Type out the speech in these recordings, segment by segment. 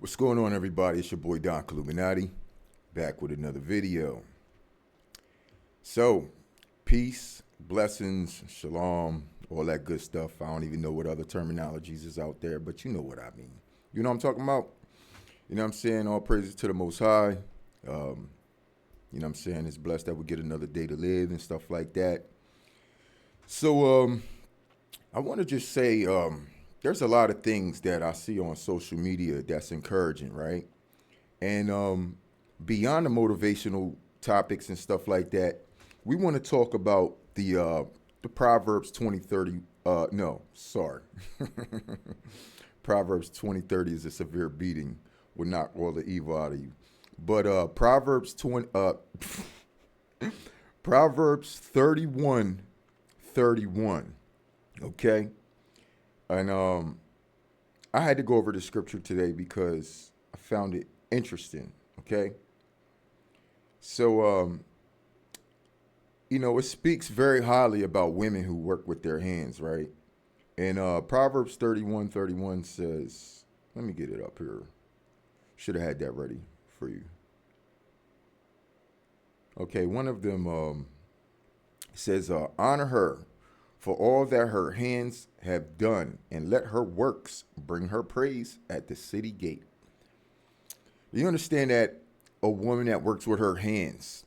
What's going on, everybody? It's your boy Don Illuminati, back with another video. So, peace, blessings, shalom, all that good stuff. I don't even know what other terminologies is out there, but you know what I mean. You know what I'm talking about? You know what I'm saying? All praises to the Most High. You know what I'm saying? It's blessed that we get another day to live and stuff like that. So, I want to just say, there's a lot of things that I see on social media that's encouraging, right? And beyond the motivational topics and stuff like that, we want to talk about the Proverbs 2030. No, sorry. Proverbs 2030 is a severe beating will knock all the evil out of you. But Proverbs 31:31. Okay? And I had to go over the scripture today because I found it interesting. Okay. So, it speaks very highly about women who work with their hands, right? And Proverbs 31:31 says, let me get it up here. Should have had that ready for you. Okay. One of them says, honor her for all that her hands have done, and let her works bring her praise at the city gate. You understand that a woman that works with her hands,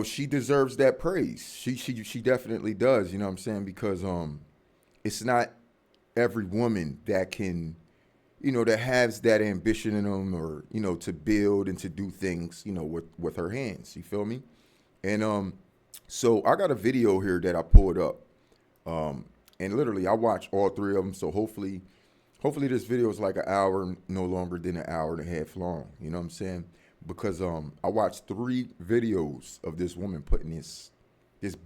she deserves that praise. She definitely does. You know what I'm saying? Because it's not every woman that can, that has that ambition in them, or to build and to do things, with her hands. You feel me? And so I got a video here that I pulled up, and literally I watched all three of them. So hopefully this video is like an hour, no longer than an hour and a half long. You know what I'm saying? Because I watched 3 videos of this woman putting this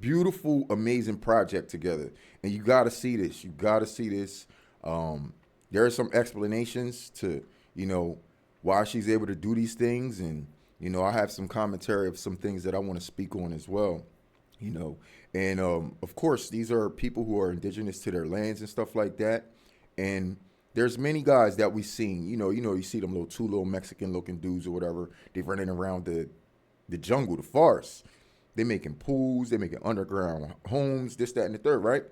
beautiful, amazing project together, and you got to see this. You got to see this. There are some explanations to why she's able to do these things, and I have some commentary of some things that I want to speak on as well. And of course, these are people who are indigenous to their lands and stuff like that. And there's many guys that we've seen, you see them two little Mexican looking dudes or whatever. They're running around the jungle, the forest. They making pools, they making underground homes, this, that, and the third, right?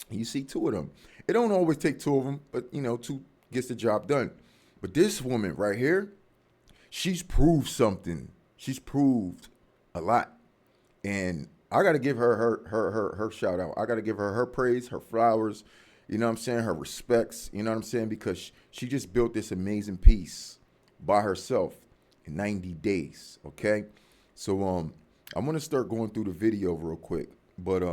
And you see 2 of them. It don't always take 2 of them, but 2 gets the job done. But this woman right here, she's proved something. She's proved a lot. And I got to give her shout out. I got to give her praise, her flowers, you know what I'm saying, her respects, you know what I'm saying, because she just built this amazing piece by herself in 90 days, okay? So I'm going to start going through the video real quick. But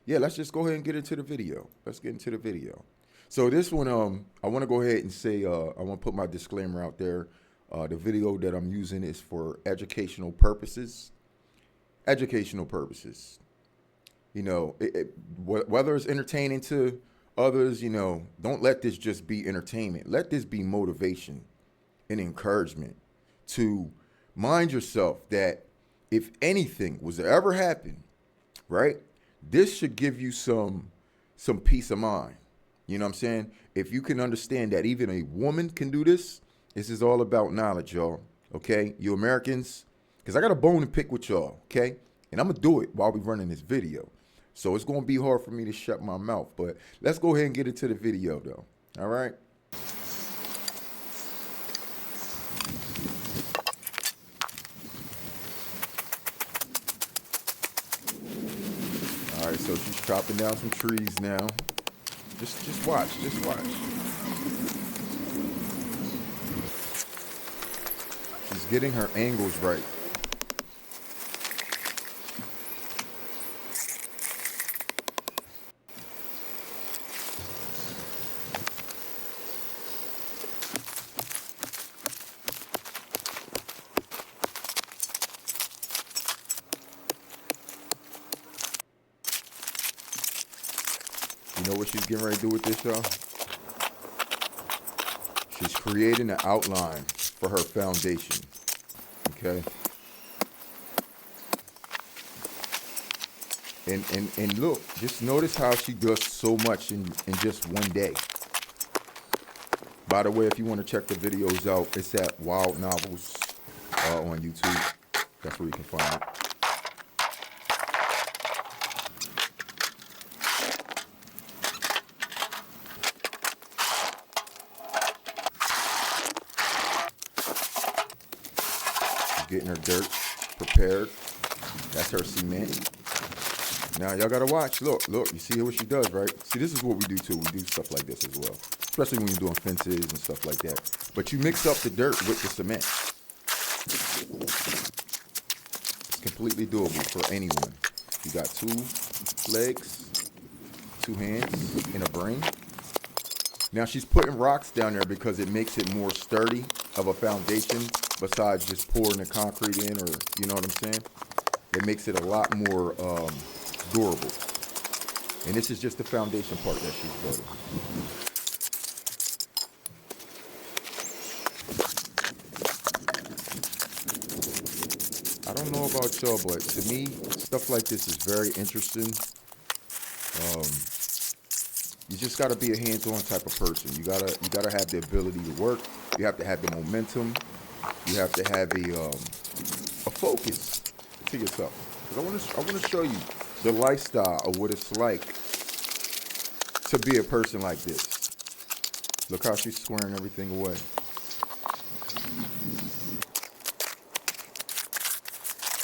yeah, let's just go ahead and get into the video. Let's get into the video. So this one, I want to go ahead and say, I want to put my disclaimer out there. The video that I'm using is for educational purposes. Educational purposes. Whether it's entertaining to others, don't let this just be entertainment. Let this be motivation and encouragement to mind yourself that if anything was to ever happen, right, this should give you some peace of mind. You know what I'm saying? If you can understand that even a woman can do this is all about knowledge, y'all. Okay? You Americans, because I got a bone to pick with y'all, okay? And I'm going to do it while we're running this video. So it's going to be hard for me to shut my mouth. But let's go ahead and get into the video, though. All right? All right, so she's chopping down some trees now. Just watch. Just watch. She's getting her angles right. You know what she's getting ready to do with this, y'all? She's creating an outline for her foundation. Okay? And look, just notice how she does so much in just one day. By the way, if you want to check the videos out, it's at Wild Novels on YouTube. That's where you can find it. Getting her dirt prepared. That's her cement. Now y'all gotta watch. Look, you see what she does, right? See, this is what we do too. We do stuff like this as well. Especially when you're doing fences and stuff like that. But you mix up the dirt with the cement. It's completely doable for anyone. You got 2 legs, 2 hands, and a brain. Now she's putting rocks down there because it makes it more sturdy of a foundation besides just pouring the concrete in, or you know what I'm saying? It makes it a lot more durable. And this is just the foundation part that she's building. I don't know about y'all, but to me, stuff like this is very interesting. You just gotta be a hands-on type of person. You gotta have the ability to work. You have to have the momentum. You have to have a focus to yourself. Because I wanna show you the lifestyle of what it's like to be a person like this. Look how she's squaring everything away.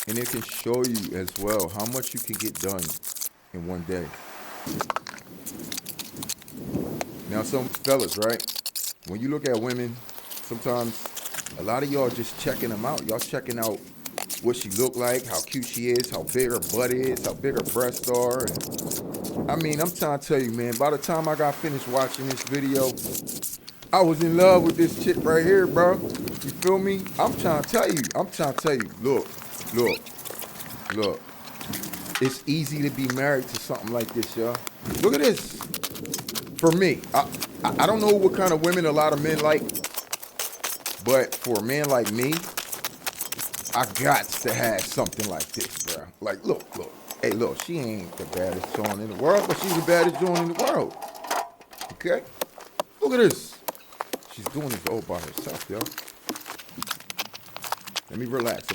And it can show you as well how much you can get done in one day. Now, some fellas, right? When you look at women, sometimes a lot of y'all just checking them out. Y'all checking out what she look like, how cute she is, how big her butt is, how big her breasts are. And, I mean, I'm trying to tell you, man, by the time I got finished watching this video, I was in love with this chick right here, bro. You feel me? I'm trying to tell you. Look. It's easy to be married to something like this, y'all. Look at this. For me, I don't know what kind of women a lot of men like, but for a man like me, I got to have something like this, bro. Like, look. Hey, look, she ain't the baddest joint in the world, but she's the baddest joint in the world. Okay? Look at this. She's doing this all by herself, yo. Let me relax.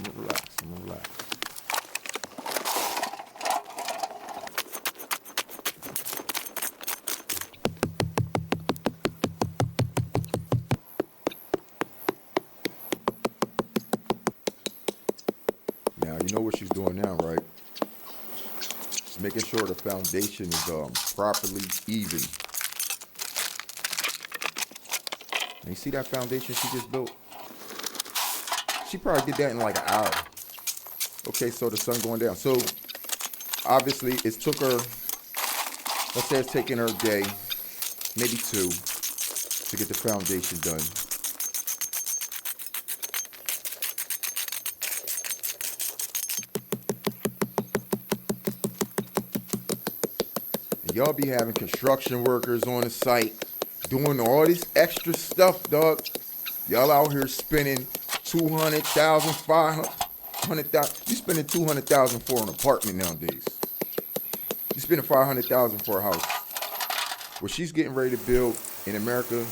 Now, you know what she's doing now, right? She's making sure the foundation is properly even. And you see that foundation she just built? She probably did that in like an hour. Okay, so the sun going down. So, obviously, it took her, let's say it's taking her a day, maybe 2, to get the foundation done. And y'all be having construction workers on the site doing all this extra stuff, dog. Y'all out here spending $200,000, $500,000. You spending $200,000 for an apartment nowadays. You spending $500,000 for a house. What she's getting ready to build in America,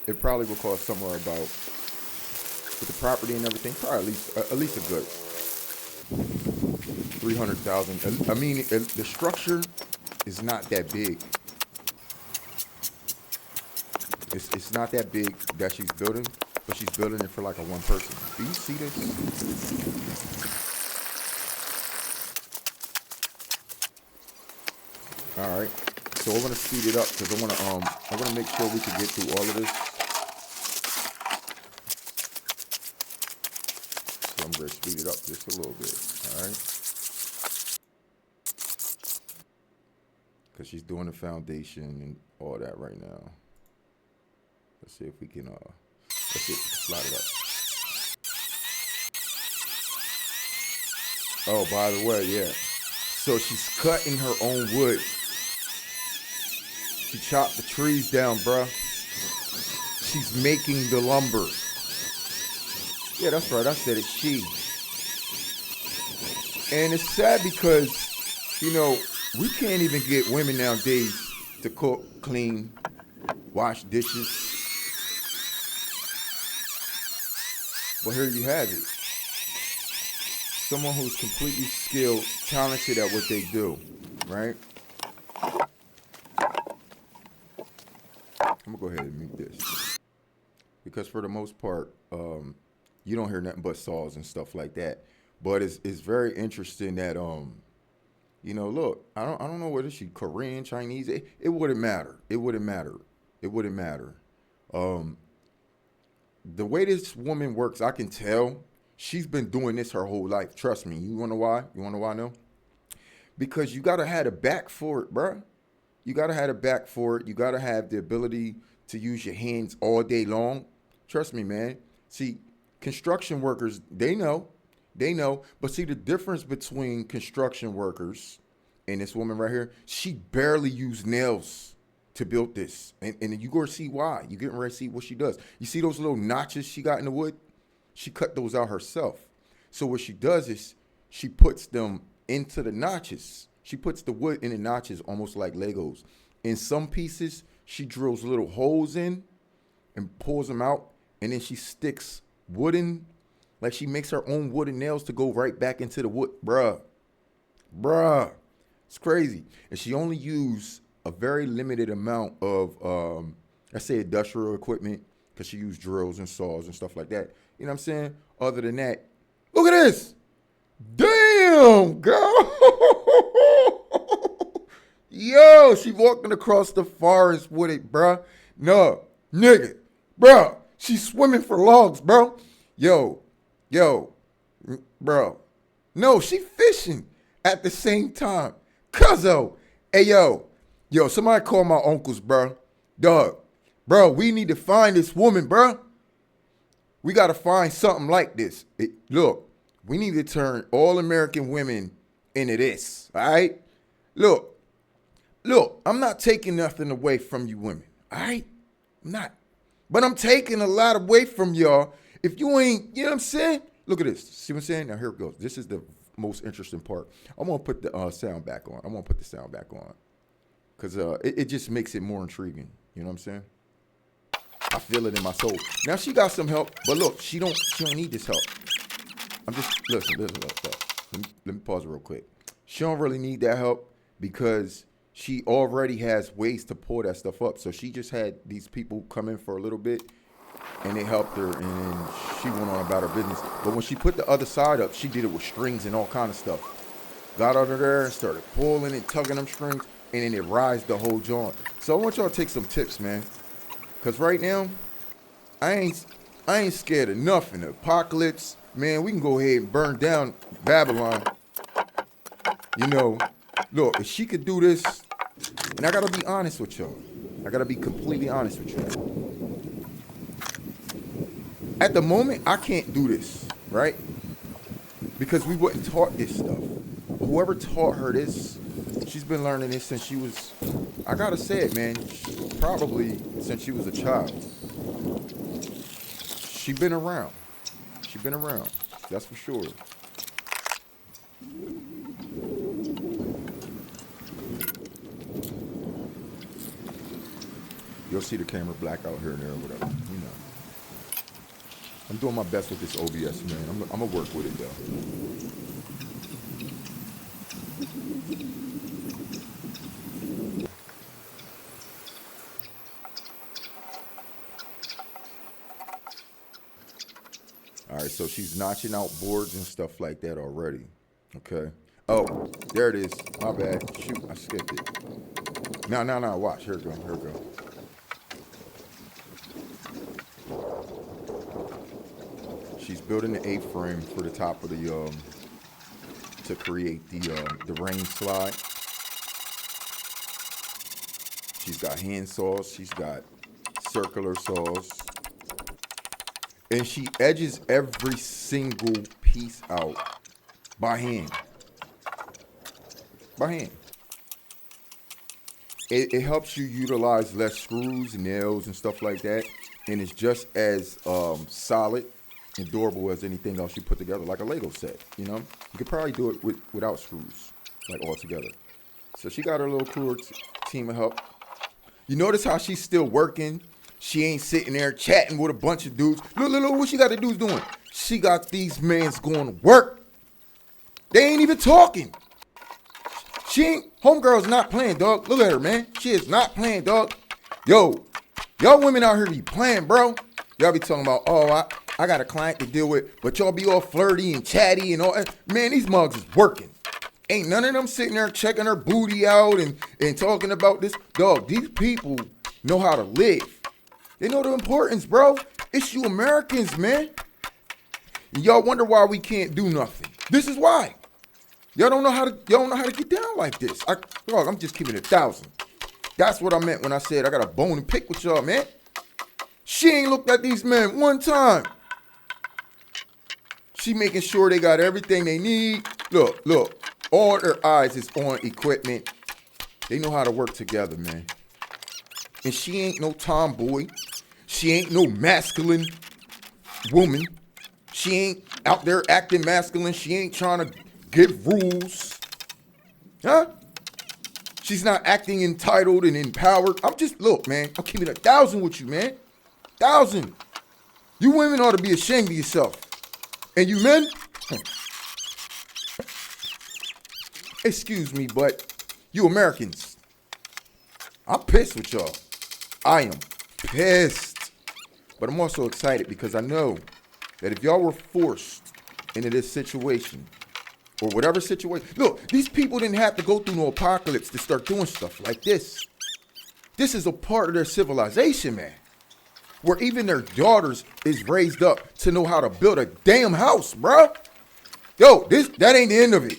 it probably will cost somewhere about, with the property and everything, probably at least a good $300,000. I mean, the structure is not that big. It's not that big that she's building, but she's building it for like a one person. Do you see this? All right. So I want to speed it up because I want to make sure we can get through all of this. So I'm going to speed it up just a little bit. All right. Because she's doing the foundation and all that right now. Let's see if we can let's see if we can slide it up. Oh, by the way, yeah. So she's cutting her own wood. She chopped the trees down, bruh. She's making the lumber. Yeah, that's right. I said it. She. And it's sad because, you know, we can't even get women nowadays to cook, clean, wash dishes. But here you have it. Someone who's completely skilled, talented at what they do, right? I'm gonna go ahead and mute this because for the most part, you don't hear nothing but saws and stuff like that. But it's very interesting that look, I don't know whether she Korean, Chinese. It wouldn't matter. It wouldn't matter. It wouldn't matter. The way this woman works, I can tell she's been doing this her whole life. Trust me. You wanna know why? You wanna know why? No, because you gotta have a back for it, bruh. You gotta have a back for it. You gotta have the ability to use your hands all day long. Trust me, man. See, construction workers, they know. They know. But see, the difference between construction workers and this woman right here, she barely used nails to build this. And you gonna see why. You getting ready to see what she does. You see those little notches she got in the wood? She cut those out herself. So what she does is she puts them into the notches. She puts the wood in the notches almost like Legos. In some pieces, she drills little holes in and pulls them out. And then she sticks like she makes her own wooden nails to go right back into the wood. Bruh. It's crazy. And she only used a very limited amount of, let's say, industrial equipment because she used drills and saws and stuff like that. You know what I'm saying? Other than that, look at this. Damn, girl. Yo, she walking across the forest with it, bruh. No, nigga, bruh. She's swimming for logs, bro. Yo, bro. No, she fishing at the same time. Cuzzo. Hey, yo, somebody call my uncles, bro. Dog, bro, we need to find this woman, bro. We got to find something like this. Look, we need to turn all American women into this, all right? Look, I'm not taking nothing away from you women, all right? I'm not. But I'm taking a lot away from y'all if you ain't, you know what I'm saying? Look at this. See what I'm saying? Now, here it goes. This is the most interesting part. I'm going to put the sound back on. Because it just makes it more intriguing. You know what I'm saying? I feel it in my soul. Now, she got some help. But look, she don't need this help. I'm just, listen. Let me pause real quick. She don't really need that help because she already has ways to pull that stuff up. So she just had these people come in for a little bit and they helped her and then she went on about her business. But when she put the other side up, she did it with strings and all kind of stuff. Got under there and started pulling and tugging them strings and then it rised the whole joint. So I want y'all to take some tips, man. Cause right now, I ain't scared of nothing. The apocalypse, man, we can go ahead and burn down Babylon. You know, look, if she could do this, and I gotta be honest with y'all. I gotta be completely honest with you. At the moment, I can't do this, right? Because we wasn't taught this stuff. Whoever taught her this, she's been learning this since she was, I gotta say it, man, probably since she was a child. She been around. That's for sure. You'll see the camera black out here and there or whatever, you know. I'm doing my best with this OBS, man. I'm gonna work with it, though. All right, so she's notching out boards and stuff like that already. Okay. Oh, there it is. My bad. Shoot, I skipped it. No, watch. Here we go. She's building the A-frame for the top of the to create the rain slide. She's got hand saws. She's got circular saws. And she edges every single piece out by hand. It helps you utilize less screws, nails, and stuff like that. And it's just as solid and durable as anything else you put together, like a Lego set, you know? You could probably do it without screws, like all together. So she got her little crew team of help. You notice how she's still working? She ain't sitting there chatting with a bunch of dudes. Look what she got the dudes doing. She got these mans going to work. They ain't even talking. She ain't, homegirl's not playing, dog. Look at her, man. She is not playing, dog. Yo, y'all women out here be playing, bro. Y'all be talking about, oh, I got a client to deal with, but y'all be all flirty and chatty and all that. Man, these mugs is working. Ain't none of them sitting there checking her booty out and talking about this. Dog, these people know how to live. They know the importance, bro. It's you Americans, man. And y'all wonder why we can't do nothing. This is why. Y'all don't know how to get down like this. Dog, I'm just keeping it 1,000. That's what I meant when I said I got a bone to pick with y'all, man. She ain't looked at these men one time. She making sure they got everything they need. Look. All their eyes is on equipment. They know how to work together, man. And she ain't no tomboy. She ain't no masculine woman. She ain't out there acting masculine. She ain't trying to give rules. Huh? She's not acting entitled and empowered. Look, man, I'm keeping 1,000 with you, man. 1,000. You women ought to be ashamed of yourself. And you men, excuse me, but you Americans, I'm pissed with y'all. I am pissed. But I'm also excited because I know that if y'all were forced into this situation, or whatever situation, look, these people didn't have to go through no apocalypse to start doing stuff like this. This is a part of their civilization, man. Where even their daughters is raised up to know how to build a damn house, bro. Yo, that ain't the end of it.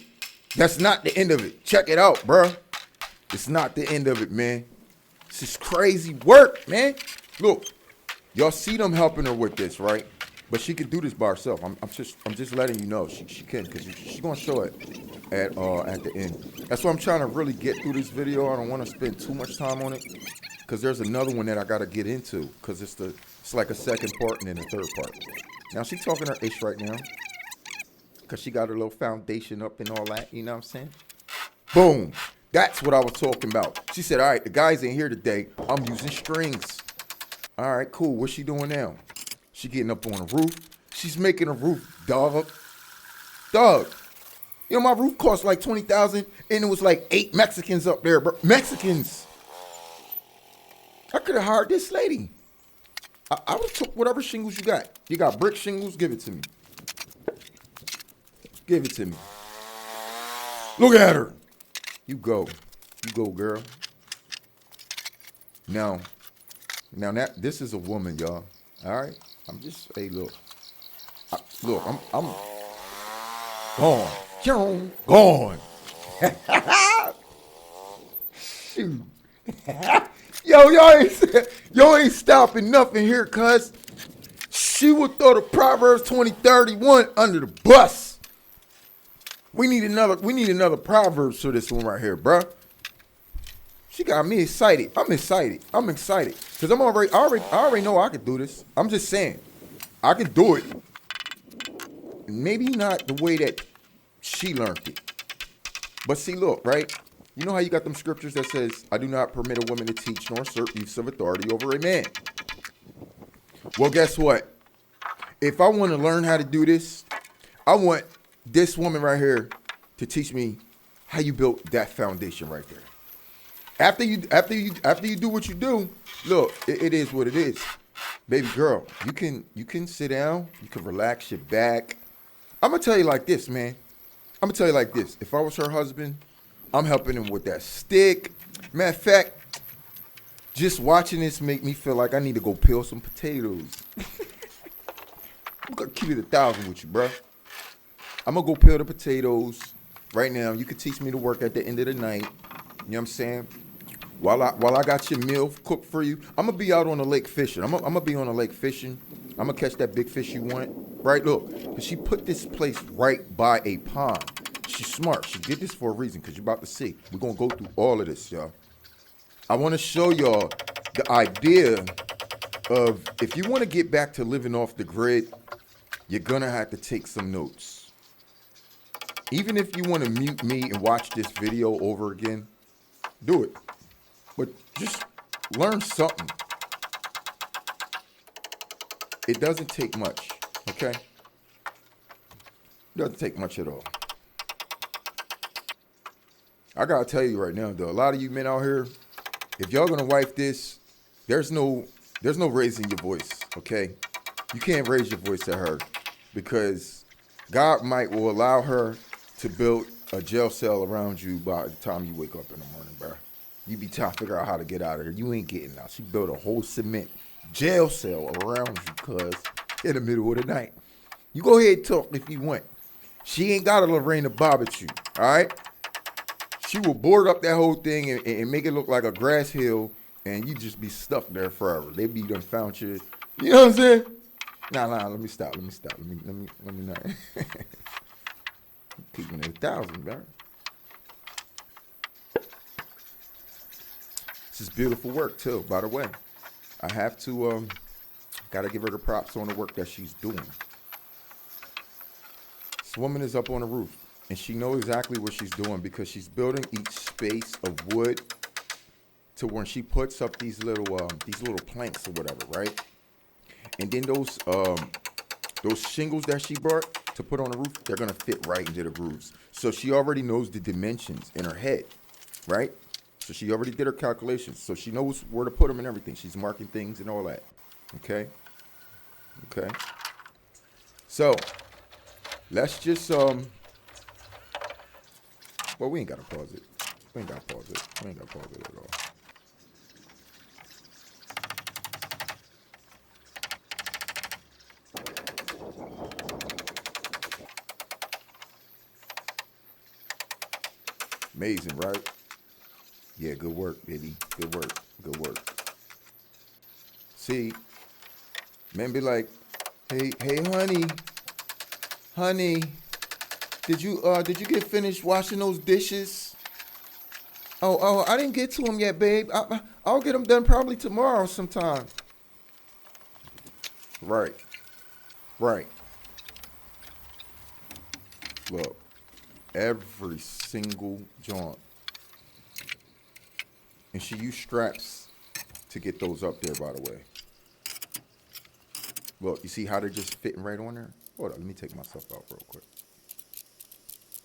That's not the end of it. Check it out, bro. It's not the end of it, man. This is crazy work, man. Look, y'all see them helping her with this, right? But she could do this by herself. I'm just letting you know she can, because she's gonna show it at the end. That's why I'm trying to really get through this video. I don't want to spend too much time on it, because there's another one that I gotta get into, because it's like a second part and then a third part. Now she's talking her ish right now, because she got her little foundation up and all that. You know what I'm saying? Boom. That's what I was talking about. She said, all right, the guys ain't here today. I'm using strings. All right, cool. What's she doing now? She getting up on the roof. She's making a roof, dog. Dog. You know, my roof cost like $20,000, and it was like 8 Mexicans up there, bro. Mexicans. I could have hired this lady. I would have took whatever shingles you got. You got brick shingles? Give it to me. Give it to me. Look at her. You go, girl. Now this is a woman, y'all. All right, I'm just, hey, look, I'm gone. Shoot, yo, y'all ain't stopping nothing here, cuz she would throw the Proverbs 20:31 under the bus. We need another Proverbs for this one right here, bruh. She got me excited. I'm excited. Because I already know I can do this. I'm just saying. I can do it. Maybe not the way that she learned it. But see, look, right? You know how you got them scriptures that says, I do not permit a woman to teach nor assert use of authority over a man. Well, guess what? If I want to learn how to do this, I want this woman right here to teach me how you built that foundation right there. After you do what you do, look, it is what it is. Baby girl, you can sit down, you can relax your back. I'm gonna tell you like this, man. I'm gonna tell you like this. If I was her husband, I'm helping him with that stick. Matter of fact, just watching this make me feel like I need to go peel some potatoes. I'm gonna keep it 1,000 with you, bro. I'm gonna go peel the potatoes right now. You can teach me to work at the end of the night. You know what I'm saying? While I got your meal cooked for you, I'm gonna be out on the lake fishing. I'm gonna be on the lake fishing. I'm gonna catch that big fish you want. Right? Look, she put this place right by a pond. She's smart. She did this for a reason, because you're about to see. We're gonna go through all of this, y'all. I want to show y'all the idea of, if you want to get back to living off the grid, you're gonna have to take some notes. Even if you want to mute me and watch this video over again, do it. But just learn something. It doesn't take much, okay? Doesn't take much at all. I gotta tell you right now, though, a lot of you men out here, if y'all gonna wife this, there's no raising your voice, okay? You can't raise your voice at her because God might will allow her to build a jail cell around you by the time you wake up in the morning, bro. You be trying to figure out how to get out of here. You ain't getting out. She built a whole cement jail cell around you, cuz, in the middle of the night. You go ahead and talk if you want. She ain't got a Lorena Bobbitt, all right? She will board up that whole thing and make it look like a grass hill, and you just be stuck there forever. They be done found you. You know what I'm saying? Nah, let me stop. Let me not. Keeping it 1,000, bro. This is beautiful work too, by the way. I have to gotta give her the props on the work that she's doing. This woman is up on the roof, and she knows exactly what she's doing because she's building each space of wood to when she puts up these little planks or whatever, right? And then those shingles that she brought to put on the roof, they're gonna fit right into the grooves. So she already knows the dimensions in her head, right? So she already did her calculations. So she knows where to put them and everything. She's marking things and all that. Okay. So let's just well, we ain't gotta pause it. We ain't gotta pause it at all. Amazing, right? Yeah, good work, baby. Good work. See, men be like, hey, honey, did you get finished washing those dishes? Oh, I didn't get to them yet, babe. I'll get them done probably tomorrow sometime. Right. Look, every single joint. And she used straps to get those up there, by the way. Look, you see how they're just fitting right on there? Hold on, let me take myself out real quick.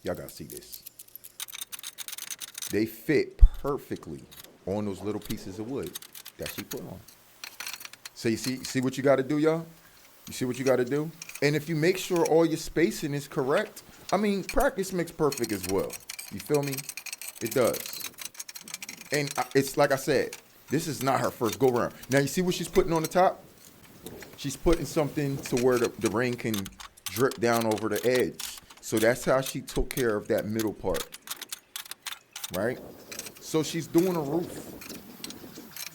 Y'all gotta see this. They fit perfectly on those little pieces of wood that she put on. So you see what you gotta do, y'all? You see what you gotta do? And if you make sure all your spacing is correct, I mean, practice makes perfect as well. You feel me? It does. And it's like I said, this is not her first go-around. Now, you see what she's putting on the top? She's putting something to where the rain can drip down over the edge. So that's how she took care of that middle part, right? So she's doing a roof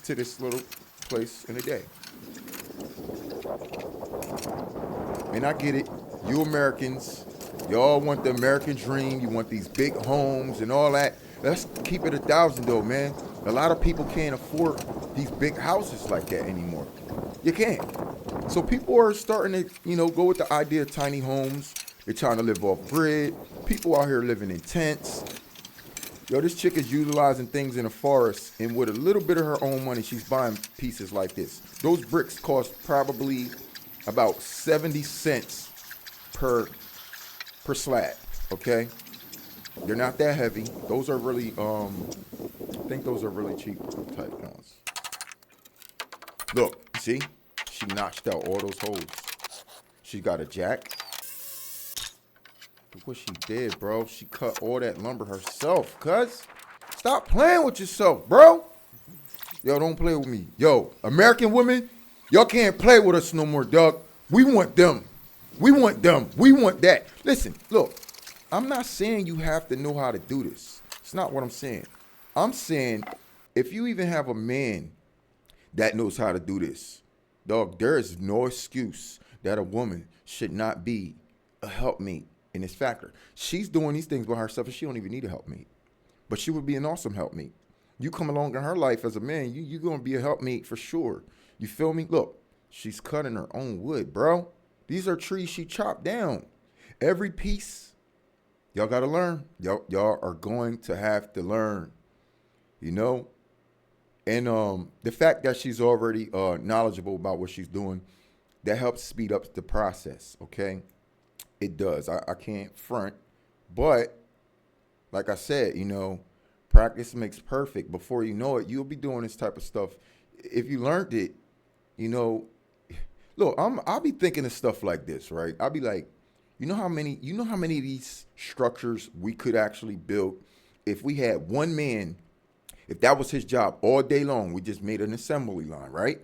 to this little place in a day. And I get it. You Americans, y'all want the American dream. You want these big homes and all that. Let's keep it 1,000 though, man. A lot of people can't afford these big houses like that anymore. You can't. So people are starting to, go with the idea of tiny homes. They're trying to live off grid. People out here living in tents. Yo, this chick is utilizing things in the forest, and with a little bit of her own money, she's buying pieces like this. Those bricks cost probably about 70 cents per slab, okay? They're not that heavy. Those are really, I think those are really cheap type ones. Look, see? She notched out all those holes. She got a jack. Look what she did, bro. She cut all that lumber herself, cuz. Stop playing with yourself, bro. Yo, don't play with me. Yo, American women, y'all can't play with us no more, dog. We want them. We want them. We want that. Listen, look. I'm not saying you have to know how to do this. It's not what I'm saying. I'm saying if you even have a man that knows how to do this, dog, there is no excuse that a woman should not be a helpmate in this factor. She's doing these things by herself and she don't even need a helpmate. But she would be an awesome helpmate. You come along in her life as a man, you're going to be a helpmate for sure. You feel me? Look, she's cutting her own wood, bro. These are trees she chopped down. Every piece. Y'all got to learn. Y'all are going to have to learn, And the fact that she's already knowledgeable about what she's doing, that helps speed up the process, okay? It does. I can't front. But like I said, practice makes perfect. Before you know it, you'll be doing this type of stuff. If you learned it, you know, look, I'll be thinking of stuff like this, right? I'll be like, you know how many of these structures we could actually build if we had one man, if that was his job all day long, we just made an assembly line, right?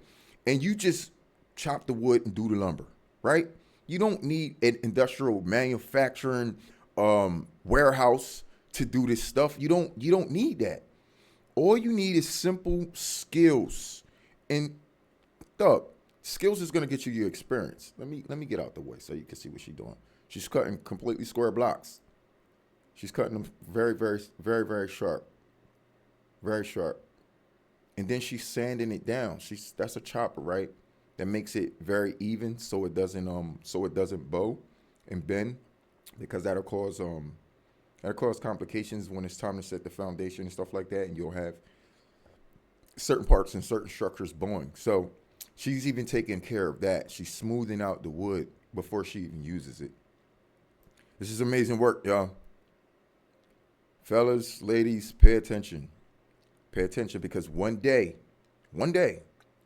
And you just chop the wood and do the lumber, right? You don't need an industrial manufacturing warehouse to do this stuff. You don't need that. All you need is simple skills. And Doug, skills is gonna get you your experience. Let me get out the way so you can see what she's doing. She's cutting completely square blocks. She's cutting them very, very, very, very sharp. Very sharp. And then she's sanding it down. That's a chopper, right? That makes it very even so it doesn't bow and bend, because that'll cause complications when it's time to set the foundation and stuff like that, and you'll have certain parts and certain structures bowing. So she's even taking care of that. She's smoothing out the wood before she even uses it. This is amazing work, y'all. Fellas, ladies, pay attention. Pay attention, because one day,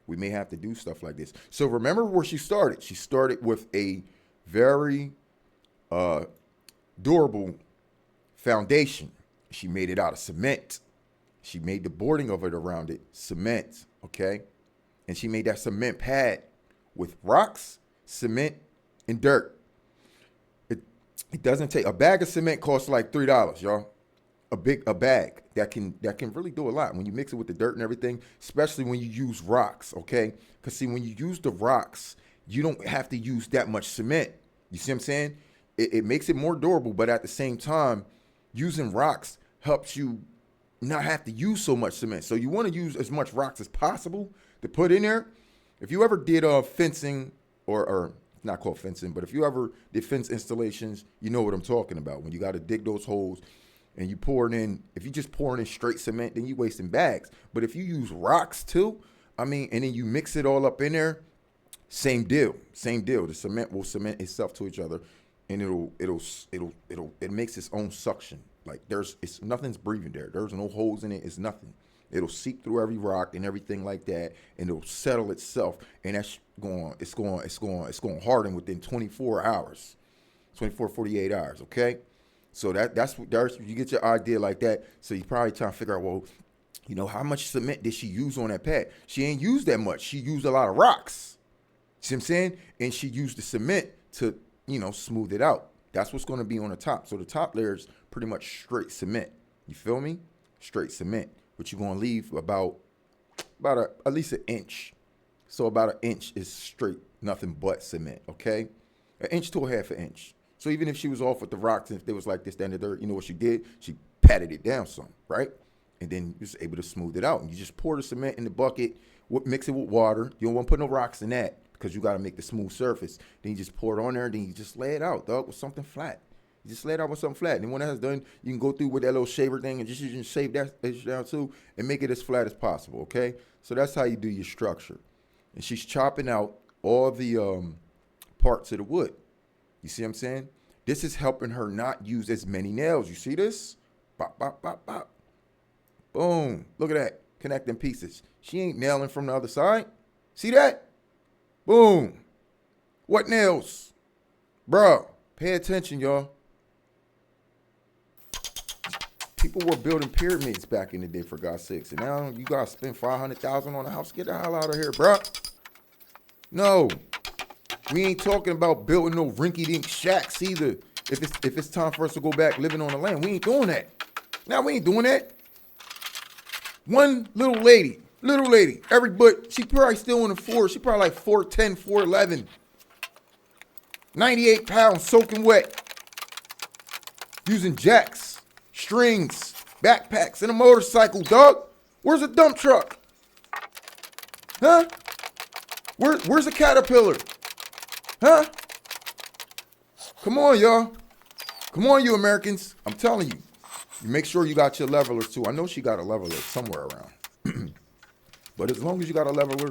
we may have to do stuff like this. So remember where she started. She started with a very durable foundation. She made it out of cement. She made the boarding of it around it cement, okay? And she made that cement pad with rocks, cement, and dirt. It doesn't take, a bag of cement costs like $3, y'all. A bag that can really do a lot when you mix it with the dirt and everything, especially when you use rocks, okay? Because see, when you use the rocks, you don't have to use that much cement. You see what I'm saying? It makes it more durable, but at the same time, using rocks helps you not have to use so much cement. So you want to use as much rocks as possible to put in there. If you ever did fencing or not called fencing, but if you ever did fence installations, you know what I'm talking about. When you got to dig those holes and you pour it in, if you just pour it in straight cement, then you're wasting bags. But if you use rocks too, and then you mix it all up in there, same deal. The cement will cement itself to each other, and it makes its own suction. Like nothing's breathing there. There's no holes in it. It's nothing. It'll seep through every rock and everything like that, and it'll settle itself. And it's going to harden within 24 hours, 48 hours. Okay. So that's you get your idea like that. So you probably trying to figure out, well, how much cement did she use on that pad? She ain't used that much. She used a lot of rocks. See what I'm saying? And she used the cement to, smooth it out. That's what's going to be on the top. So the top layer is pretty much straight cement. You feel me? Straight cement. But you're going to leave about at least an inch. So about an inch is straight, nothing but cement, okay? An inch to a half an inch. So even if she was off with the rocks, and if they was like this, then the dirt, you know what she did? She patted it down some, right? And then you was able to smooth it out. And you just pour the cement in the bucket, mix it with water. You don't want to put no rocks in that because you got to make the smooth surface. Then you just pour it on there, and then you just lay it out, dog, with something flat. You just lay it out with something flat. And when that's done, you can go through with that little shaver thing and just shave that edge down too and make it as flat as possible, okay? So that's how you do your structure. And she's chopping out all the parts of the wood. You see what I'm saying? This is helping her not use as many nails. You see this? Bop, bop, bop, bop. Boom. Look at that. Connecting pieces. She ain't nailing from the other side. See that? Boom. What nails? Bro, pay attention, y'all. People were building pyramids back in the day, for God's sakes. And now you got to spend $500,000 on a house. Get the hell out of here, bro. No. We ain't talking about building no rinky-dink shacks either. If it's time for us to go back living on the land, we ain't doing that. Now we ain't doing that. One little lady, she probably still on the floor. She probably like 4'10", 4'11", 98 pounds soaking wet, using jacks, strings, backpacks, and a motorcycle, dog. Where's a dump truck? Huh? Where's a Caterpillar? Huh? Come on, y'all. Come on, you Americans. I'm telling you. You make sure you got your levelers, too. I know she got a leveler somewhere around. But as long as you got a leveler,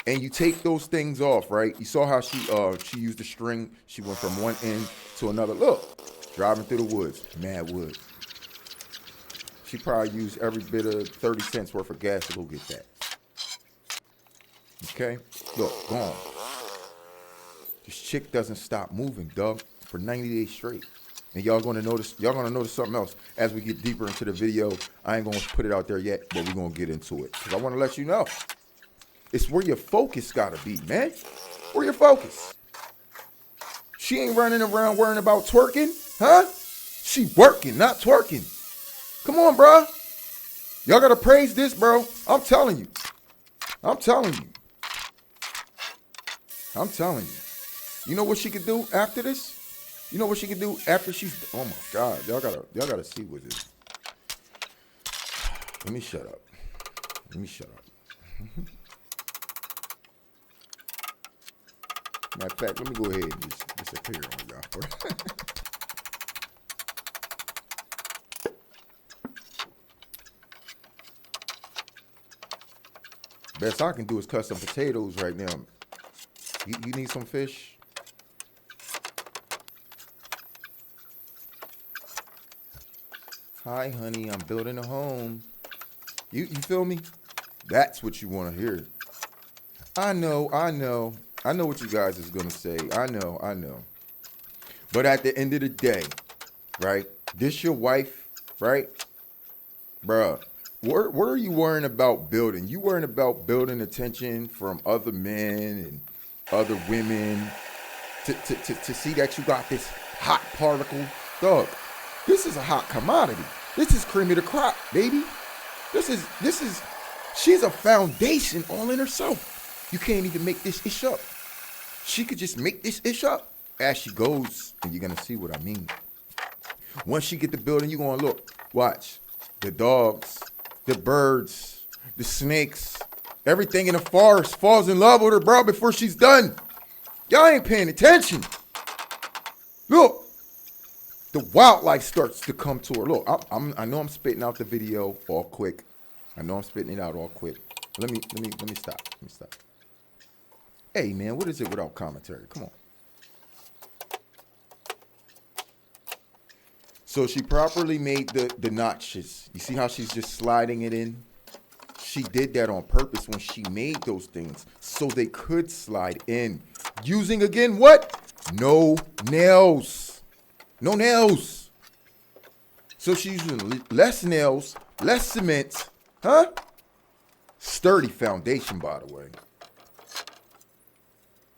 and you take those things off, right? You saw how she used the string. She went from one end to another. Look, driving through the woods, mad woods. She probably used every bit of 30 cents worth of gas to go get that. Okay, look, gone. This chick doesn't stop moving, dog, for 90 days straight. And y'all gonna notice something else as we get deeper into the video. I ain't gonna put it out there yet, but we're gonna get into it. Because I wanna let you know. It's where your focus gotta be, man. Where your focus? She ain't running around worrying about twerking, huh? She working, not twerking. Come on, bro. Y'all gotta praise this, bro. I'm telling you. I'm telling you. I'm telling you. You know what she could do after this? You know what she could do after she's... Oh, my God. Y'all gotta see what this... Let me shut up. Let me shut up. Matter of fact, let me go ahead and just disappear on y'all. Best I can do is cut some potatoes right now. You need some fish? Hi, honey, I'm building a home. You feel me? That's what you want to hear. I know what you guys is going to say. I know. But at the end of the day, right? This your wife, right? Bruh, what are you worrying about building? You worrying about building attention from other men and other women to see that you got this hot particle? Dog, this is a hot commodity. This is cream of the crop, baby. This is, she's a foundation all in herself. You can't even make this ish up. She could just make this ish up as she goes, and you're gonna see what I mean. Once she get the building, you're gonna look, watch, the dogs, the birds, the snakes, everything in the forest falls in love with her, bro, before she's done. Y'all ain't paying attention. Look, the wildlife starts to come to her. Look, I know I'm spitting out the video all quick. I know I'm spitting it out all quick. Let me stop. Let me stop. Hey, man, what is it without commentary? Come on. So she properly made the notches. You see how she's just sliding it in? She did that on purpose when she made those things so they could slide in. Using, again, what? No nails. No nails. So she's using less nails, less cement, huh? Sturdy foundation, by the way.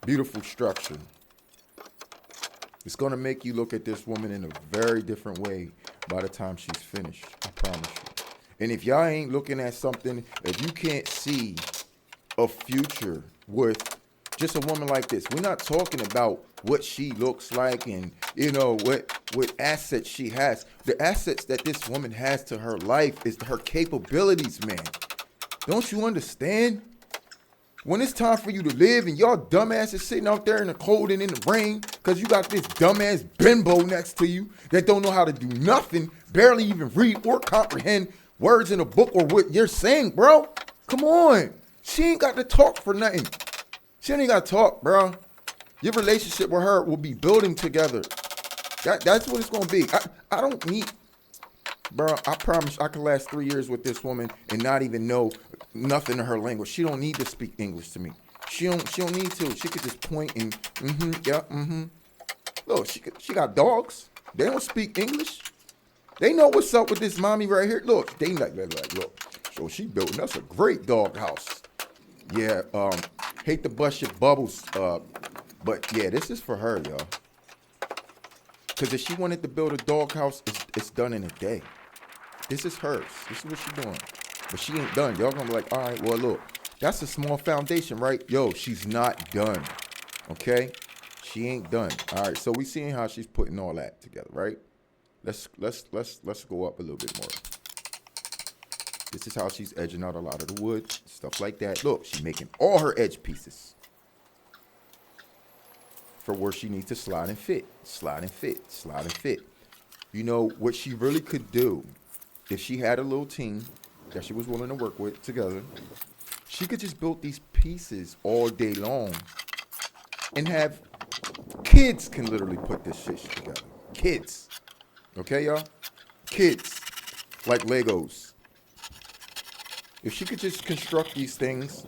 Beautiful structure. It's going to make you look at this woman in a very different way by the time she's finished. I promise you. And if y'all ain't looking at something, if you can't see a future with just a woman like this, we're not talking about what she looks like and, you know, what assets she has. The assets that this woman has to her life is her capabilities, man. Don't you understand? When it's time for you to live and y'all dumbasses sitting out there in the cold and in the rain because you got this dumbass bimbo next to you that don't know how to do nothing, barely even read or comprehend words in a book or what you're saying, bro. Come on. She ain't got to talk for nothing. She ain't got to talk, bro. Your relationship with her will be building together. That's what it's going to be. I don't need... Bro, I promise I can last 3 years with this woman and not even know nothing of her language. She don't need to speak English to me. She don't need to. She could just point and Look, she got dogs. They don't speak English. They know what's up with this mommy right here. Look, they like look. So she building us a great dog house. Yeah, hate to bust your bubbles, but yeah, this is for her, y'all. Because if she wanted to build a dog house, it's done in a day. This is hers. This is what she's doing. But she ain't done. Y'all gonna be like, all right, well, look, that's a small foundation, right? Yo, she's not done. Okay? She ain't done. All right, so we seeing how she's putting all that together, right? Let's go up a little bit more. This is how she's edging out a lot of the wood, stuff like that. Look, she's making all her edge pieces for where she needs to slide and fit, slide and fit, slide and fit. You know, what she really could do, if she had a little team that she was willing to work with together, She could just build these pieces all day long and have kids can literally put this shit together. Kids. Okay, y'all? Kids. Like Legos. If she could just construct these things,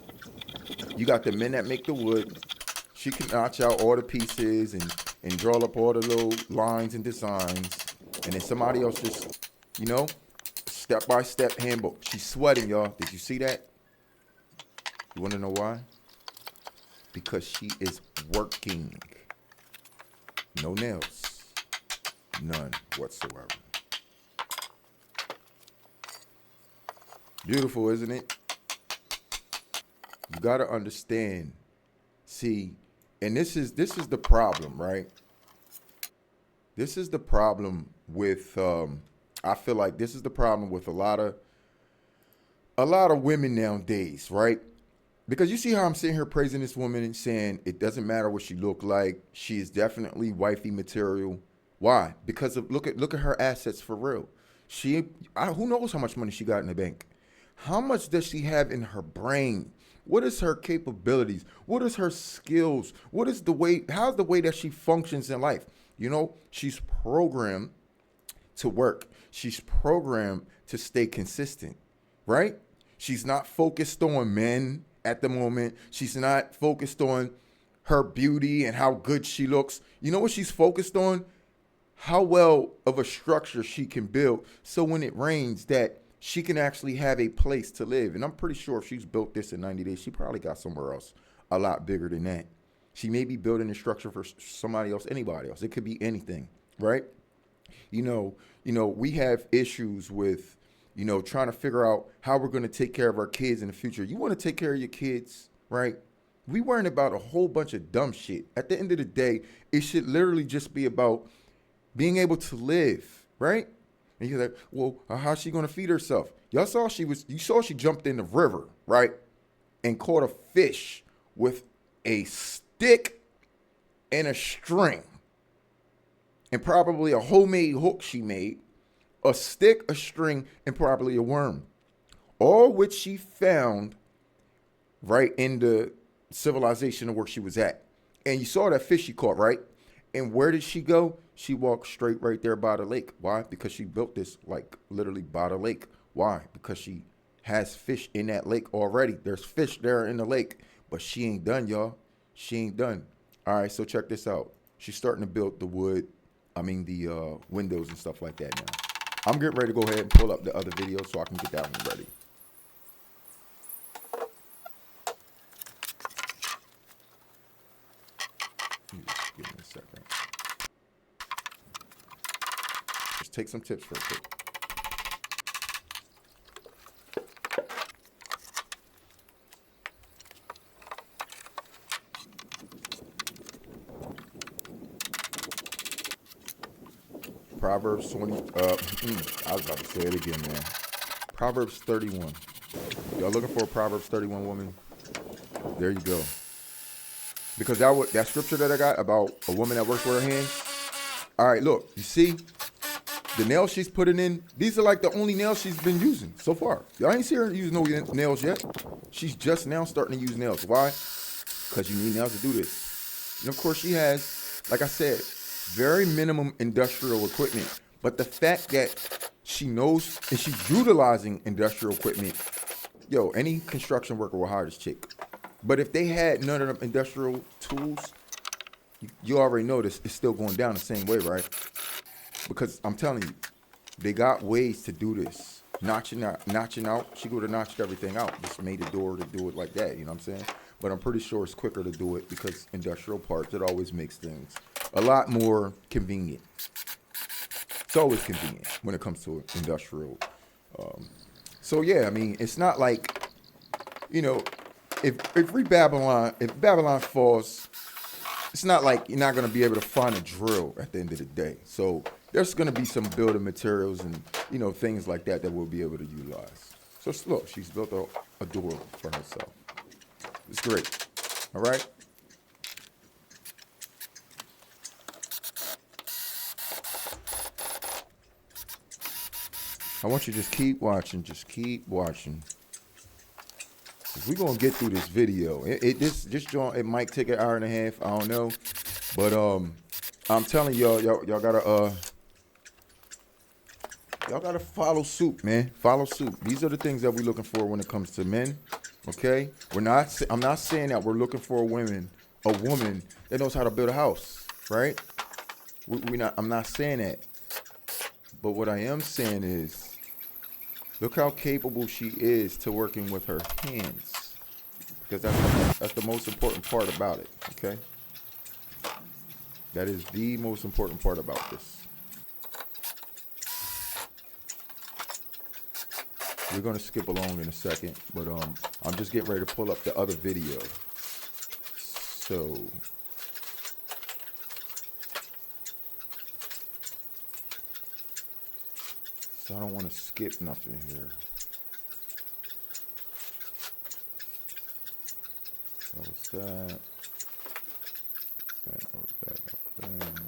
you got the men that make the wood. She can notch out all the pieces and draw up all the little lines and designs. And then somebody else just, you know, step by step handbook. She's sweating, y'all. Did you see that? You want to know why? Because she is working. No nails. None whatsoever. Beautiful, isn't it? You got to understand. See, and this is the problem, right? This is the problem with I feel like this is the problem with a lot of women nowadays, right? Because you see how I'm sitting here praising this woman and saying it doesn't matter what she look like. She is definitely wifey material. Why? Because of look at her assets for real. Who knows how much money she got in the bank? How much does she have in her brain? What is her capabilities? What is her skills? How's the way that she functions in life? You know, she's programmed to work. She's programmed to stay consistent, right? She's not focused on men at the moment. She's not focused on her beauty and how good she looks. You know what she's focused on? How well of a structure she can build so when it rains that she can actually have a place to live. And I'm pretty sure if she's built this in 90 days, she probably got somewhere else a lot bigger than that. She may be building a structure for somebody else, anybody else. It could be anything, right? You know, we have issues with, trying to figure out how we're going to take care of our kids in the future. You want to take care of your kids, right? We worrying about a whole bunch of dumb shit. At the end of the day, it should literally just be about being able to live, right? And you're like, well, how's she going to feed herself? You saw she jumped in the river, right? And caught a fish with a stick and a string. And probably a homemade hook she made. A stick, a string, and probably a worm. All which she found right in the civilization of where she was at. And you saw that fish she caught, right? And where did she go? She walked straight right there by the lake. Why? Because she built this like literally by the lake. Why? Because she has fish in that lake already. There's fish there in the lake. But she ain't done, y'all. She ain't done. All right, so check this out. She's starting to build the windows and stuff like that now. I'm getting ready to go ahead and pull up the other video so I can get that one ready. Just give me a second. Just take some tips real quick. Proverbs 20, I was about to say it again, man. Proverbs 31. Y'all looking for a Proverbs 31 woman? There you go. Because that scripture that I got about a woman that works with her hands. All right, look, you see the nails she's putting in. These are like the only nails she's been using so far. Y'all ain't seen her use no nails yet. She's just now starting to use nails. Why? Because you need nails to do this. And of course she has, like I said, very minimum industrial equipment. But the fact that she knows and she's utilizing industrial equipment, yo, any construction worker will hire this chick. But if they had none of them industrial tools, you already know this, it's still going down the same way, right? Because I'm telling you, they got ways to do this. Notching out. She would have notched everything out. Just made a door to do it like that, you know what I'm saying? But I'm pretty sure it's quicker to do it because industrial parts, it always makes things a lot more convenient. It's always convenient when it comes to industrial. So yeah, I mean, it's not like, if Babylon falls, it's not like you're not going to be able to find a drill at the end of the day. So there's going to be some building materials and, things like that we'll be able to utilize. So look, she's built a door for herself. It's great. All right. I want you to just keep watching. Just keep watching. We're gonna get through this video. This joint, it might take an hour and a half. I don't know, but I'm telling y'all gotta follow suit, man. Follow suit. These are the things that we're looking for when it comes to men. Okay, I'm not saying that we're looking for a woman that knows how to build a house, right? I'm not saying that. But what I am saying is, look how capable she is to working with her hands, because that's the most important part about it. Okay, that is the most important part about this. We're gonna skip along in a second, but I'm just getting ready to pull up the other video. So I don't want to skip nothing here. That was that. That was that. That was that.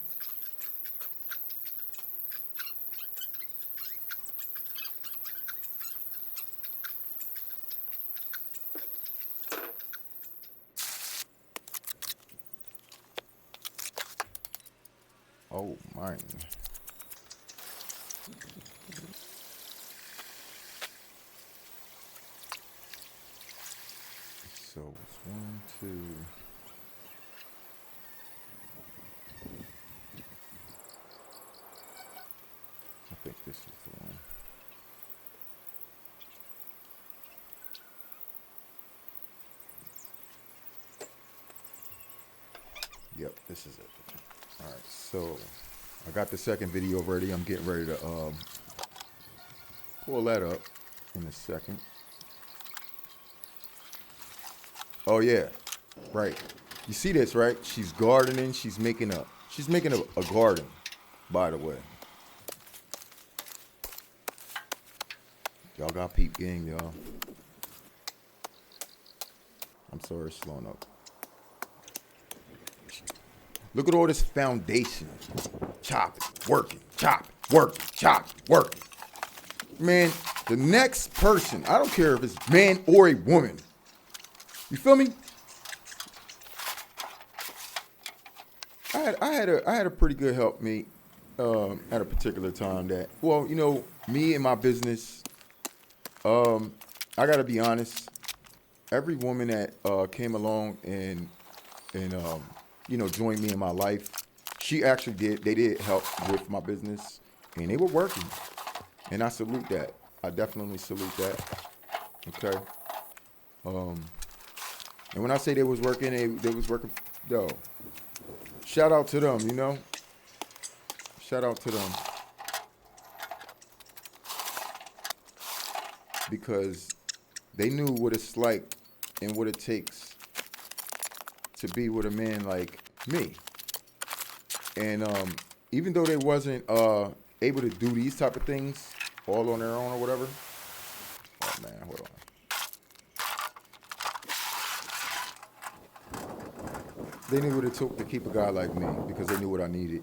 Oh, mine. So it's 1, 2. I think this is the one. Yep, this is it. All right, so I got the second video ready. I'm getting ready to pull that up in a second. Oh yeah, right. You see this, right? She's gardening. She's making a garden, by the way. Y'all got peep game, y'all. I'm sorry, it's slowing up. Look at all this foundation. Chopping, working, chopping, working, chopping, working. Man, the next person, I don't care if it's man or a woman. You feel me? I had a pretty good helpmate at a particular time that, well, you know, me and my business, I gotta be honest, every woman that came along and you know, joined me in my life, they did help with my business, and they were working, and I salute that. I definitely salute that. Okay. And when I say they was working, they was working. Yo, shout out to them. You know, shout out to them, because they knew what it's like and what it takes to be with a man like me. And even though they wasn't able to do these type of things all on their own or whatever. Oh man, hold on. They knew what it took to keep a guy like me, because they knew what I needed.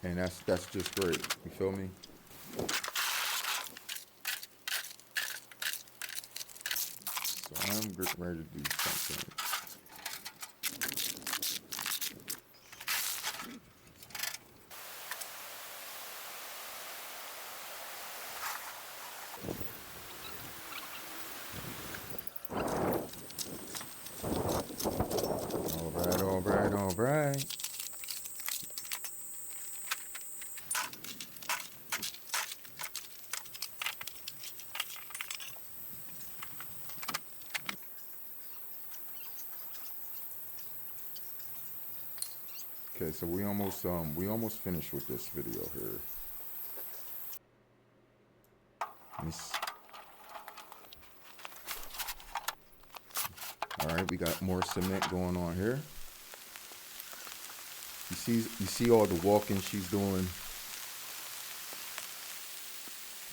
And that's just great. You feel me? So I'm getting ready to do something. All right. Okay, so we almost finished with this video here. All right, we got more cement going on here. You see all the walking she's doing.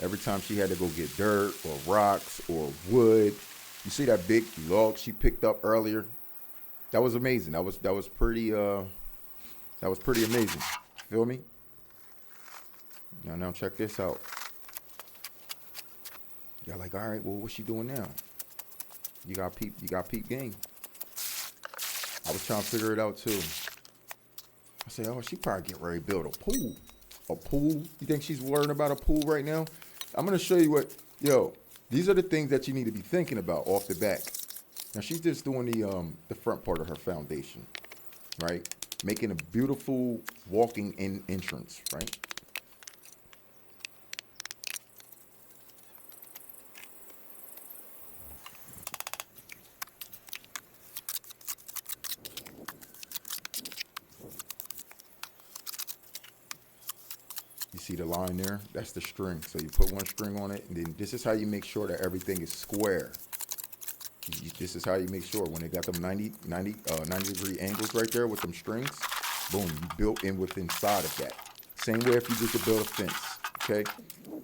Every time she had to go get dirt or rocks or wood. You see that big log she picked up earlier? That was amazing. That was pretty amazing. Feel me? Now check this out. Y'all like, all right, well, what's she doing now? You got peep game. I was trying to figure it out too. I said, oh, she probably get ready to build a pool. A pool? You think she's worrying about a pool right now? I'm gonna show you these are the things that you need to be thinking about off the back. Now she's just doing the front part of her foundation, right? Making a beautiful walking in entrance, right? You see the line there? That's the string. So you put one string on it, and then this is how you make sure that everything is square. This is how you make sure when they got them 90 degree angles right there with them strings, boom, you built in with inside of that. Same way if you just to build a fence, okay?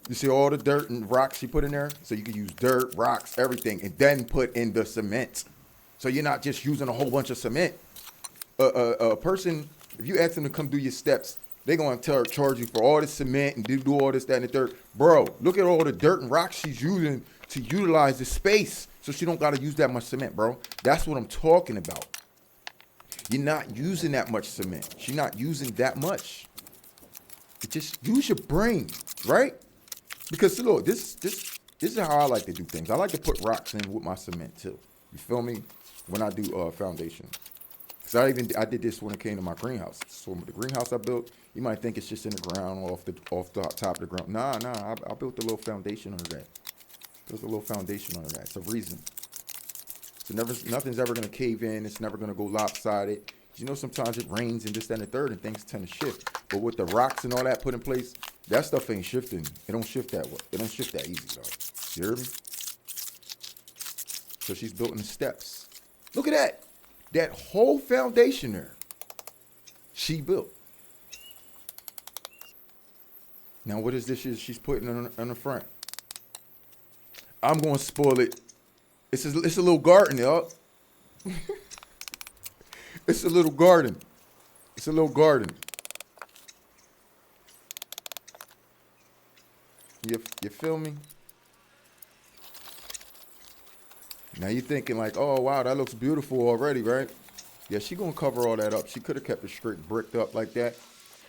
You see all the dirt and rocks you put in there? So you can use dirt, rocks, everything, and then put in the cement. So you're not just using a whole bunch of cement. A person, if you ask them to come do your steps, they're going to charge you for all the cement and do all this, that, and the dirt. Bro, look at all the dirt and rocks she's using to utilize the space so she don't got to use that much cement, bro. That's what I'm talking about. You're not using that much cement. She's not using that much. Just use your brain, right? Because look, this is how I like to do things. I like to put rocks in with my cement too. You feel me? When I do foundation. So I did this when it came to my greenhouse. So the greenhouse I built, you might think it's just in the ground off the top of the ground. Nah, I built a little foundation under that. There's a little foundation under that. It's a reason. So nothing's ever gonna cave in. It's never gonna go lopsided. You know, sometimes it rains and this, that, and the third, and things tend to shift. But with the rocks and all that put in place, that stuff ain't shifting. It don't shift that way. It don't shift that easy, though. You hear me? So she's building the steps. Look at that. That whole foundation there, she built. Now, what is this she's putting on the front? I'm going to spoil it. It's a little garden, y'all. It's a little garden. It's a little garden. You feel me? Now you're thinking like, oh, wow, that looks beautiful already, right? Yeah, she going to cover all that up. She could have kept it straight bricked up like that.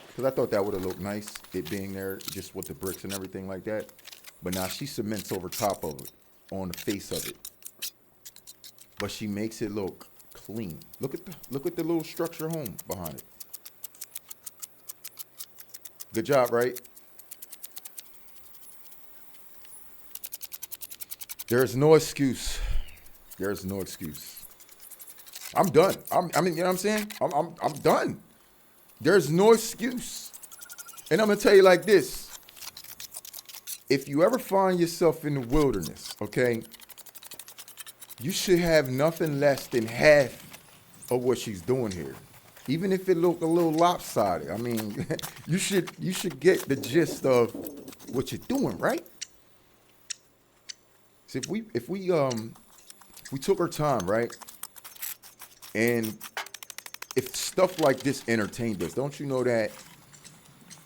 Because I thought that would have looked nice, it being there just with the bricks and everything like that. But now she cements over top of it, on the face of it. But she makes it look clean. Look at the little structure home behind it. Good job, right? There's no excuse. There's no excuse. I'm done. I mean, you know what I'm saying? I'm done. There's no excuse. And I'm gonna tell you like this. If you ever find yourself in the wilderness, okay, you should have nothing less than half of what she's doing here. Even if it look a little lopsided. I mean, you should get the gist of what you're doing, right? So if we took our time, right? And if stuff like this entertained us, don't you know that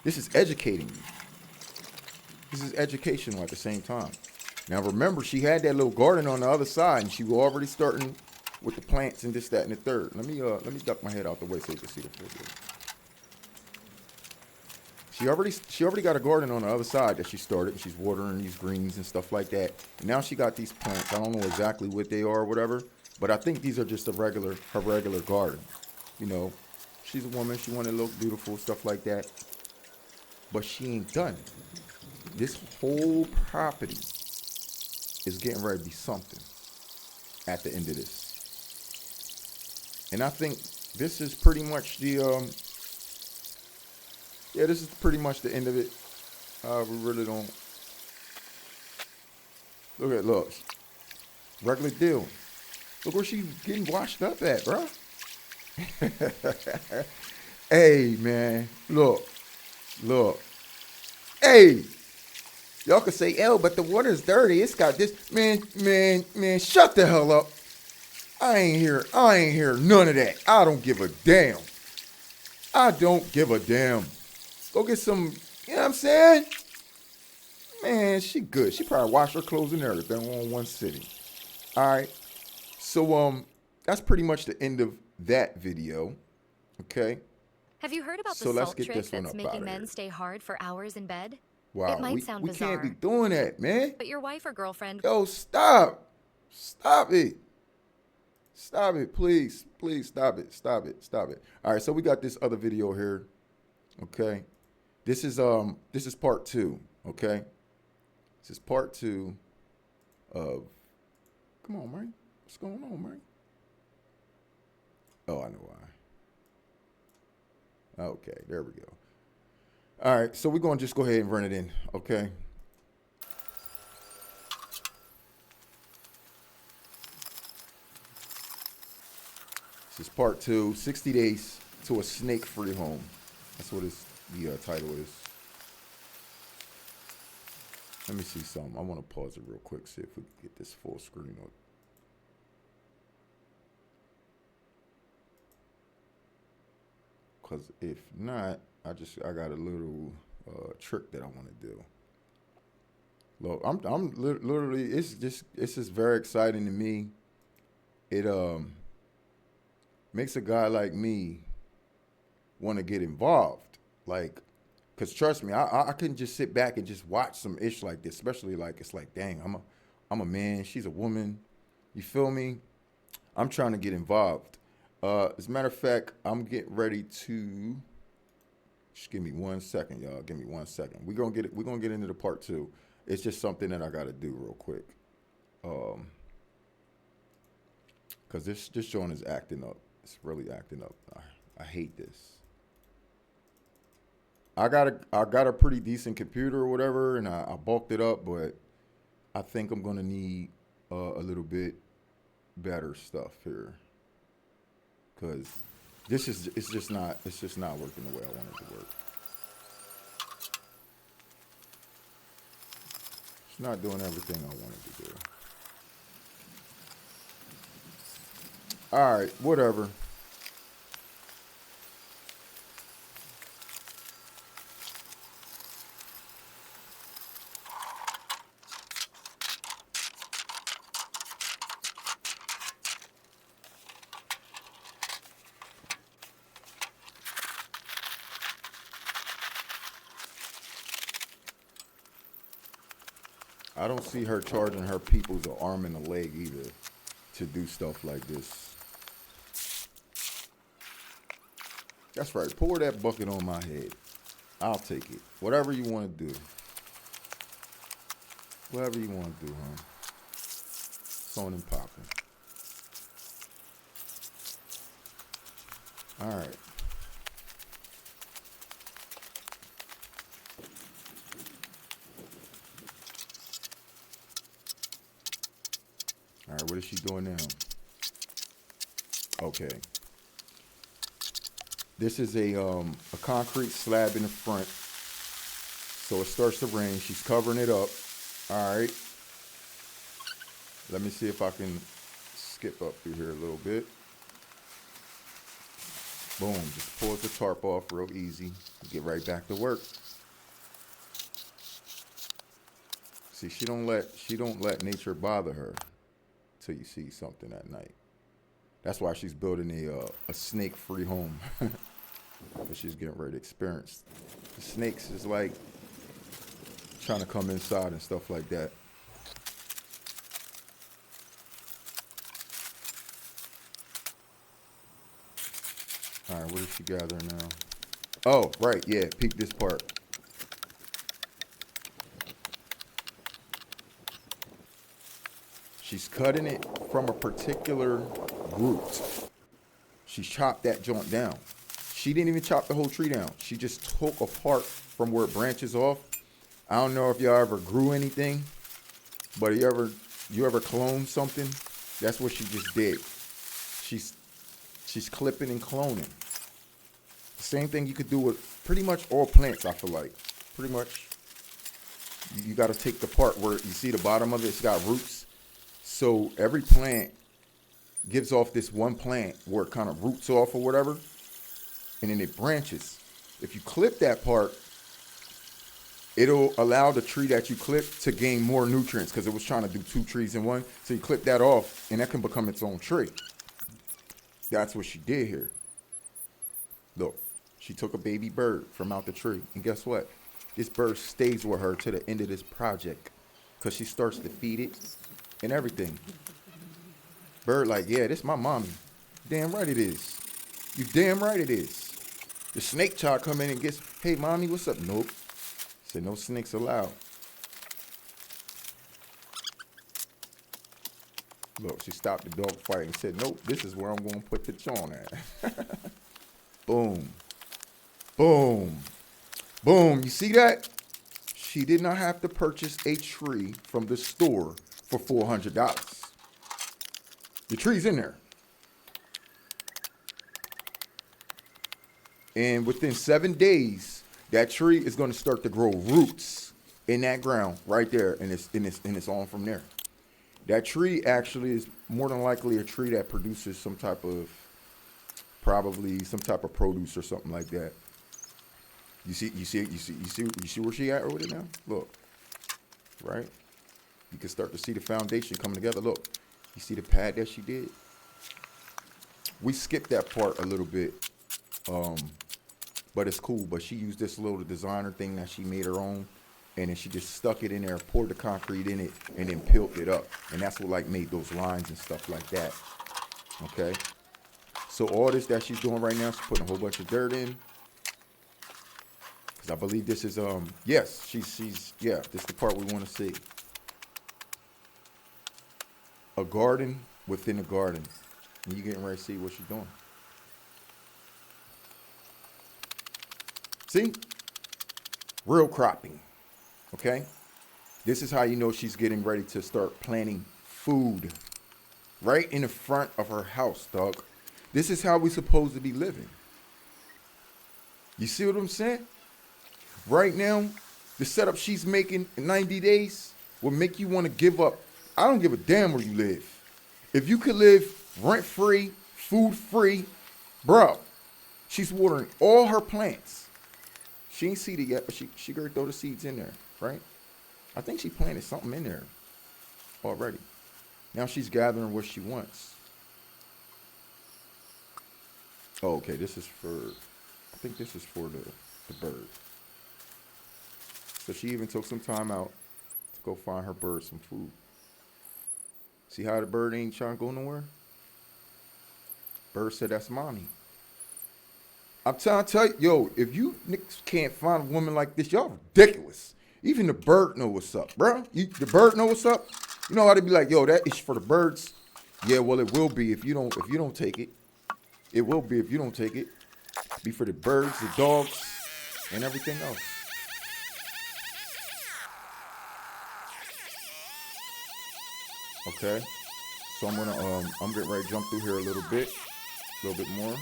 this is educating you? This is educational at the same time. Now remember, she had that little garden on the other side, and she was already starting with the plants and this, that, and the third. Let me duck my head out the way so you can see the full. She already got a garden on the other side that she started, and she's watering these greens and stuff like that. And now she got these plants. I don't know exactly what they are or whatever, but I think these are just her regular garden. You know, she's a woman. She wanted to look beautiful, stuff like that. But she ain't done. This whole property is getting ready to be something at the end of this. And I think this is pretty much this is pretty much the end of it. We really don't. Look. Regular deal. Look where she's getting washed up at, bro. Hey, man. Look. Hey. Y'all could say, but the water's dirty. It's got this. Man, shut the hell up. I ain't hear none of that. I don't give a damn. Go get some, you know what I'm saying? Man, she good. She probably washed her clothes and everything on one sitting. All right. So that's pretty much the end of that video. Okay. Have you heard about the So let's salt get trick this one that's up making out of men here. stay hard for hours in bed? It Wow, might sound we can't be bizarre, doing that, man. but your wife or girlfriend. Yo, stop. Stop it. Stop it, please. Please stop it. Stop it. Stop it. All right, so we got this other video here. Okay. This is part 2, okay? This is part 2 of come on, man. What's going on, man? Oh, I know why. Okay, there we go. All right, so we're going to just go ahead and run it in, okay? This is part 2, 60 Days to a Snake-Free Home. That's what the title is. Let me see something. I want to pause it real quick, see if we can get this full screen up. Because if not, I got a little trick that I want to do. Look, I'm literally, it's just very exciting to me. It makes a guy like me want to get involved, like, cause trust me, I couldn't just sit back and just watch some ish like this, especially like it's like, dang, I'm a man, she's a woman, you feel me? I'm trying to get involved. As a matter of fact, I'm getting ready to. Just give me 1 second, y'all. Give me 1 second. We're gonna get into the part 2. It's just something that I gotta do real quick. Cause this joint is acting up. It's really acting up. I hate this. I got a pretty decent computer or whatever, and I bulked it up, but I think I'm gonna need a little bit better stuff here, cause it's just not working the way I want it to work. It's not doing everything I want it to do. All right, whatever. I don't see her charging her peoples an arm and a leg either to do stuff like this. That's right. Pour that bucket on my head. I'll take it. Whatever you want to do. Whatever you want to do, huh? It's on and popping. All right. All right, what is she doing now? Okay. This is a concrete slab in the front. So it starts to rain. She's covering it up. All right. Let me see if I can skip up through here a little bit. Boom, just pulls the tarp off real easy. Get right back to work. See, she don't let nature bother her till you see something at night. That's why she's building a snake-free home. But she's getting ready to experience. The snakes is like trying to come inside and stuff like that. All right, what is she gathering now? Oh, right, yeah, peek this part. She's cutting it from a particular root. She chopped that joint down. She didn't even chop the whole tree down. She just took a part from where it branches off. I don't know if y'all ever grew anything, but you ever cloned something? That's what she just did. She's clipping and cloning. The same thing you could do with pretty much all plants, I feel like. Pretty much, you got to take the part where you see the bottom of it, it's got roots. So every plant gives off this one plant where it kind of roots off or whatever, and then it branches. If you clip that part, it'll allow the tree that you clip to gain more nutrients because it was trying to do two trees in one. So you clip that off, and that can become its own tree. That's what she did here. Look, she took a baby bird from out the tree, and guess what? This bird stays with her to the end of this project because she starts to feed it and everything. Bird like, yeah, this my mommy. Damn right it is. You damn right it is. The snake child come in and gets, hey, mommy, what's up? Nope. Said no snakes allowed. Look, she stopped the dog fight and said, nope, this is where I'm going to put the John at. Boom. Boom. Boom. You see that? She did not have to purchase a tree from the store for $400. The tree's in there. And within 7 days, that tree is going to start to grow roots in that ground right there, and it's on from there. That tree actually is more than likely a tree that produces some type of, probably some type of produce or something like that. You see where she at with it now? Look, right? You can start to see the foundation coming together. Look, you see the pad that she did? We skipped that part a little bit, but it's cool. But she used this little designer thing that she made her own, and then she just stuck it in there, poured the concrete in it, and then peeled it up. And that's what like made those lines and stuff like that. Okay? So all this that she's doing right now, she's putting a whole bunch of dirt in. Because I believe this is, yes, she's, yeah, this is the part we want to see. A garden within a garden. And you're getting ready to see what she's doing. See? Real cropping. Okay? This is how you know she's getting ready to start planting food. Right in the front of her house, dog. This is how we're supposed to be living. You see what I'm saying? Right now, the setup she's making in 90 days will make you want to give up. I don't give a damn where you live. If you could live rent-free, food-free, bro, she's watering all her plants. She ain't seeded yet, but she gonna throw the seeds in there, right? I think she planted something in there already. Now she's gathering what she wants. Oh, okay, this is for, I think this is for the bird. So she even took some time out to go find her bird some food. See how the bird ain't trying to go nowhere? Bird said, that's mommy. I'm trying to tell you, yo, if you niggas can't find a woman like this, y'all ridiculous. Even the bird know what's up, bro. The bird know what's up. You know how they be like, yo, that is for the birds. Yeah, well, it will be if you don't take it. It will be if you don't take it. Be for the birds, the dogs, and everything else. Okay, so I'm getting ready to jump through here a little bit more,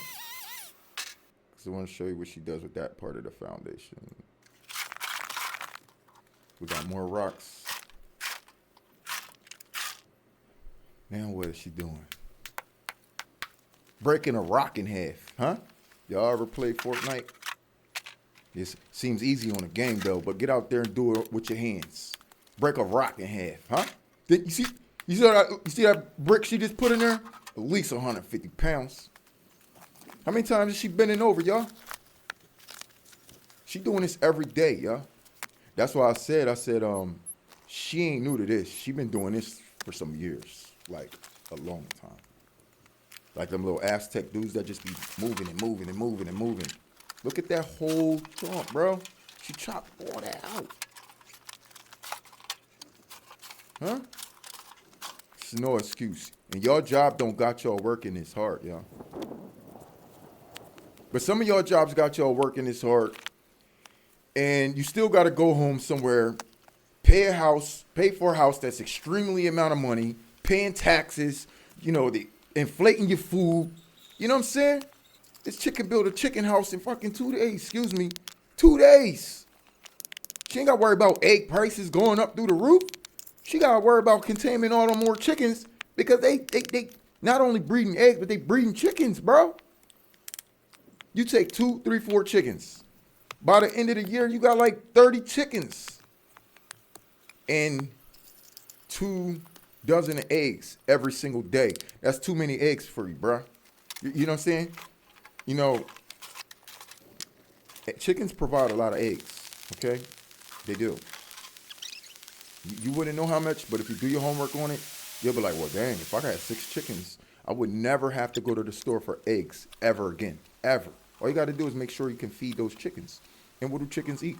because I want to show you what she does with that part of the foundation. We got more rocks. Now what is she doing? Breaking a rock in half, huh? Y'all ever play Fortnite? It seems easy on a game though, but get out there and do it with your hands. Break a rock in half, huh? You see that brick she just put in there? At least 150 pounds. How many times is she bending over, y'all? She doing this every day, y'all. That's why I said, she ain't new to this. She been doing this for some years, like a long time. Like them little Aztec dudes that just be moving and moving and moving and moving. Look at that whole trunk, bro. She chopped all that out. Huh? It's no excuse. And y'all job don't got y'all working this hard, y'all. But some of y'all jobs got y'all working this hard. And you still got to go home somewhere, pay for a house that's extremely amount of money, paying taxes, the inflating your food. You know what I'm saying? This chicken built a chicken house in fucking 2 days. 2 days. She ain't got to worry about egg prices going up through the roof. She got to worry about containing all them more chickens because they not only breeding eggs, but they breeding chickens, bro. You take 2, 3, 4 chickens. By the end of the year, you got like 30 chickens and 2 dozen of eggs every single day. That's too many eggs for you, bruh. You know what I'm saying? You know, chickens provide a lot of eggs, okay? They do. You wouldn't know how much, but if you do your homework on it, you'll be like, well, dang, if I got 6 chickens, I would never have to go to the store for eggs ever again, ever. All you got to do is make sure you can feed those chickens. And what do chickens eat?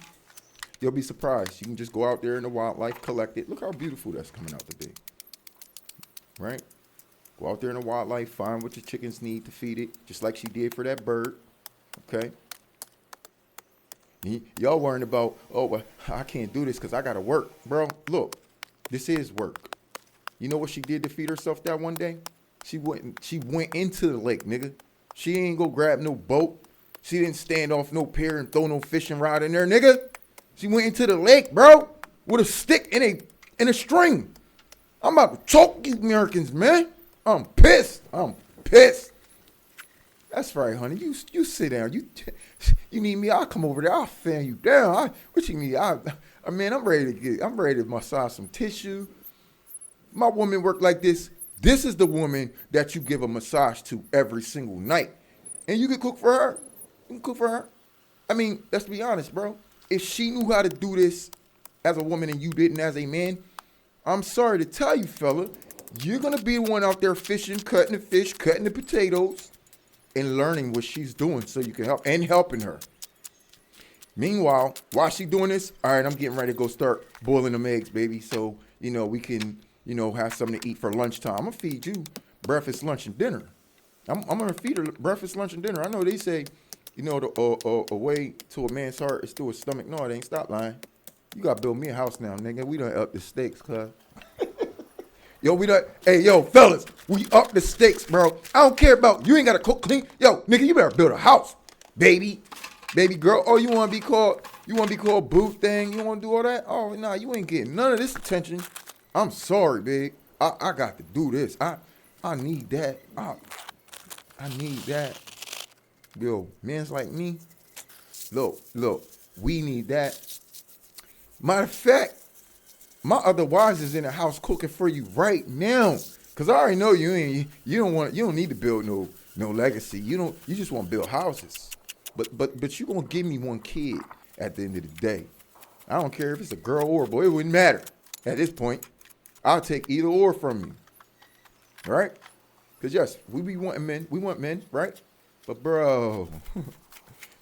You'll be surprised. You can just go out there in the wildlife, collect it. Look how beautiful that's coming out to be. Right? Go out there in the wildlife, find what your chickens need to feed it, just like she did for that bird. Okay? Y'all worrying about, oh, well, I can't do this because I got to work. Bro, look, this is work. You know what she did to feed herself that one day? She went into the lake, nigga. She ain't go grab no boat. She didn't stand off no pier and throw no fishing rod in there, nigga. She went into the lake, bro, with a stick and a string. I'm about to choke you Americans, man. I'm pissed. That's right, honey. You sit down. You need me? I'll come over there. I'll fan you down. What you need? Man, I'm ready to massage some tissue. My woman work like this. This is the woman that you give a massage to every single night, and you can cook for her. You can cook for her. I mean, let's be honest, bro. If she knew how to do this as a woman and you didn't as a man, I'm sorry to tell you, fella, you're gonna be the one out there fishing, cutting the fish, cutting the potatoes, and learning what she's doing so you can help and helping her. Meanwhile, while she doing this, all right, I'm getting ready to go start boiling them eggs, baby. So, we can, have something to eat for lunchtime. I'm gonna feed you breakfast, lunch, and dinner. I'm gonna feed her breakfast, lunch, and dinner. I know they say, a way to a man's heart is through his stomach. No, it ain't. Stop lying. You gotta build me a house now, nigga. We done up the stakes, cuz. Hey, fellas, we up the stakes, bro. I don't care about, you ain't gotta cook clean. Yo, nigga, you better build a house, baby girl. Oh, you wanna be called boo thing? You wanna do all that? Oh, nah, you ain't getting none of this attention. I'm sorry, big. I got to do this. I need that. I need that. Yo, men's like me, look, we need that. Matter of fact, my other wives is in the house cooking for you right now. Cause I already know you don't need to build no legacy. You just want to build houses. But you gonna give me one kid at the end of the day. I don't care if it's a girl or a boy, it wouldn't matter. At this point, I'll take either or from you. Right? Cause yes, we want men, right? But bro,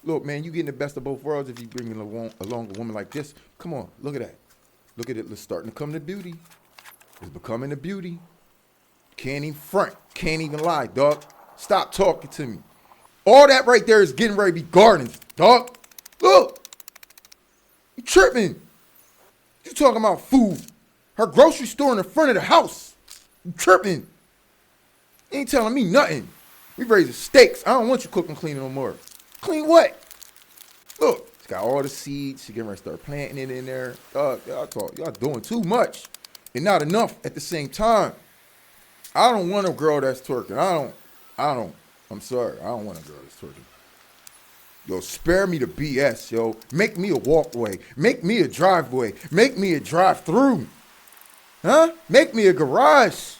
look, man, you getting the best of both worlds if you bring along a woman like this. Come on, look at that. Look at it. It's starting to come to beauty. It's becoming a beauty. Can't even front. Can't even lie, dog. Stop talking to me. All that right there is getting ready to be gardens, dog. Look. You tripping. You talking about food. Her grocery store in the front of the house. You tripping. You ain't telling me nothing. We raising steaks. I don't want you cooking clean no more. Clean what? Look, it's got all the seeds. She getting ready to start planting it in there. Y'all doing too much and not enough at the same time. I don't want a girl that's twerking. I'm sorry. I don't want a girl that's twerking. Yo, spare me the BS, yo. Make me a walkway. Make me a driveway. Make me a drive-through. Huh? Make me a garage.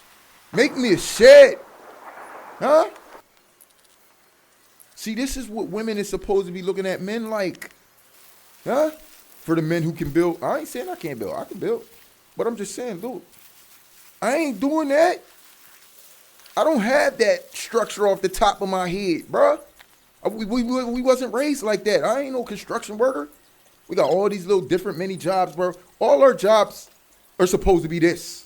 Make me a shed. Huh? See, this is what women is supposed to be looking at men like. Huh? For the men who can build. I ain't saying I can't build. I can build. But I'm just saying, look, I ain't doing that. I don't have that structure off the top of my head, bruh. We wasn't raised like that. I ain't no construction worker. We got all these little different mini jobs, bro. All our jobs are supposed to be this.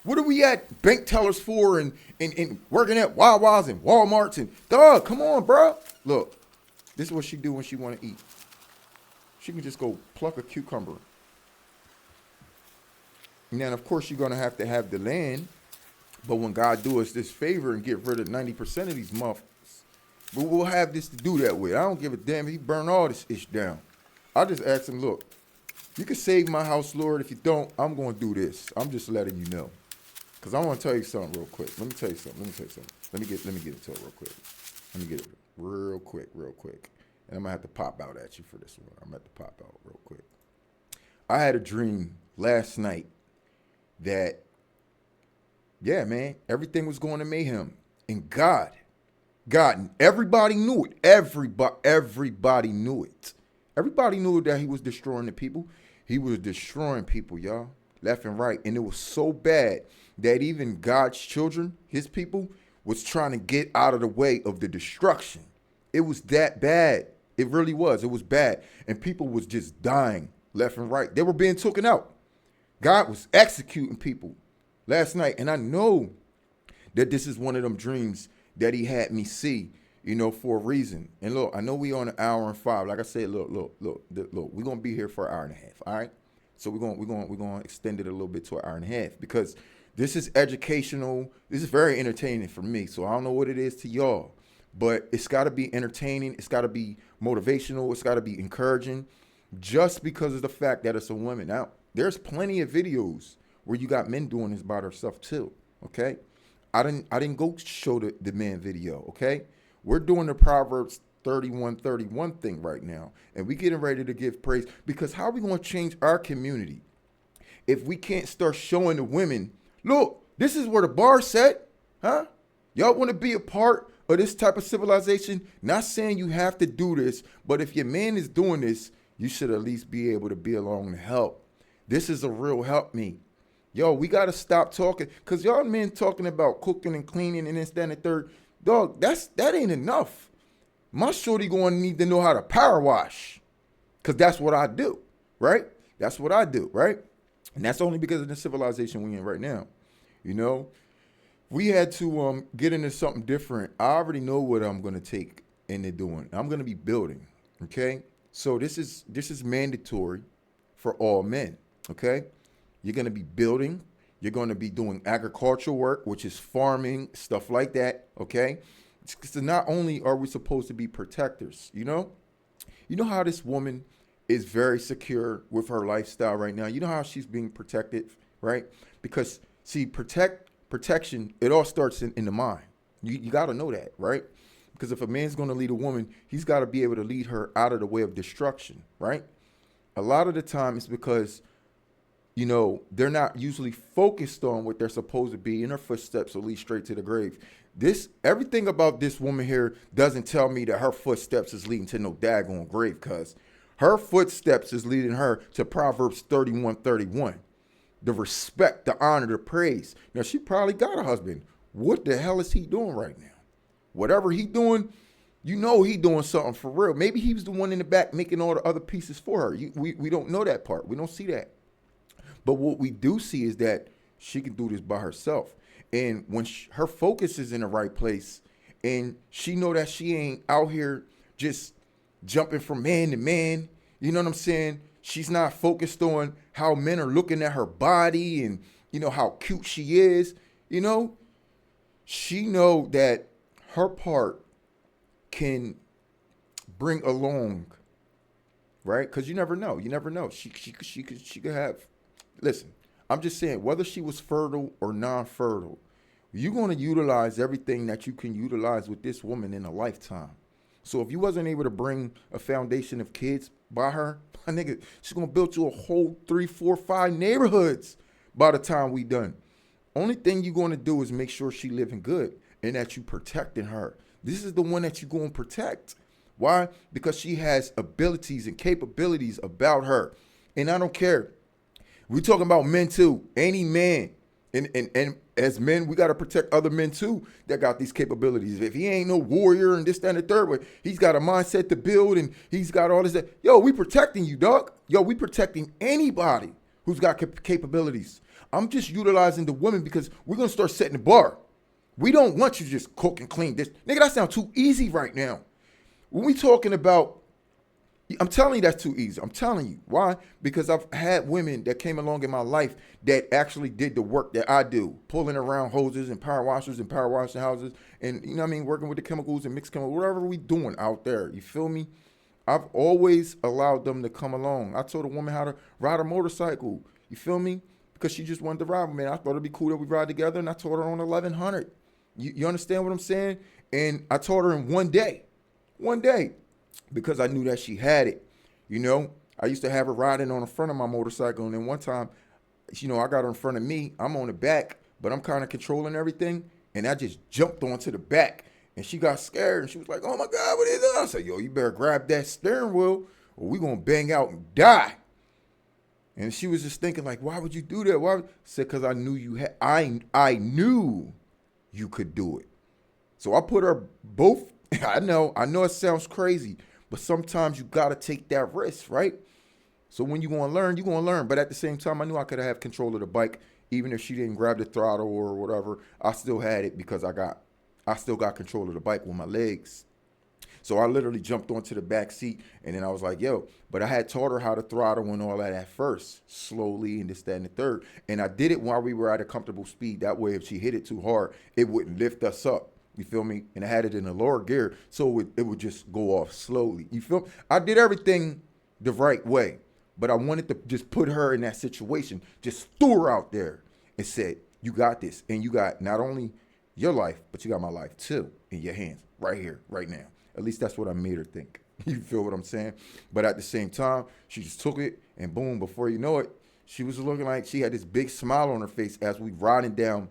What are we at bank tellers for and working at Wawa's and Walmarts and dog, come on, bro. Look, this is what she do when she want to eat. She can just go pluck a cucumber. And then, of course, you're going to have the land. But when God do us this favor and get rid of 90% of these muffins, we'll have this to do that with. I don't give a damn if he burn all this ish down. I just ask him, look, you can save my house, Lord. If you don't, I'm going to do this. I'm just letting you know. Because I want to tell you something real quick. Let me get into it real quick. And I'm gonna have to pop out at you for this one. I'm gonna have to pop out real quick. I had a dream last night that, yeah, man, everything was going to mayhem. And God, everybody knew it. Everybody knew it. Everybody knew that he was destroying the people. He was destroying people, y'all, left and right. And it was so bad that even God's children, his people, was trying to get out of the way of the destruction. It was that bad. It really was. It was bad. And people was just dying left and right. They were being taken out. God was executing people last night. And I know that this is one of them dreams that he had me see, you know, for a reason. And look, I know we on 1:05. Like I said, look, we're gonna be here for an hour and a half. All right. So we're gonna extend it a little bit to an hour and a half because this is educational. This is very entertaining for me. So I don't know what it is to y'all, but it's gotta be entertaining, it's gotta be motivational, it's gotta be encouraging, just because of the fact that it's a woman. Now, there's plenty of videos where you got men doing this by themselves too. Okay. I didn't go show the man video, okay? We're doing the Proverbs 31:31 thing right now, and we getting ready to give praise because how are we going to change our community if we can't start showing the women, look, this is where the bar set, huh? Y'all want to be a part of this type of civilization? Not saying you have to do this, but if your man is doing this, you should at least be able to be along to help. This is a real help me. Yo, we got to stop talking because y'all men talking about cooking and cleaning and this, that, and the third. Dog, that ain't enough. My shorty going to need to know how to power wash because that's what I do, right? That's what I do, right? And that's only because of the civilization we in right now. You know, we had to get into something different. I already know what I'm going to take into doing. I'm going to be building, okay? So this is mandatory for all men, okay? You're going to be building. You're going to be doing agricultural work, which is farming, stuff like that, okay? So not only are we supposed to be protectors, you know how this woman is very secure with her lifestyle right now. You know how she's being protected, right? Because, see, protection, it all starts in the mind. You got to know that, right? Because if a man's going to lead a woman, he's got to be able to lead her out of the way of destruction, right? A lot of the time it's because you know, they're not usually focused on what they're supposed to be, and her footsteps will lead straight to the grave. Everything about this woman here doesn't tell me that her footsteps is leading to no daggone grave, cuz her footsteps is leading her to Proverbs 31:31. The respect, the honor, the praise. Now, she probably got a husband. What the hell is he doing right now? Whatever he doing, you know he doing something for real. Maybe he was the one in the back making all the other pieces for her. We don't know that part. We don't see that. But what we do see is that she can do this by herself. And when her focus is in the right place and she know that she ain't out here just jumping from man to man, you know what I'm saying? She's not focused on how men are looking at her body and, you know, how cute she is. You know, she know that her part can bring along, right? Because you never know. You never know. She could have. Listen, I'm just saying, whether she was fertile or non-fertile, you're going to utilize everything that you can utilize with this woman in a lifetime. So if you wasn't able to bring a foundation of kids by her, my nigga, she's going to build you a whole 3, 4, 5 neighborhoods by the time we done. Only thing you're going to do is make sure she living good and that you protecting her. This is the one that you're going to protect. Why? Because she has abilities and capabilities about her. And I don't care. We're talking about men too. Any man. And as men, we got to protect other men too that got these capabilities. If he ain't no warrior and this, that, and the third, but he's got a mindset to build and he's got all this. Yo, we protecting you, dog. Yo, we protecting anybody who's got capabilities. I'm just utilizing the women because we're going to start setting the bar. We don't want you to just cook and clean this. Nigga, that sounds too easy right now. When we talking about, I'm telling you that's too easy. I'm telling you. Why? Because I've had women that came along in my life that actually did the work that I do, pulling around hoses and power washers and power washing houses and, you know what I mean, working with the chemicals and mixed chemicals, whatever we doing out there. You feel me? I've always allowed them to come along. I told a woman how to ride a motorcycle. You feel me? Because she just wanted to ride with me. I thought it'd be cool that we ride together, and I taught her on 1100. You understand what I'm saying? And I taught her in one day. because I knew that she had it. You know, I used to have her riding on the front of my motorcycle, and then one time, I got her in front of me. I'm on the back, but I'm kind of controlling everything, and I just jumped onto the back, and she got scared, and she was like, "Oh my God, what is that?" I said, "Yo, you better grab that steering wheel, or we gonna bang out and die." And she was just thinking, like, "Why would you do that?" Why? I said, "Because I knew you had. I knew you could do it." So I put her both. I know it sounds crazy, but sometimes you gotta take that risk, right? So when you're gonna learn, you're gonna learn. But at the same time, I knew I could have control of the bike, even if she didn't grab the throttle or whatever. I still had it because I still got control of the bike with my legs. So I literally jumped onto the back seat, and then I was like, "Yo!" But I had taught her how to throttle and all that at first, slowly, and this, that, and the third. And I did it while we were at a comfortable speed. That way, if she hit it too hard, it wouldn't lift us up. You feel me? And I had it in a lower gear, so it would just go off slowly. You feel me? I did everything the right way, but I wanted to just put her in that situation, just threw her out there and said, "You got this, and you got not only your life, but you got my life too in your hands right here, right now." At least that's what I made her think. You feel what I'm saying? But at the same time, she just took it, and boom, before you know it, she was looking like she had this big smile on her face as we riding down,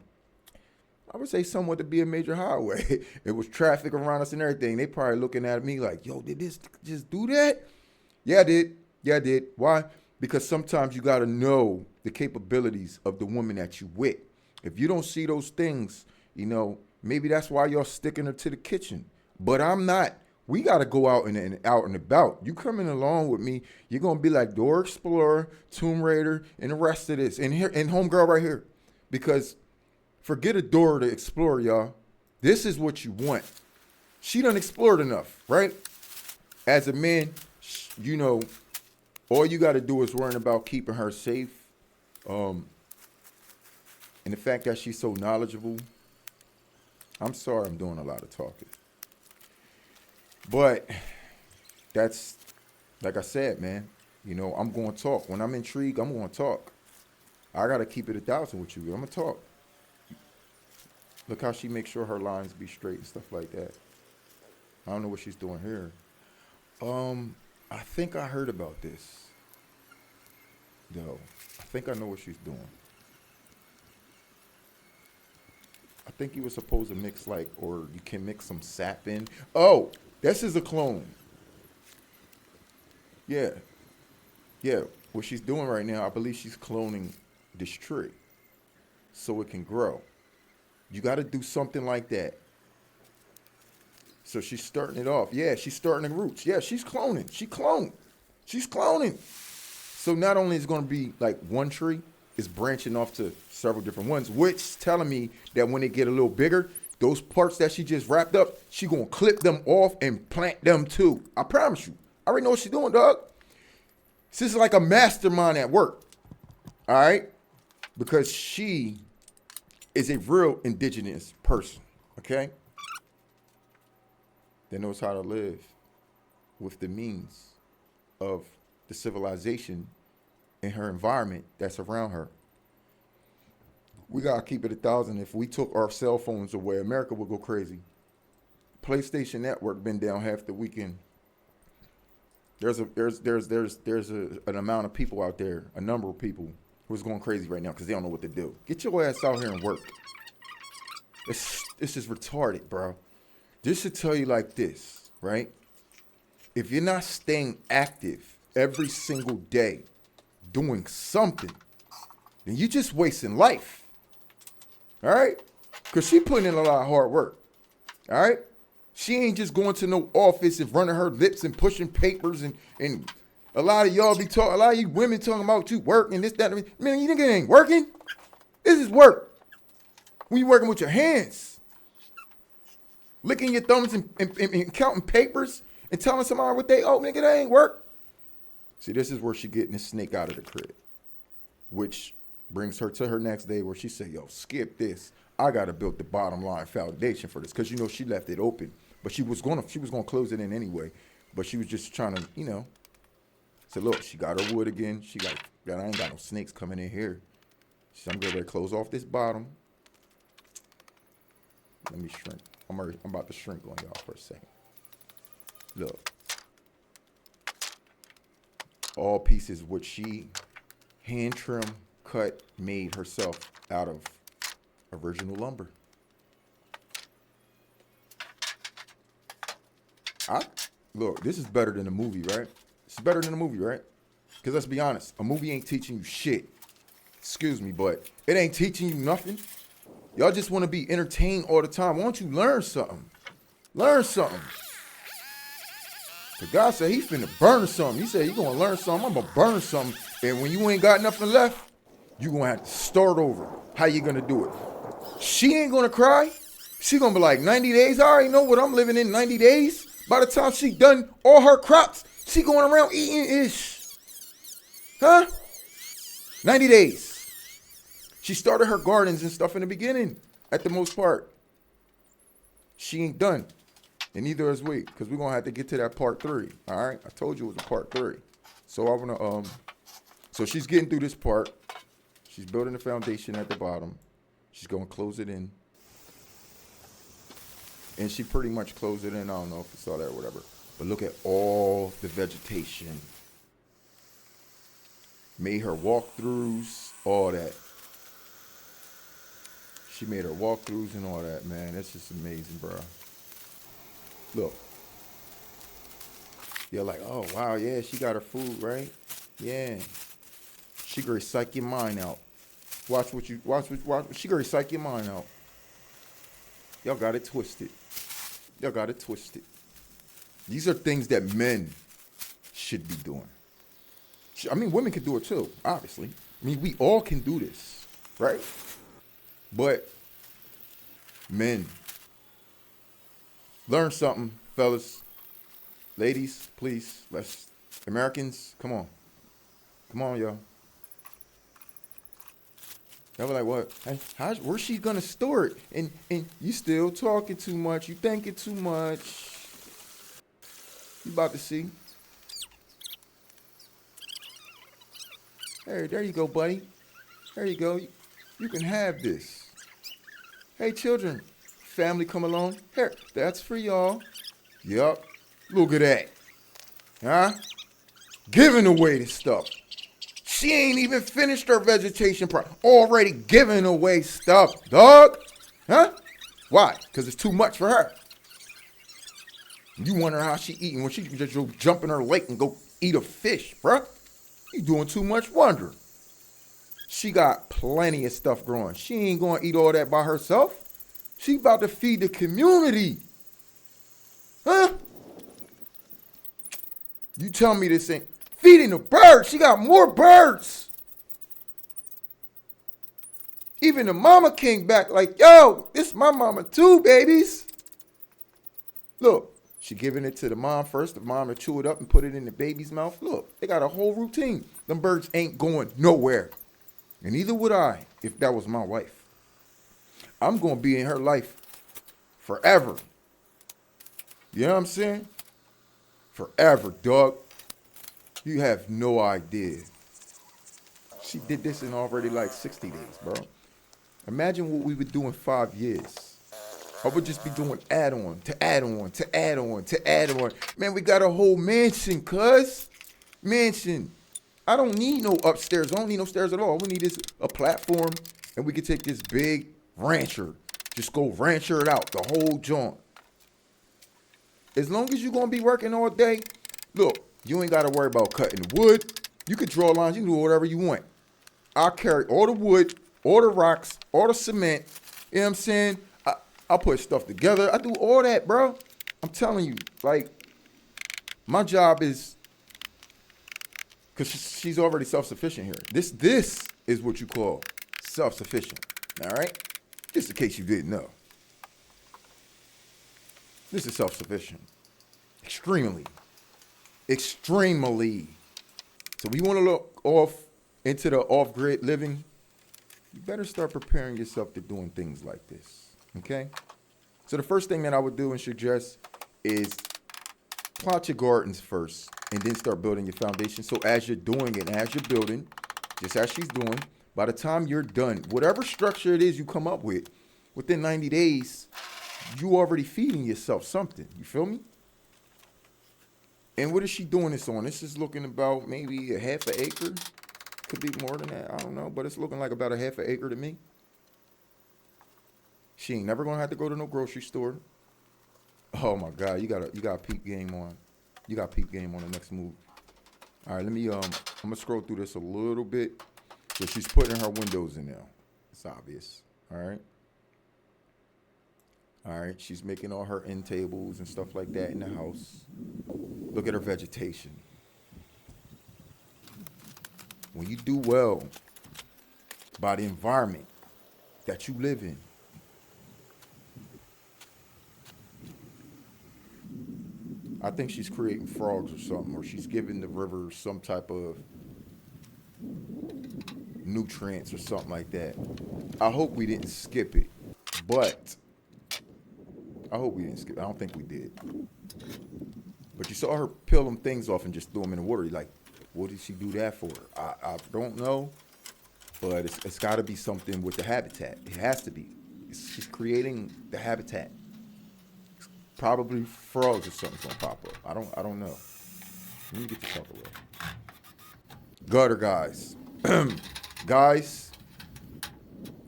I would say somewhat to be a major highway. It was traffic around us and everything. They probably looking at me like, "Yo, did this just do that?" Yeah, I did. Yeah, I did. Why? Because sometimes you got to know the capabilities of the woman that you with. If you don't see those things, maybe that's why y'all sticking her to the kitchen. But I'm not. We got to go out and out and about. You coming along with me, you're going to be like Dora Explorer, Tomb Raider, and the rest of this. And Homegirl right here. Because forget a Dora the Explorer, y'all. This is what you want. She done explored enough, right? As a man, all you got to do is worry about keeping her safe. And the fact that she's so knowledgeable. I'm sorry I'm doing a lot of talking. But that's, like I said, man, I'm going to talk. When I'm intrigued, I'm going to talk. I got to keep it 1,000 with you. I'm going to talk. Look how she makes sure her lines be straight and stuff like that. I don't know what she's doing here. I think I heard about this, though. I think I know what she's doing. I think you were supposed to mix or you can mix some sap in. Oh, this is a clone. Yeah. Yeah. What she's doing right now, I believe she's cloning this tree so it can grow. You got to do something like that. So she's starting it off. Yeah, she's starting the roots. Yeah, she's cloning. She's cloning. So not only is it going to be like one tree, it's branching off to several different ones, which telling me that when they get a little bigger, those parts that she just wrapped up, she going to clip them off and plant them too. I promise you. I already know what she's doing, dog. This is like a mastermind at work. All right? Because she is a real indigenous person, okay? That knows how to live with the means of the civilization in her environment that's around her. We gotta keep it 1,000. If we took our cell phones away, America would go crazy. PlayStation Network been down half the weekend. There's an amount of people out there, a number of people who's going crazy right now because they don't know what to do. Get your ass out here and work. This is retarded, bro. This should tell you like this, right? If you're not staying active every single day, doing something, then you're just wasting life. All right? Because she putting in a lot of hard work. All right? She ain't just going to no office and running her lips and pushing papers and a lot of y'all a lot of you women talking about you work and this, that. Man, you think it ain't working? This is work. When you working with your hands, licking your thumbs and counting papers and telling somebody what they owe, nigga, that ain't work. See, this is where she getting this snake out of the crib, which brings her to her next day where she said, "Yo, skip this. I gotta build the bottom line foundation for this," because she left it open, but she was gonna close it in anyway, but she was just trying to, say, look, she got her wood again. She got, I ain't got no snakes coming in here. So I'm gonna close off this bottom. Let me shrink. I'm about to shrink on y'all for a second. Look, all pieces which she hand trim, cut, made herself out of original lumber. Look, this is better than the movie, right? It's better than the movie, right? Because let's be honest, a movie ain't teaching you shit. Excuse me, but it ain't teaching you nothing. Y'all just want to be entertained all the time. Why don't you learn something? Learn something. The God said he finna burn something. He said he gonna learn something. I'm gonna burn something. And when you ain't got nothing left, you gonna have to start over. How you gonna do it? She ain't gonna cry. She gonna be like, 90 days? I already know what I'm living in 90 days. By the time she done all her crops, she going around eating ish. Huh? 90 days. She started her gardens and stuff in the beginning, at the most part. She ain't done. And neither is we, because we're going to have to get to that part 3. All right? I told you it was a part 3. So I want to, so she's getting through this part. She's building the foundation at the bottom. She's going to close it in. And she pretty much closed it in. I don't know if you saw that or whatever. But look at all the vegetation. Made her walkthroughs, all that. She made her walkthroughs and all that, man. That's just amazing, bro. Look. You're like, oh, wow, yeah, she got her food, right? Yeah. She gonna psych your mind out. Watch. She gonna psych your mind out. Y'all got it twisted. Y'all got it twisted. These are things that men should be doing. I mean, women can do it too, obviously. I mean, we all can do this, right? But men, learn something, fellas. Ladies, please. Americans, come on. Come on, y'all. Y'all be like, what? Hey, where's she gonna store it? And you still talking too much. You thinking too much. You about to see. Hey, there you go, buddy. There you go. You can have this. Hey, children, family, come along. Here, that's for y'all. Yup. Look at that. Huh? Giving away this stuff. She ain't even finished her vegetation part. Already giving away stuff, dog. Huh? Why? Because it's too much for her. You wonder how she eating when she can just go jump in her lake and go eat a fish, bruh. You doing too much wonder. She got plenty of stuff growing. She ain't going to eat all that by herself. She about to feed the community. Huh? You tell me this ain't feeding the birds. She got more birds. Even the mama came back like, yo, this is my mama too, babies. Look, she giving it to the mom first. The mom will chew it up and put it in the baby's mouth. Look, they got a whole routine. Them birds ain't going nowhere. And neither would I if that was my wife. I'm going to be in her life forever. You know what I'm saying? Forever, dog. You have no idea. She did this in already like 60 days, bro. Imagine what we would do in 5 years. I would just be doing add-on to add-on to add-on to add-on. Man, we got a whole mansion, cuz. Mansion. I don't need no upstairs. I don't need no stairs at all. All we need is a platform, and we can take this big rancher. Just go rancher it out, the whole joint. As long as you're going to be working all day, look, you ain't got to worry about cutting the wood. You can draw lines. You can do whatever you want. I'll carry all the wood, all the rocks, all the cement. You know what I'm saying? I'll put stuff together. I do all that, bro. I'm telling you, like, my job is, because she's already self-sufficient here. This is what you call self-sufficient, all right? Just in case you didn't know. This is self-sufficient. Extremely. Extremely. So we want to look off into the off-grid living. You better start preparing yourself to doing things like this. Okay? So the first thing that I would do and suggest is plot your gardens first and then start building your foundation. So as you're doing it, as you're building, just as she's doing, by the time you're done, whatever structure it is you come up with, within 90 days, you already feeding yourself something. You feel me? And what is she doing this on? This is looking about maybe a half an acre. Could be more than that. I don't know. But it's looking like about a half an acre to me. She ain't never gonna have to go to no grocery store. Oh my God, you got peep game on. You got peep game on the next move. All right, let me I'm gonna scroll through this a little bit. So she's putting her windows in now. It's obvious. All right. All right, she's making all her end tables and stuff like that in the house. Look at her vegetation. When you do well by the environment that you live in, I think she's creating frogs or something, or she's giving the river some type of nutrients or something like that. I hope we didn't skip it, but I hope we didn't skip it. I don't think we did. But you saw her peel them things off and just throw them in the water. You're like, what did she do that for? I don't know, but it's got to be something with the habitat. It has to be. She's creating the habitat. Probably frogs or something's gonna pop up. I don't know. Let me get this out of the way. Gutter, guys. Guys,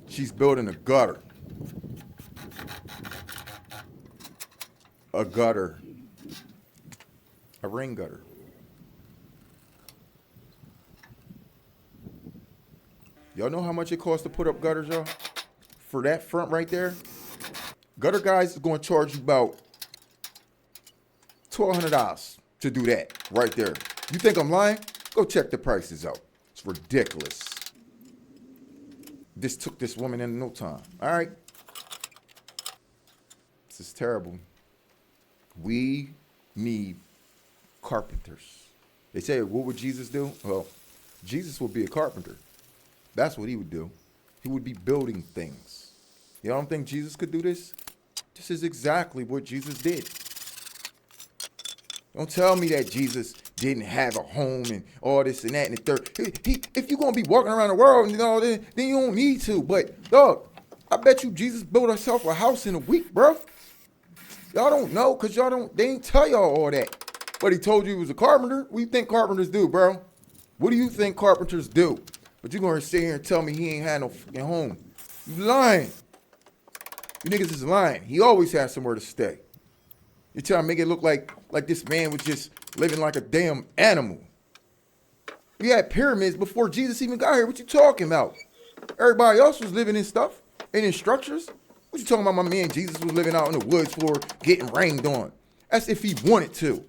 she's building a gutter. A gutter. A rain gutter. Y'all know how much it costs to put up gutters, y'all? For that front right there? Gutter guys is gonna charge you about $1,200 to do that right there. You think I'm lying? Go check the prices out. It's ridiculous. This took this woman in no time. All right. This is terrible. We need carpenters. They say, what would Jesus do? Well, Jesus would be a carpenter. That's what he would do. He would be building things. Y'all don't think Jesus could do this? This is exactly what Jesus did. Don't tell me that Jesus didn't have a home and all this and that and the third. If you're going to be walking around the world, then you don't need to. But, dog, I bet you Jesus built himself a house in a week, bro. Y'all don't know because they ain't tell y'all all that. But he told you he was a carpenter. What do you think carpenters do, bro? What do you think carpenters do? But you're going to sit here and tell me he ain't had no fucking home. You lying. You niggas is lying. He always had somewhere to stay. You're trying to make it look like this man was just living like a damn animal. We had pyramids before Jesus even got here. What you talking about? Everybody else was living in stuff and in structures. What you talking about? My man Jesus was living out in the woods for getting rained on. That's if he wanted to.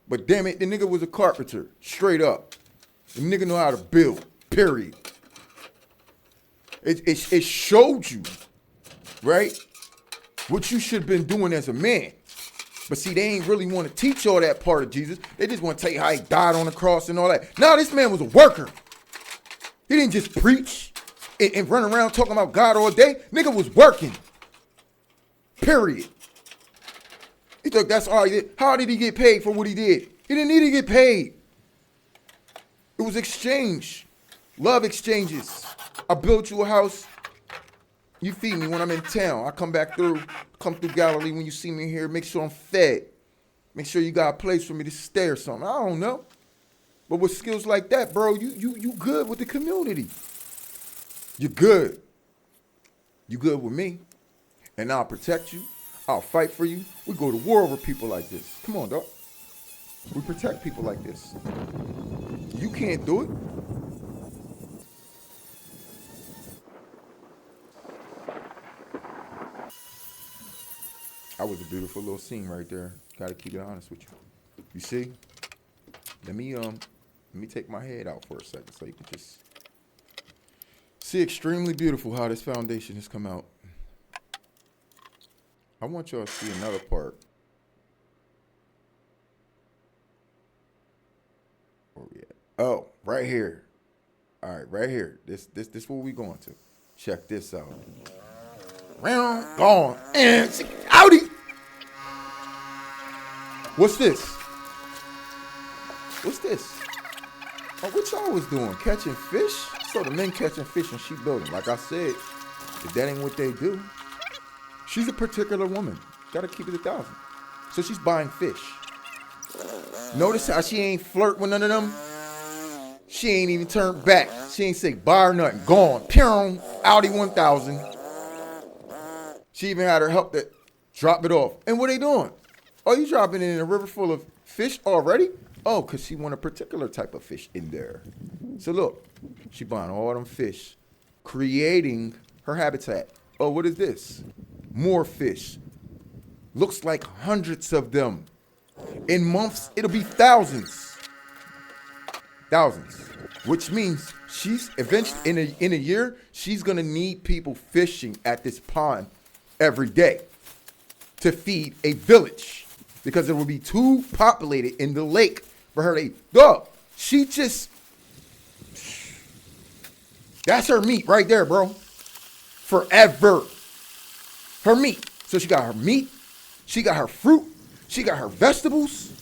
But damn it, the nigga was a carpenter. Straight up. The nigga know how to build. Period. It showed you, right, what you should have been doing as a man. But see, they ain't really want to teach all that part of Jesus. They just want to tell you how he died on the cross and all that. No, this man was a worker. He didn't just preach and run around talking about God all day. Nigga was working. Period. You think that's all he did? How did he get paid for what he did? He didn't need to get paid. It was exchange. Love exchanges. I built you a house. You feed me when I'm in town. I come through Galilee when you see me here. Make sure I'm fed. Make sure you got a place for me to stay or something. I don't know. But with skills like that, bro, you good with the community. You're good. You good with me. And I'll protect you. I'll fight for you. We go to war over people like this. Come on, dog. We protect people like this. You can't do it. That was a beautiful little scene right there. Gotta keep it honest with you. You see? Let me take my head out for a second so you can just see extremely beautiful how this foundation has come out. I want y'all to see another part. Where we at? Oh, right here. All right, right here. This what we going to. Check this out. Round, gone, and outie. What's this? What's this? Oh, what y'all was doing? Catching fish? So the men catching fish and she building. Like I said, if that ain't what they do, she's a particular woman. Gotta keep it 1,000. So she's buying fish. Notice how she ain't flirt with none of them? She ain't even turned back. She ain't say bye or nothing. Gone. Pew, Audi 1000. She even had her help to drop it off. And what they doing? Oh, you dropping it in a river full of fish already? Oh, because she want a particular type of fish in there. So look, she buying all them fish, creating her habitat. Oh, what is this? More fish. Looks like hundreds of them. In months, it'll be thousands. Thousands. Which means she's eventually, in a year, she's going to need people fishing at this pond every day to feed a village. Because it will be too populated in the lake for her to eat. Dog, she just, that's her meat right there, bro. Forever. Her meat. So she got her meat, she got her fruit, she got her vegetables.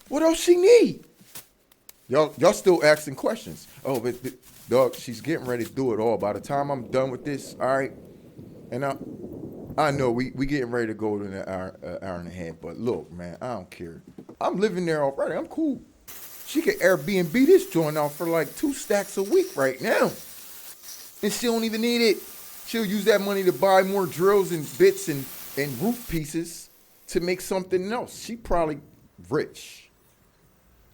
What else she need? Y'all still asking questions. Oh, but dog, she's getting ready to do it all. By the time I'm done with this, all right, and I know we getting ready to go to an hour and a half, but look, man, I don't care. I'm living there already. I'm cool. She could Airbnb this joint out for like 2 stacks a week right now. And she don't even need it. She'll use that money to buy more drills and bits and roof pieces to make something else. She probably rich.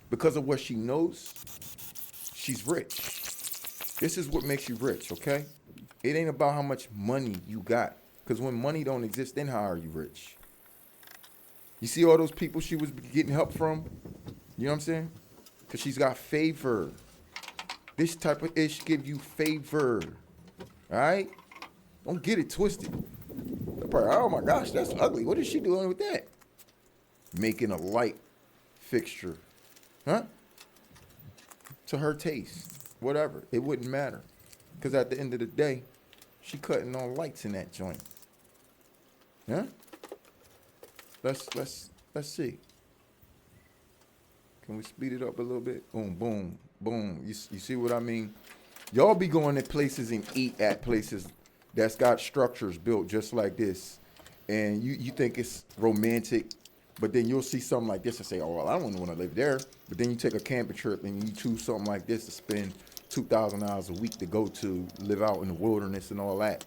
Because of what she knows, she's rich. This is what makes you rich, okay? It ain't about how much money you got. Because when money don't exist, then how are you rich? You see all those people she was getting help from? You know what I'm saying? Because she's got favor. This type of ish give you favor. All right? Don't get it twisted. Oh my gosh, that's ugly. What is she doing with that? Making a light fixture. Huh? To her taste. Whatever. It wouldn't matter. Because at the end of the day, she cutting on lights in that joint. Huh? Let's see. Can we speed it up a little bit? Boom, boom, boom. You see what I mean? Y'all be going to places and eat at places that's got structures built just like this. And you think it's romantic, but then you'll see something like this and say, oh, well, I don't want to live there. But then you take a camping trip and you choose something like this to spend $2,000 a week to go to live out in the wilderness and all that.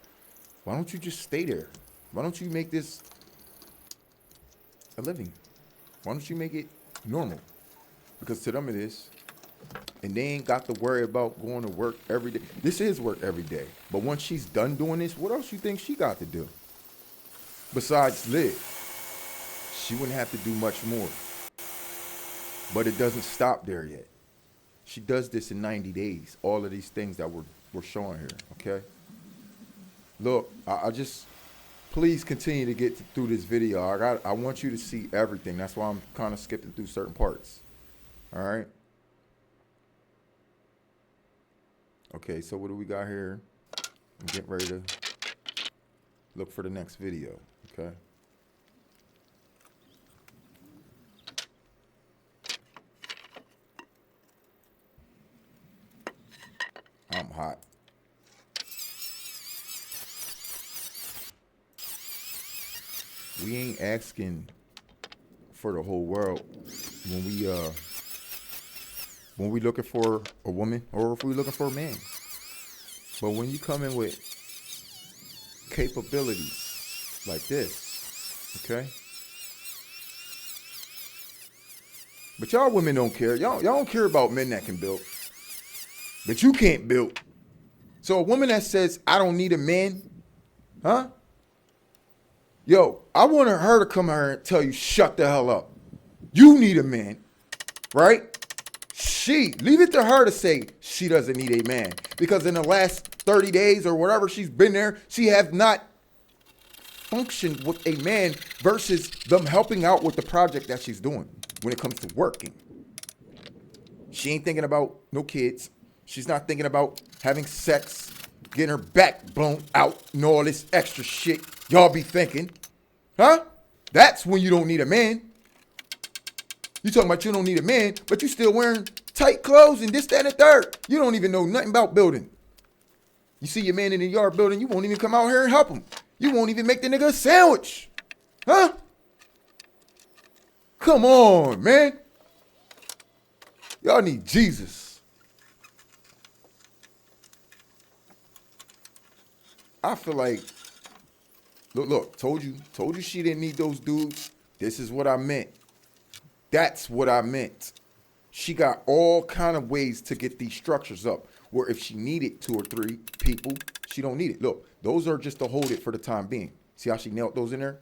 Why don't you just stay there? Why don't you make this a living? Why don't you make it normal? Because to them it is. And they ain't got to worry about going to work every day. This is work every day. But once she's done doing this, what else you think she got to do? Besides live. She wouldn't have to do much more. But it doesn't stop there yet. She does this in 90 days. All of these things that we're showing here, okay? Look, I just, please continue to get through this video. I want you to see everything. That's why I'm kind of skipping through certain parts. All right? Okay, so what do we got here? I'm getting ready to look for the next video, okay? I'm hot. We ain't asking for the whole world when we looking for a woman or if we looking for a man. But when you come in with capabilities like this, okay? But y'all women don't care. Y'all don't care about men that can build. But you can't build. So a woman that says, I don't need a man, huh? Yo, I want her to come here and tell you, shut the hell up. You need a man, right? Leave it to her to say she doesn't need a man. Because in the last 30 days or whatever she's been there, she has not functioned with a man versus them helping out with the project that she's doing when it comes to working. She ain't thinking about no kids. She's not thinking about having sex, getting her back blown out, and all this extra shit y'all be thinking. Huh? That's when you don't need a man. You talking about you don't need a man, but you still wearing tight clothes and this, that, and the third. You don't even know nothing about building. You see your man in the yard building, you won't even come out here and help him. You won't even make the nigga a sandwich. Huh? Come on, man. Y'all need Jesus. I feel like, look, told you she didn't need those dudes. This is what I meant. That's what I meant. She got all kind of ways to get these structures up, where if she needed 2 or 3 people, she don't need it. Look, those are just to hold it for the time being. See how she knelt those in there?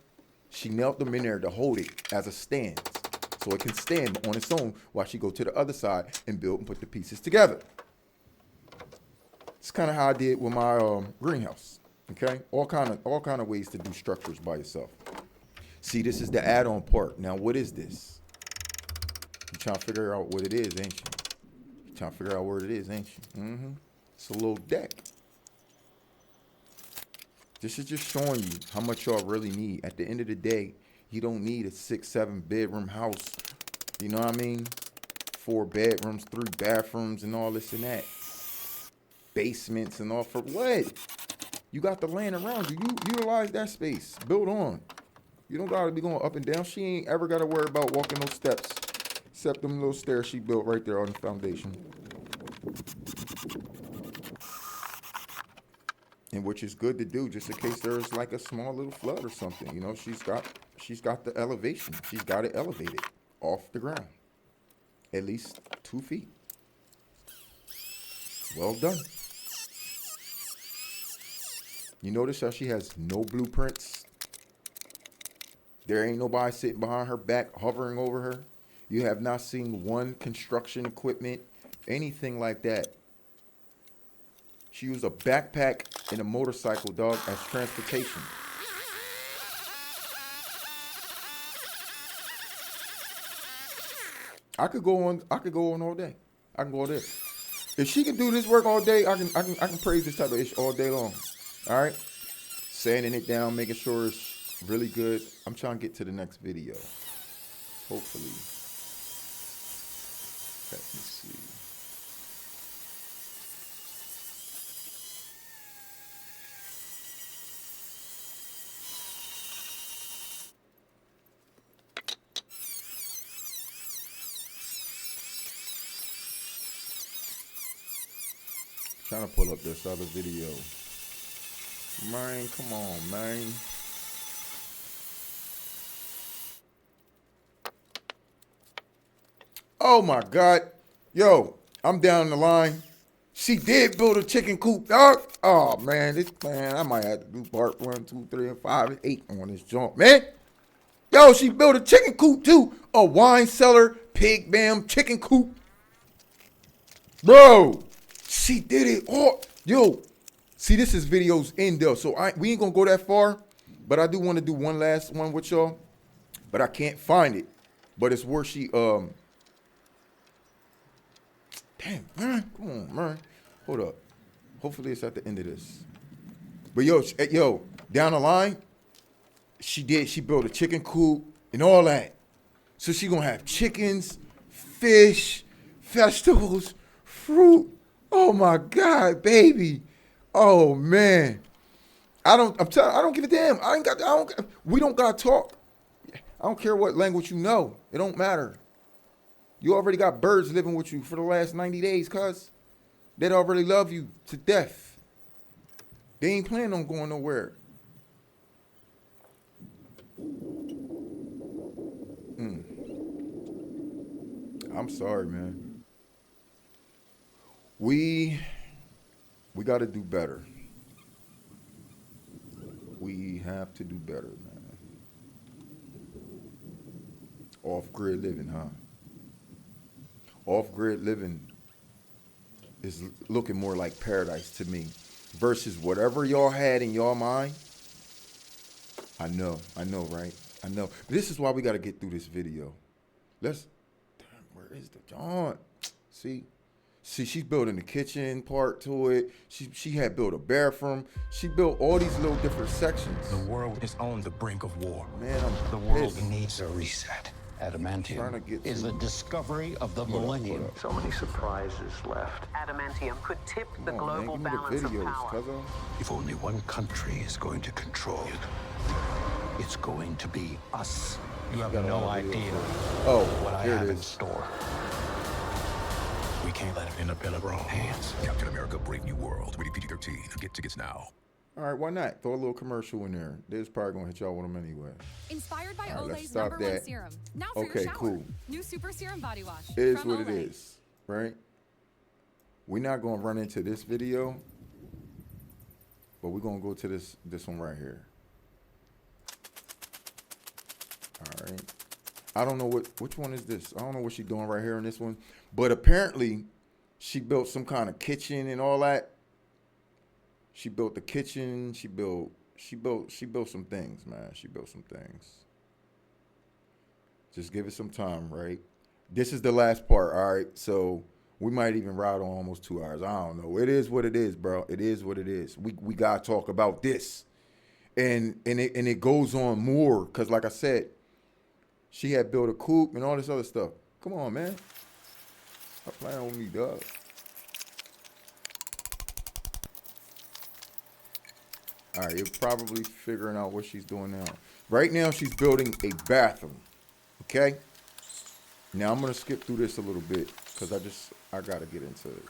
She knelt them in there to hold it as a stand, so it can stand on its own while she go to the other side and build and put the pieces together. It's kind of how I did with my greenhouse. Okay, all kind of ways to do structures by yourself. See, this is the add-on part. Now, what is this? You trying to figure out what it is, ain't you? You trying to figure out where it is, ain't you? Mm-hmm. It's a little deck. This is just showing you how much y'all really need. At the end of the day, you don't need a 6-7 bedroom house. You know what I mean? 4 bedrooms, 3 bathrooms, and all this and that. Basements and all for what? You got the land around you. You utilize that space. Build on. You don't gotta be going up and down. She ain't ever gotta worry about walking those steps, except them little stairs she built right there on the foundation. And which is good to do, just in case there's like a small little flood or something. You know, she's got the elevation. She's got it elevated off the ground, at least 2 feet. Well done. You notice how she has no blueprints? There ain't nobody sitting behind her back, hovering over her. You have not seen one construction equipment, anything like that. She used a backpack and a motorcycle, dog, as transportation. I could go on all day. I can go there. If she can do this work all day, I can praise this type of ish all day long. All right, sanding it down, making sure it's really good. I'm trying to get to the next video. Hopefully. Let me see. Trying to pull up this other video. Man, come on, man. Oh my God. Yo, I'm down the line. She did build a chicken coop, dog. Oh man, I might have to do part 1, 2, 3, and 5, and 8 on this jump, man. Yo, she built a chicken coop too. A wine cellar, pig bam, chicken coop. Bro, she did it all. Yo, see, this is video's end though, so we ain't gonna go that far, but I do want to do one last one with y'all, but I can't find it. But it's where she, damn, man, come on, man. Hold up. Hopefully it's at the end of this. But yo, down the line, she built a chicken coop and all that. So she gonna have chickens, fish, vegetables, fruit. Oh my God, baby. Oh man. I don't give a damn. We don't gotta talk. I don't care what language you know. It don't matter. You already got birds living with you for the last 90 days, cuz. They already love you to death. They ain't planning on going nowhere. I'm sorry, man. We got to do better. We have to do better, man. Off-grid living, huh? Off-grid living is looking more like paradise to me versus whatever y'all had in y'all mind. I know, right? I know. But this is why we got to get through this video. Where is the John? See, she's building the kitchen part to it. She had built a bathroom. She built all these little different sections. The world is on the brink of war. Man, the world needs a reset. Adamantium is the discovery of the millennium. So many surprises left. Adamantium could tip the global balance of power. If only one country is going to control it. It's going to be us. You have no idea Oh, what I here have it in is. store. We can't let it end up in the wrong hands. Captain America: Brave New World. Rated PG-13. Get tickets now. All right, why not? Throw a little commercial in there. They's probably gonna hit y'all with them anyway. Inspired by All right, let's Olay's stop #1 that. serum. Now for Okay, your shower. cool. New Super Serum Body Wash. It is from what it Olay. is, right? We're not gonna run into this video, but we're gonna go to this one right here. All right. I don't know which one is this. I don't know what she's doing right here in this one, but apparently she built some kind of kitchen and all that. She built the kitchen. She built some things, man. She built some things. Just give it some time, right? This is the last part, all right? So we might even ride on almost 2 hours. I don't know. It is what it is, bro. It is what it is. We gotta talk about this, and it goes on more because, like I said, she had built a coop and all this other stuff. Come on, man. Stop playing with me, dog. All right, you're probably figuring out what she's doing now. Right now, she's building a bathroom. Okay? Now, I'm going to skip through this a little bit because I got to get into it.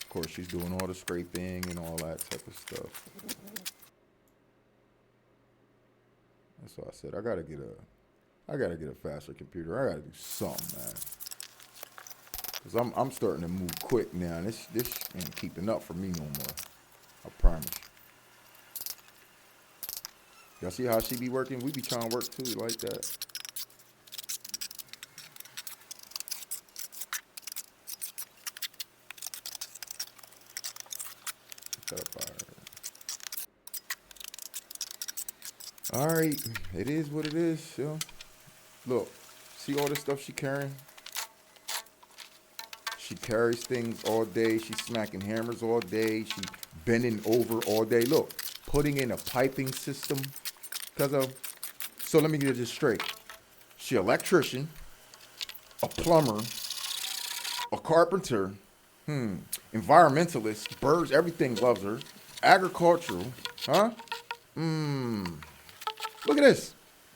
Of course, she's doing all the scraping and all that type of stuff. That's what I said. I gotta get a faster computer. I gotta do something, man. Cause I'm starting to move quick now. And this ain't keeping up for me no more. I promise. Y'all see how she be working? We be trying to work too, like that. Shut up, all right, it is what it is, yo. Look, see all this stuff she carrying? She carries things all day. She's smacking hammers all day. She bending over all day. Look, putting in a piping system. So let me get this straight. She an electrician, a plumber, a carpenter, environmentalist, birds, everything loves her. Agricultural, huh? Look at this.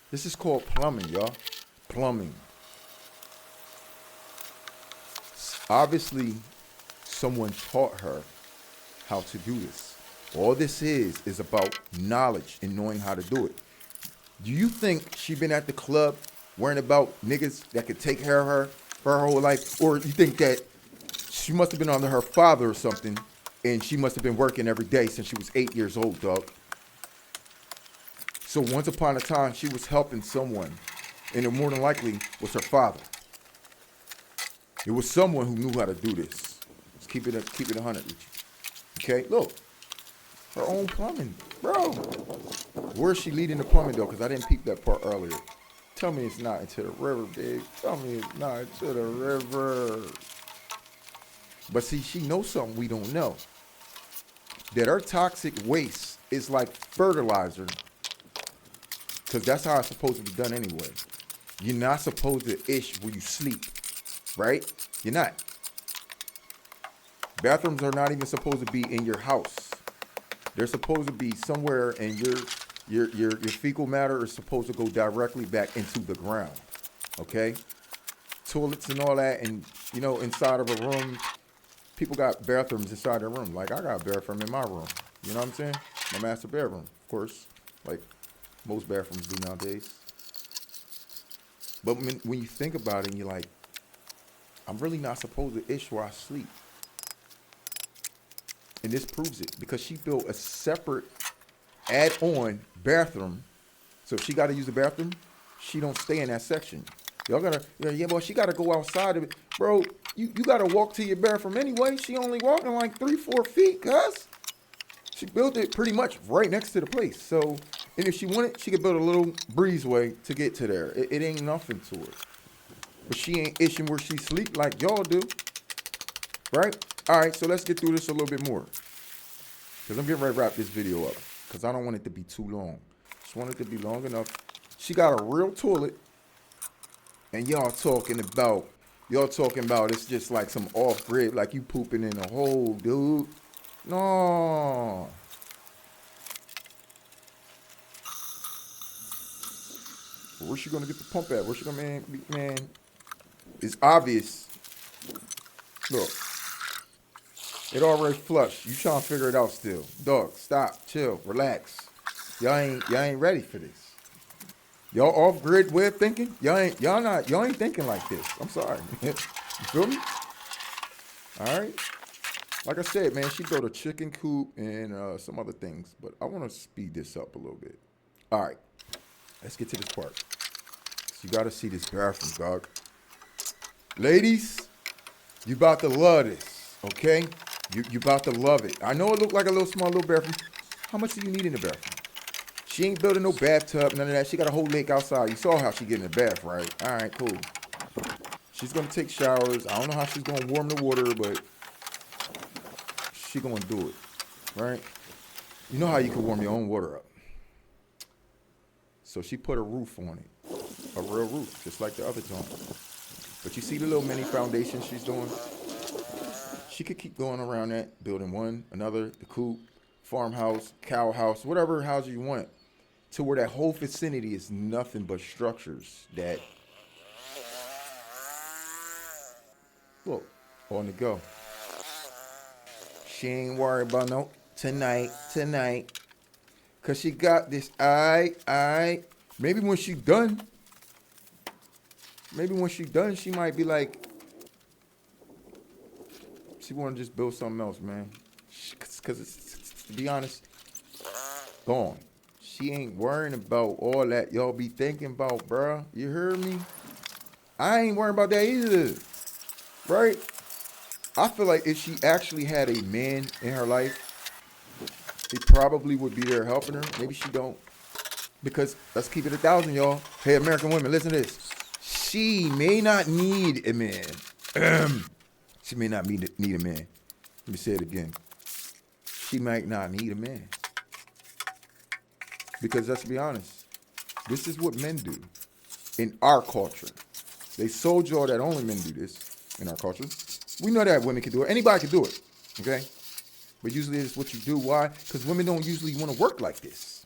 This is called plumbing, y'all. Plumbing. Obviously, someone taught her how to do this. All this is about knowledge and knowing how to do it. Do you think she been at the club worrying about niggas that could take care of her for her whole life? Or you think that she must have been under her father or something and she must have been working every day since she was 8 years old, dog? So once upon a time, she was helping someone, and it more than likely was her father. It was someone who knew how to do this. Let's keep it 100 with you. Okay, look, her own plumbing, bro. Where's she leading the plumbing though? Because I didn't peep that part earlier. Tell me it's not into the river, big. Tell me it's not into the river. But see, she knows something we don't know. That her toxic waste is like fertilizer. Because that's how it's supposed to be done anyway. You're not supposed to ish when you sleep, right? You're not. Bathrooms are not even supposed to be in your house. They're supposed to be somewhere, and your fecal matter is supposed to go directly back into the ground, okay? Toilets and all that, and, you know, inside of a room, people got bathrooms inside their room. Like, I got a bathroom in my room. You know what I'm saying? My master bedroom, of course. Like, most bathrooms do nowadays. But when you think about it, and you're like, I'm really not supposed to ish where I sleep. And this proves it, because she built a separate add-on bathroom. So if she got to use the bathroom, she don't stay in that section. Y'all gotta, yeah, well, she gotta go outside of it. Bro, you gotta walk to your bathroom anyway. She only walking like 3-4 feet, cuz. She built it pretty much right next to the place. So, and if she wanted, she could build a little breezeway to get to there. It ain't nothing to it. But she ain't itching where she sleep like y'all do. Right? All right, so let's get through this a little bit more. Because I'm getting ready to wrap this video up. Because I don't want it to be too long. Just want it to be long enough. She got a real toilet. and y'all talking about it's just like some off grid, like you pooping in a hole, dude. No. Where's she gonna get the pump at? Where's she gonna, man? It's obvious. Look. It already flushed. You trying to figure it out still. Dog, stop, chill, relax. Y'all ain't ready for this. Y'all off grid way of thinking? Y'all ain't thinking like this. I'm sorry. You feel me? Alright. Like I said, man, she built a chicken coop and some other things, but I want to speed this up a little bit. Alright. Let's get to this part. So you gotta see this bathroom, dog. Ladies, you about to love this, okay? You about to love it. I know it looked like a small little bathroom. How much do you need in the bathroom? She ain't building no bathtub, none of that. She got a whole lake outside. You saw how she get in the bath, right? All right, cool. She's gonna take showers. I don't know how she's gonna warm the water, but she gonna do it, right? You know how you can warm your own water up. So she put a roof on it, a real roof, just like the other joint. But you see the little mini foundation she's doing? She could keep going around that, building one, another, the coop, farmhouse, cow house, whatever house you want, to where that whole vicinity is nothing but structures that, look, on the go. She ain't worried about no tonight, cause she got this, maybe when she done, she might be like, she want to just build something else, man. Cause it's, to be honest, gone. She ain't worrying about all that y'all be thinking about, bruh. You heard me? I ain't worrying about that either, right? I feel like if she actually had a man in her life, he probably would be there helping her. Maybe she don't. Because let's keep it 1,000, y'all. Hey, American women, listen to this. She may not need a man. She may not need a man. Let me say it again. She might not need a man. Because let's be honest, this is what men do in our culture. They sold y'all that only men do this in our culture. We know that women can do it. Anybody can do it, okay? But usually it's what you do. Why? Because women don't usually want to work like this.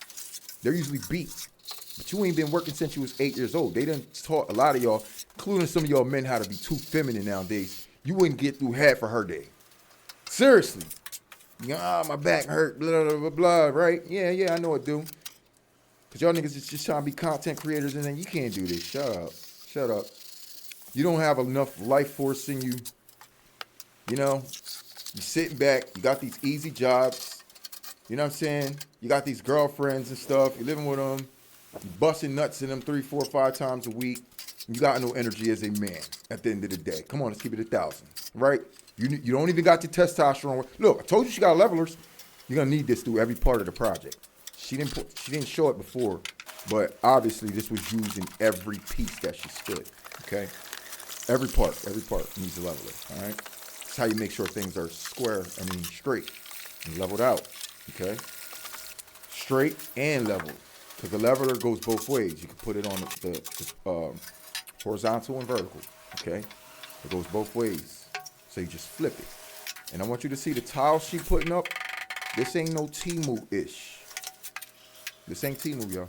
They're usually beat. But you ain't been working since you was 8 years old. They done taught a lot of y'all, including some of y'all men, how to be too feminine nowadays. You wouldn't get through half of her day. Seriously. My back hurt, blah, blah, blah, blah, right? Yeah, I know it do. Because y'all niggas is just trying to be content creators and then you can't do this. Shut up. You don't have enough life force in you. You know, you sitting back, you got these easy jobs. You know what I'm saying? You got these girlfriends and stuff. You're living with them. You busting nuts in them 3, 4, 5 times a week. You got no energy as a man at the end of the day. Come on, let's keep it 1,000, right? You don't even got your testosterone. Look, I told you she got levelers. You're gonna need this through every part of the project. She didn't show it before, but obviously this was used in every piece that she stood. Okay, every part needs a leveler. All right, that's how you make sure things are straight and leveled out. Okay, straight and leveled, because the leveler goes both ways. You can put it on the horizontal and vertical. Okay, it goes both ways. So you just flip it. And I want you to see the tile she putting up. This ain't no Temu-ish. This ain't Temu, y'all.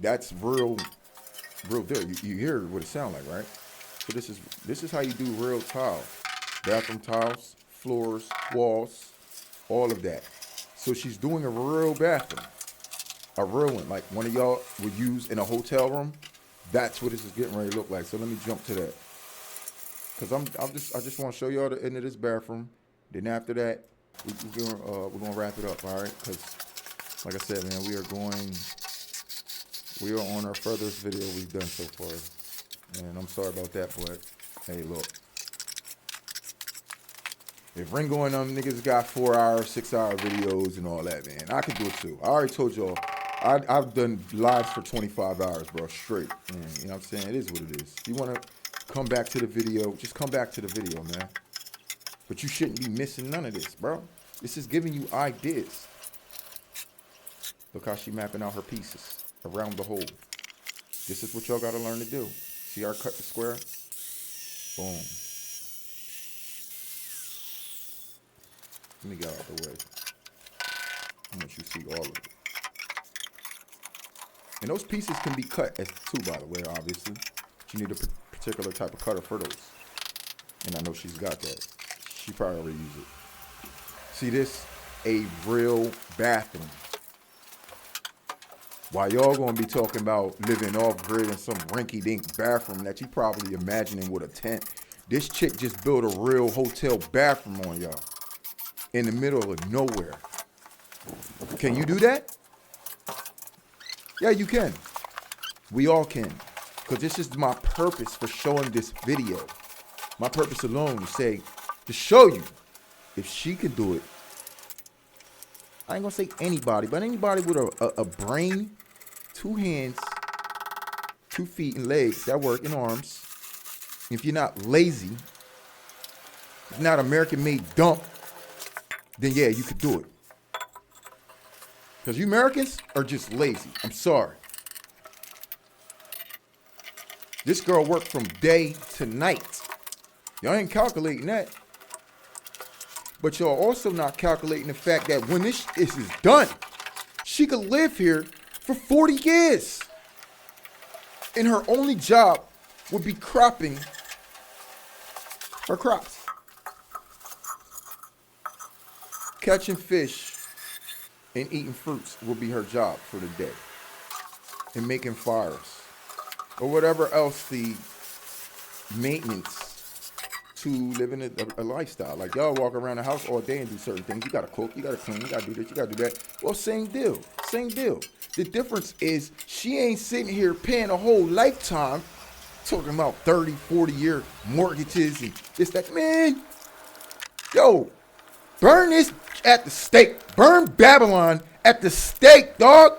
That's real deal. You hear what it sound like, right? So this is how you do real tile. Bathroom tiles, floors, walls, all of that. So she's doing a real bathroom. A real one, like one of y'all would use in a hotel room. That's what this is getting ready to look like. So let me jump to that. Cause I just want to show y'all the end of this bathroom. Then after that, we're gonna wrap it up, all right? Cause like I said, man, we are on our furthest video we've done so far, and I'm sorry about that, but hey, look. If Ringo and them niggas got 4-hour, 6-hour videos and all that, man, I could do it too. I already told y'all. I've done lives for 25 hours, bro, straight. Man, you know what I'm saying? It is what it is. If you want to come back to the video, just come back to the video, man. But you shouldn't be missing none of this, bro. This is giving you ideas. Look how she mapping out her pieces. around the hole. This is what y'all gotta learn to do. See how I cut the square? Boom. Let me get out the way. I want you to see all of it. And those pieces can be cut as too, by the way, obviously. But you need a particular type of cutter for those. And I know she's got that. She probably already used it. See this? A real bathroom. While y'all gonna be talking about living off-grid in some rinky-dink bathroom that you probably imagining with a tent, this chick just built a real hotel bathroom on y'all. In the middle of nowhere. Can you do that? Yeah, you can. We all can. Because this is my purpose for showing this video. My purpose alone is to show you if she can do it. I ain't gonna say anybody, but anybody with a brain, 2 hands, 2 feet and legs that work, and arms. If you're not lazy, if not American-made dump, then yeah, you could do it. Because you Americans are just lazy. I'm sorry. This girl worked from day to night. Y'all ain't calculating that. But y'all also not calculating the fact that when this is done, she could live here for 40 years. And her only job would be cropping her crops. Catching fish and eating fruits will be her job for the day. And making fires. Or whatever else the maintenance to living a lifestyle. Like y'all walk around the house all day and do certain things. You gotta cook, you gotta clean, you gotta do this, you gotta do that. Well, same deal. Same deal. The difference is she ain't sitting here paying a whole lifetime talking about 30, 40-year mortgages and this, that. Man, yo, burn this at the stake. Burn Babylon at the stake, dog.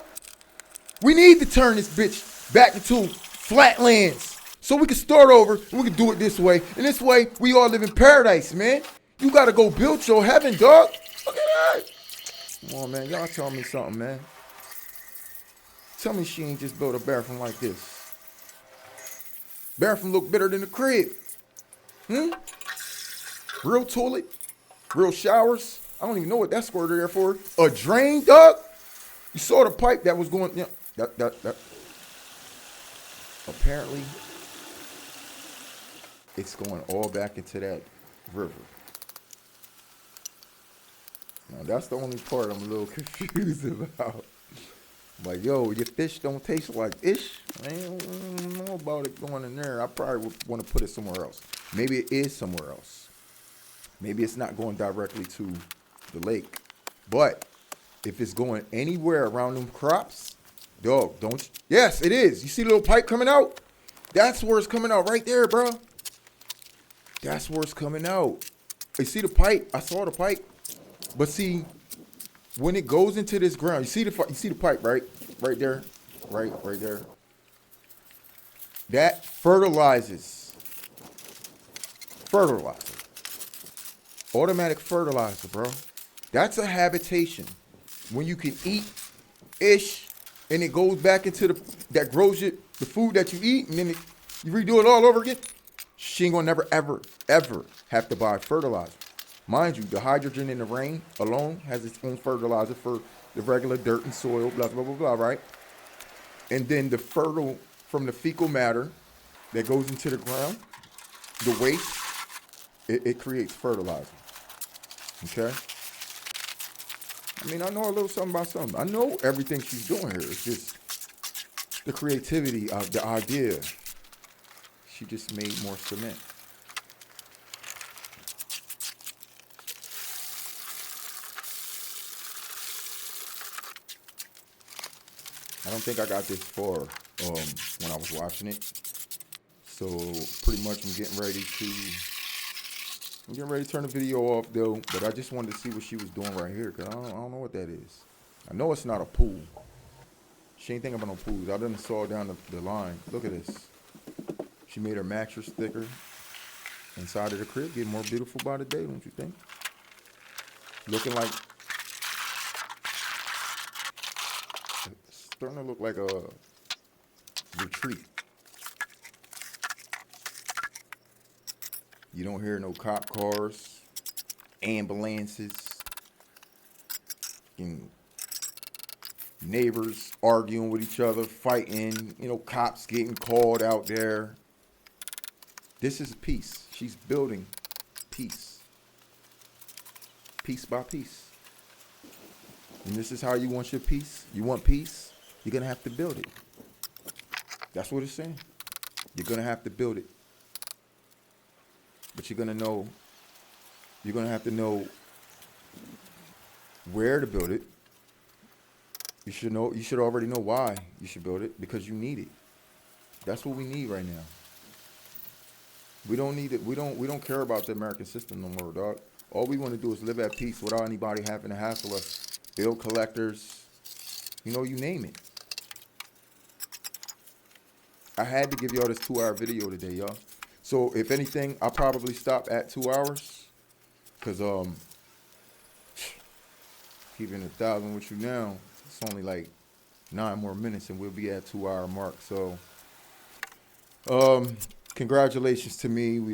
We need to turn this bitch back into flatlands so we can start over and we can do it this way. And this way, we all live in paradise, man. You got to go build your heaven, dog. Look at that. Come on, man. Y'all tell me something, man. Tell me she ain't just built a bathroom like this. Bathroom look better than the crib. Real toilet. Real showers. I don't even know what that squirter there for. A drain, dog. You saw the pipe that was going. Yeah, that. Apparently, it's going all back into that river. Now, that's the only part I'm a little confused about. Like, yo, your fish don't taste like ish. I don't know about it going in there. I probably would want to put it somewhere else. Maybe it is somewhere else. Maybe it's not going directly to the lake. But if it's going anywhere around them crops, dog, don't. Yes, it is. You see the little pipe coming out? That's where it's coming out right there, bro. That's where it's coming out. You see the pipe? I saw the pipe. But see, when it goes into this ground, you see the pipe, right? Right there. Right there. That fertilizes. Fertilizer. Automatic fertilizer, bro. That's a habitation. When you can eat ish, and it goes back into that grows the food that you eat, and then you redo it all over again. She ain't gonna never, ever, ever have to buy fertilizer. Mind you, the hydrogen in the rain alone has its own fertilizer for the regular dirt and soil, blah, blah, blah, blah, right? And then the fertile from the fecal matter that goes into the ground, the waste, it creates fertilizer. Okay? I mean, I know a little something about something. I know everything she's doing here. It's just the creativity of the idea. She just made more cement. I don't think I got this far when I was watching it. So pretty much I'm getting ready to turn the video off though, but I just wanted to see what she was doing right here, because I don't know what that is. I know it's not a pool. She ain't thinking about no pools. I done saw down the line. Look at this. She made her mattress thicker inside of the crib, getting more beautiful by the day, don't you think? Looking like starting to look like a retreat. You don't hear no cop cars, ambulances, and neighbors arguing with each other, fighting, cops getting called out there. This is peace. She's building peace. Piece by piece. And this is how you want your peace. You want peace? You're going to have to build it. That's what it's saying. You're going to have to build it. But you're going to have to know where to build it. You should already know why you should build it, because you need it. That's what we need right now. We don't need it. We don't care about the American system no more, dog. All we want to do is live at peace without anybody having to hassle us. Bill collectors, you name it. I had to give y'all this 2-hour video today, y'all. So if anything, I'll probably stop at 2 hours. Cause keeping 1,000 with you now, it's only like 9 more minutes and we'll be at 2-hour mark. So congratulations to me. We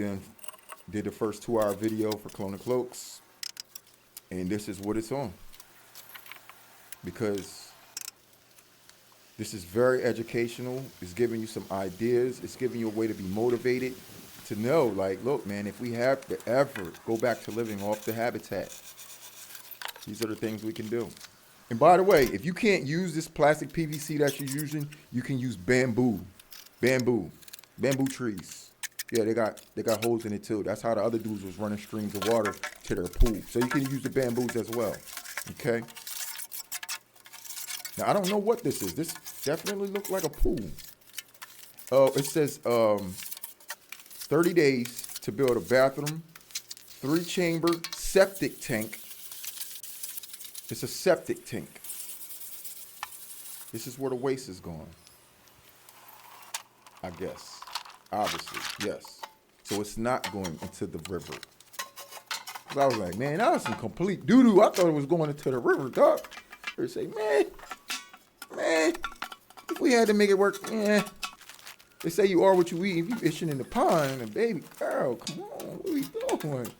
did the first 2-hour video for Clone of Cloaks. And this is what it's on. Because this is very educational. It's giving you some ideas. It's giving you a way to be motivated. To know, like, look, man, if we have to ever go back to living off the habitat, these are the things we can do. And by the way, if you can't use this plastic PVC that you're using, you can use bamboo trees. Yeah, they got holes in it too. That's how the other dudes was running streams of water to their pool. So you can use the bamboos as well. Okay. Now I don't know what this is. This definitely looks like a pool. It says 30 days to build a bathroom, 3-chamber septic tank. It's a septic tank. This is where the waste is going. I guess. Obviously, yes. So it's not going into the river. Cause I was like, man, that was some complete doo-doo. I thought it was going into the river, dog. They say, man, if we had to make it work, They say you are what you eat. If you fishing in the pond, and baby girl, come on, what are we doing?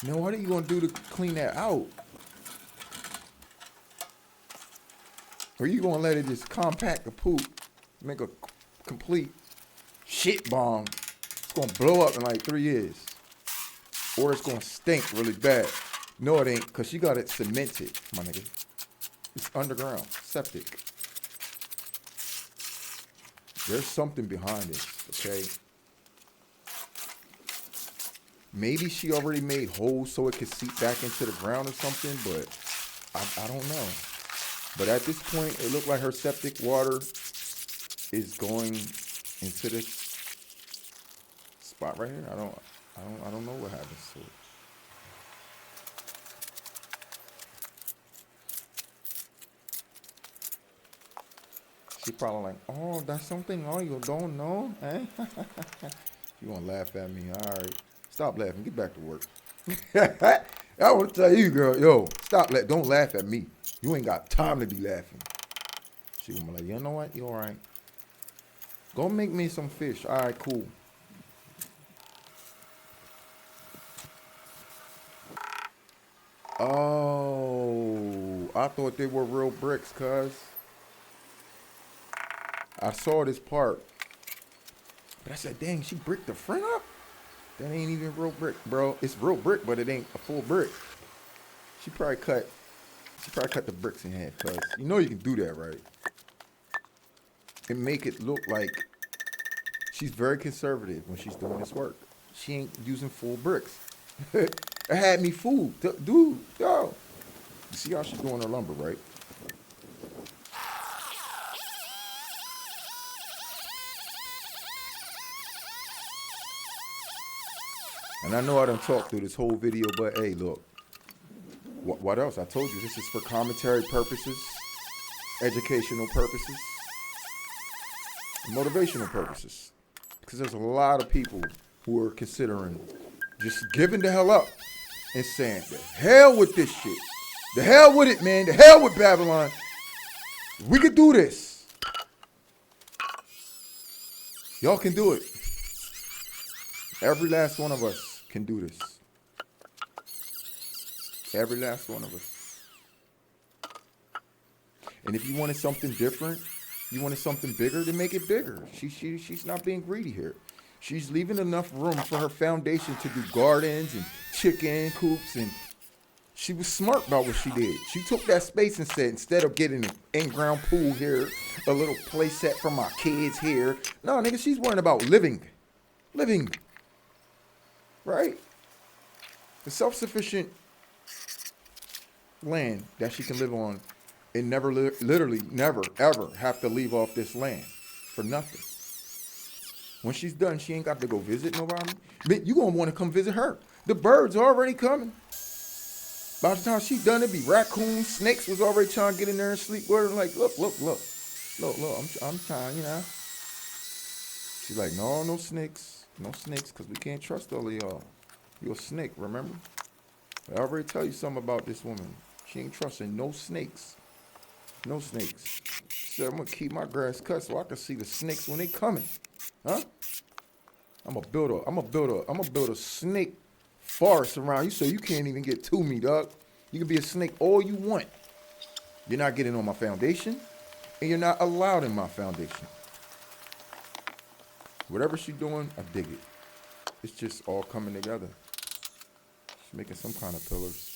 Now, what are you gonna do to clean that out? Or you gonna let it just compact the poop, make a complete shit bomb? It's gonna blow up in like 3 years, or it's gonna stink really bad. No, it ain't, cause you got it cemented, my nigga. It's underground, septic. There's something behind this, okay? Maybe she already made holes so it could seep back into the ground or something, but I don't know. But at this point, it looked like her septic water is going into this spot right here. I don't know what happens to it. She probably like, oh, that's something all you don't know, eh? You gonna laugh at me? All right, stop laughing. Get back to work. I want to tell you, girl, yo, stop. Don't laugh at me. You ain't got time to be laughing. She gonna be like, you know what? You all right? Go make me some fish. All right, cool. Oh, I thought they were real bricks, cuz. I saw this part, but I said, dang, she bricked the front up? That ain't even real brick, bro. It's real brick, but it ain't a full brick. She probably cut the bricks in half, cuz you know you can do that, right? And make it look like she's very conservative when she's doing this work. She ain't using full bricks. It had me fooled. Dude, yo. You see how she's doing her lumber, right? And I know I done talked through this whole video, but hey, look. What else? I told you this is for commentary purposes, educational purposes, motivational purposes. Because there's a lot of people who are considering just giving the hell up and saying, the hell with this shit. The hell with it, man. The hell with Babylon. We could do this. Y'all can do it. Every last one of us can do this. Every last one of us. And if you wanted something different, you wanted something bigger, then make it bigger. She's not being greedy here. She's leaving enough room for her foundation to do gardens and chicken coops, and she was smart about what she did. She took that space and said, instead of getting an in-ground pool here, a little play set for my kids here. No, nigga, she's worrying about living. Living. Right? The self-sufficient land that she can live on and never, literally never, ever have to leave off this land for nothing. When she's done, she ain't got to go visit nobody. But you gonna want to come visit her. The birds are already coming. By the time she's done, it be raccoons, snakes was already trying to get in there and sleep with her. Like, look, I'm trying, you know. She's like, no snakes, because we can't trust all of y'all. You're a snake, remember? I already tell you something about this woman. She ain't trusting no snakes. No snakes. She said, I'm gonna keep my grass cut so I can see the snakes when they coming. Huh? I'm gonna build a snake forest around you so you can't even get to me, dog. You can be a snake all you want. You're not getting on my foundation, and you're not allowed in my foundation. Whatever she's doing, I dig it. It's just all coming together. She's making some kind of pillars.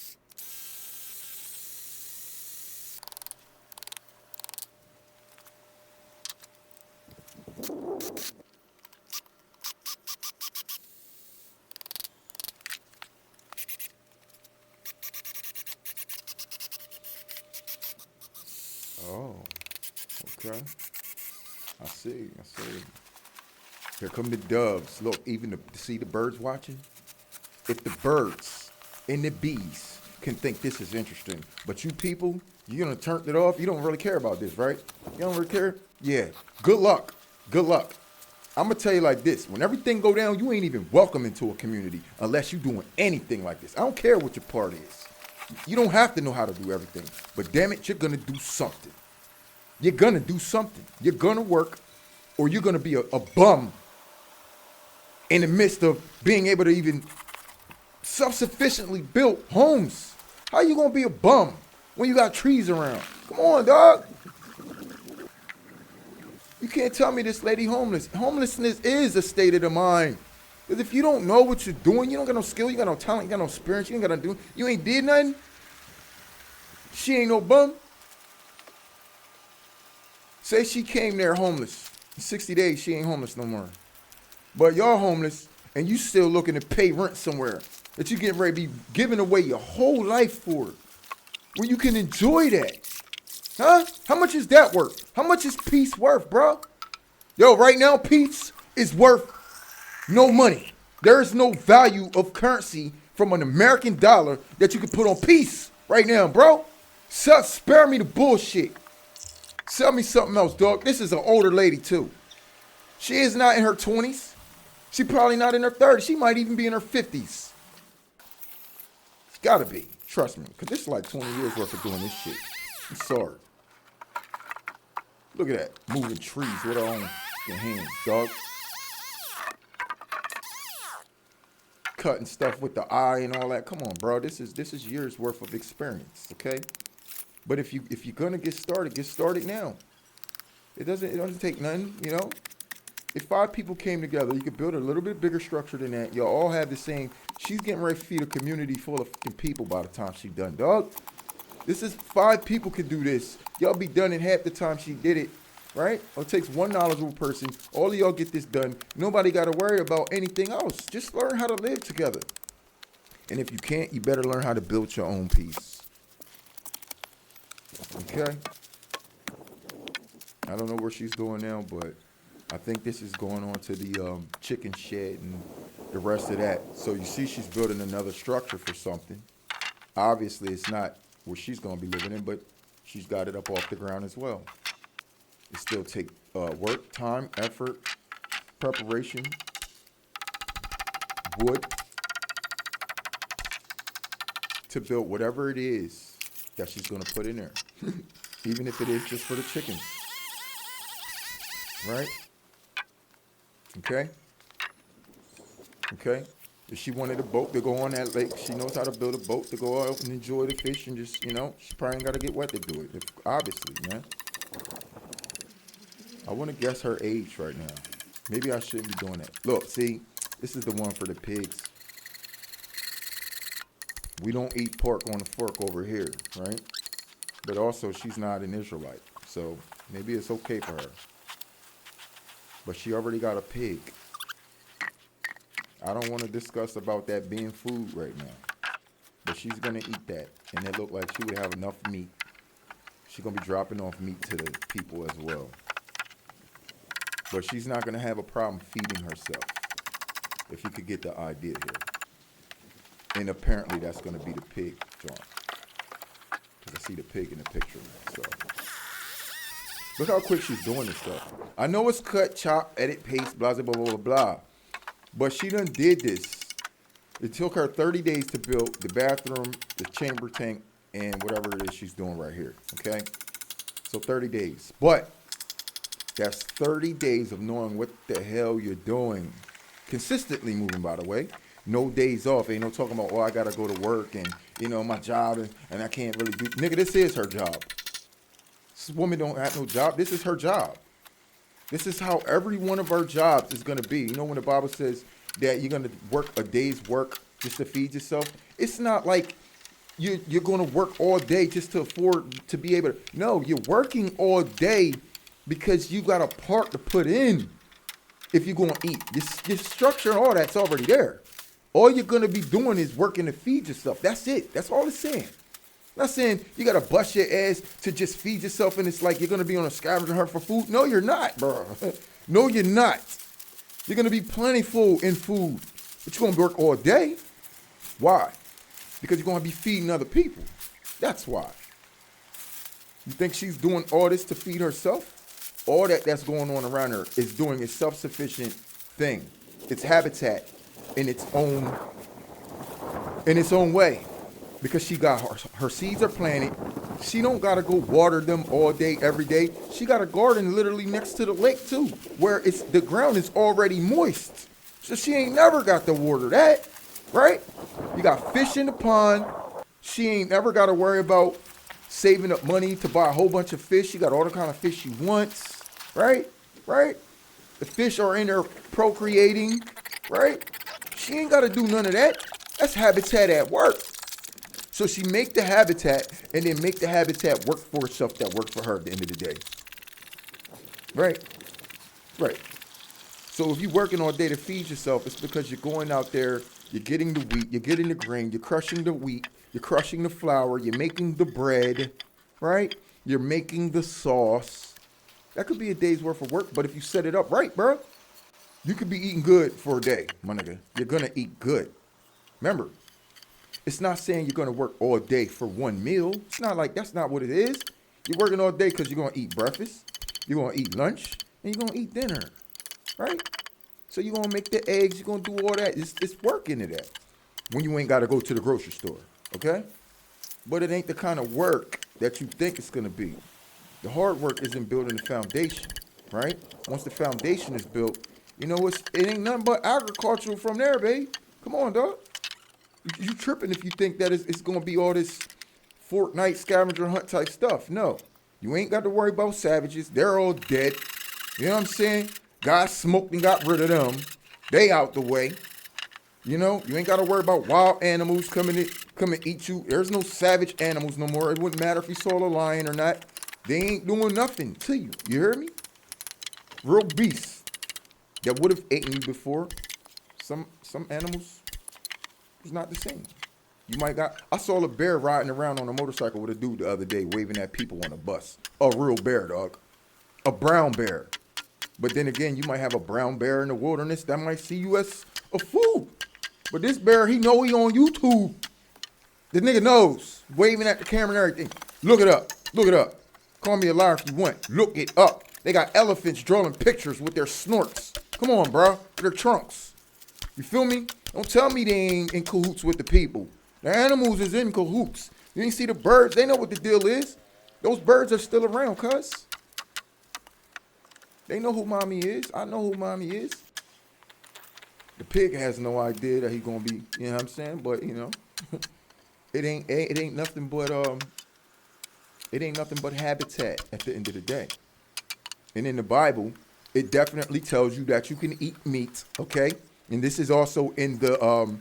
Oh, okay. I see. Here come the doves. Look, even see the birds watching? If the birds and the bees can think this is interesting, but you people, you're gonna turn it off. You don't really care about this, right? You don't really care? Yeah. Good luck. I'm gonna tell you like this. When everything go down, you ain't even welcome into a community unless you're doing anything like this. I don't care what your part is. You don't have to know how to do everything, but damn it, you're gonna do something. You're gonna do something. You're gonna work, or you're gonna be a bum in the midst of being able to even self-sufficiently build homes. How you gonna be a bum when you got trees around? Come on, dog. You can't tell me this lady homeless. Homelessness is a state of the mind. Because if you don't know what you're doing, you don't got no skill, you got no talent, you got no experience, you ain't got no do, you ain't did nothing. She ain't no bum. Say she came there homeless. In 60 days, she ain't homeless no more. But y'all homeless, and you still looking to pay rent somewhere that you getting ready to be giving away your whole life for. Where you can enjoy that. Huh? How much is that worth? How much is peace worth, bro? Yo, right now, peace is worth no money. There is no value of currency from an American dollar that you can put on peace right now, bro. Spare me the bullshit. Sell me something else, dog. This is an older lady, too. She is not in her 20s. She probably not in her 30s. She might even be in her 50s. It's gotta be. Trust me. Because this is like 20 years worth of doing this shit. I'm sorry. Look at that. Moving trees with her own hands, dog. Cutting stuff with the eye and all that. Come on, bro. This is years worth of experience, okay? But if you're gonna get started now. It doesn't take nothing, you know? If 5 people came together, you could build a little bit bigger structure than that. Y'all all have the same. She's getting ready to feed a community full of fucking people by the time she's done, dog. This is 5 people could do this. Y'all be done in half the time she did it, right? It takes one knowledgeable person. All of y'all get this done. Nobody got to worry about anything else. Just learn how to live together. And if you can't, you better learn how to build your own peace. Okay? I don't know where she's going now, but I think this is going on to the chicken shed and the rest of that. So you see she's building another structure for something. Obviously, it's not where she's going to be living in, but she's got it up off the ground as well. It still take work, time, effort, preparation, wood, to build whatever it is that she's going to put in there. even if it is just for the chickens. Right? Okay? Okay? If she wanted a boat to go on that lake, she knows how to build a boat to go out and enjoy the fish and just, you know, she probably ain't got to get wet to do it. Obviously, man. I want to guess her age right now. Maybe I shouldn't be doing that. Look, see, this is the one for the pigs. We don't eat pork on a fork over here, right? But also, she's not an Israelite, so maybe it's okay for her. But she already got a pig. I don't want to discuss about that being food right now. But she's going to eat that, and it looked like she would have enough meat. She's going to be dropping off meat to the people as well. But she's not going to have a problem feeding herself, if you could get the idea here. And apparently that's going to be the pig, John. Because I see the pig in the picture. So look how quick she's doing this stuff. I know it's cut, chop, edit, paste, blah, blah, blah, blah, blah. But she done did this. It took her 30 days to build the bathroom, the chamber tank, and whatever it is she's doing right here. Okay? So 30 days. But that's 30 days of knowing what the hell you're doing. Consistently moving, by the way. No days off. Ain't no talking about, oh, I got to go to work and, you know, my job and I can't really do. Nigga, this is her job. This woman don't have no job. This is her job. This is how every one of our jobs is going to be. You know, when the Bible says that you're going to work a day's work just to feed yourself, it's not like you're going to work all day just to afford to be able to. No, you're working all day because you got a part to put in if you're going to eat. Your structure and all that's already there. All you're going to be doing is working to feed yourself. That's it. That's all it's saying. Not saying you got to bust your ass to just feed yourself and it's like you're going to be on a scavenger hunt for food. No, you're not, bro. No, you're not. You're going to be plentiful in food, but you're going to work all day. Why? Because you're going to be feeding other people. That's why. You think she's doing all this to feed herself? All that's going on around her is doing a self-sufficient thing. It's habitat in its own way. Because she got her seeds are planted. She don't got to go water them all day, every day. She got a garden literally next to the lake too, where the ground is already moist. So she ain't never got to water that, right? You got fish in the pond. She ain't never got to worry about saving up money to buy a whole bunch of fish. She got all the kind of fish she wants, right? Right? The fish are in there procreating, right? She ain't got to do none of that. That's habitat at work. So she make the habitat and then make the habitat work for herself that works for her at the end of the day. Right? Right. So if you're working all day to feed yourself, it's because you're going out there, you're getting the wheat, you're getting the grain, you're crushing the wheat, you're crushing the flour, you're making the bread, right? You're making the sauce. That could be a day's worth of work, but if you set it up right, bro, you could be eating good for a day, my nigga. You're going to eat good. Remember, it's not saying you're going to work all day for one meal. It's not like that's not what it is. You're working all day because you're going to eat breakfast, you're going to eat lunch, and you're going to eat dinner, right? So you're going to make the eggs, you're going to do all that. It's work into that when you ain't got to go to the grocery store, okay? But it ain't the kind of work that you think it's going to be. The hard work is in building the foundation, right? Once the foundation is built, you know, it ain't nothing but agricultural from there, babe. Come on, dog. You tripping if you think that it's going to be all this Fortnite scavenger hunt type stuff. No. You ain't got to worry about savages. They're all dead. You know what I'm saying? God smoked and got rid of them. They out the way. You know? You ain't got to worry about wild animals come and eat you. There's no savage animals no more. It wouldn't matter if you saw a lion or not. They ain't doing nothing to you. You hear me? Real beasts that would have eaten you before. Some animals. It's not the same. I saw a bear riding around on a motorcycle with a dude the other day waving at people on a bus. A real bear, dog. A brown bear. But then again, you might have a brown bear in the wilderness that might see you as a fool. But this bear, he know he on YouTube. The nigga knows. Waving at the camera and everything. Look it up. Look it up. Call me a liar if you want. Look it up. They got elephants drawing pictures with their snorts. Come on, bro. Their trunks. You feel me? Don't tell me they ain't in cahoots with the people. The animals is in cahoots. You ain't see the birds. They know what the deal is. Those birds are still around, cuz. They know who mommy is. I know who mommy is. The pig has no idea that he's gonna be, you know what I'm saying? But you know, it ain't nothing but habitat at the end of the day. And in the Bible, it definitely tells you that you can eat meat, okay? And this is also in the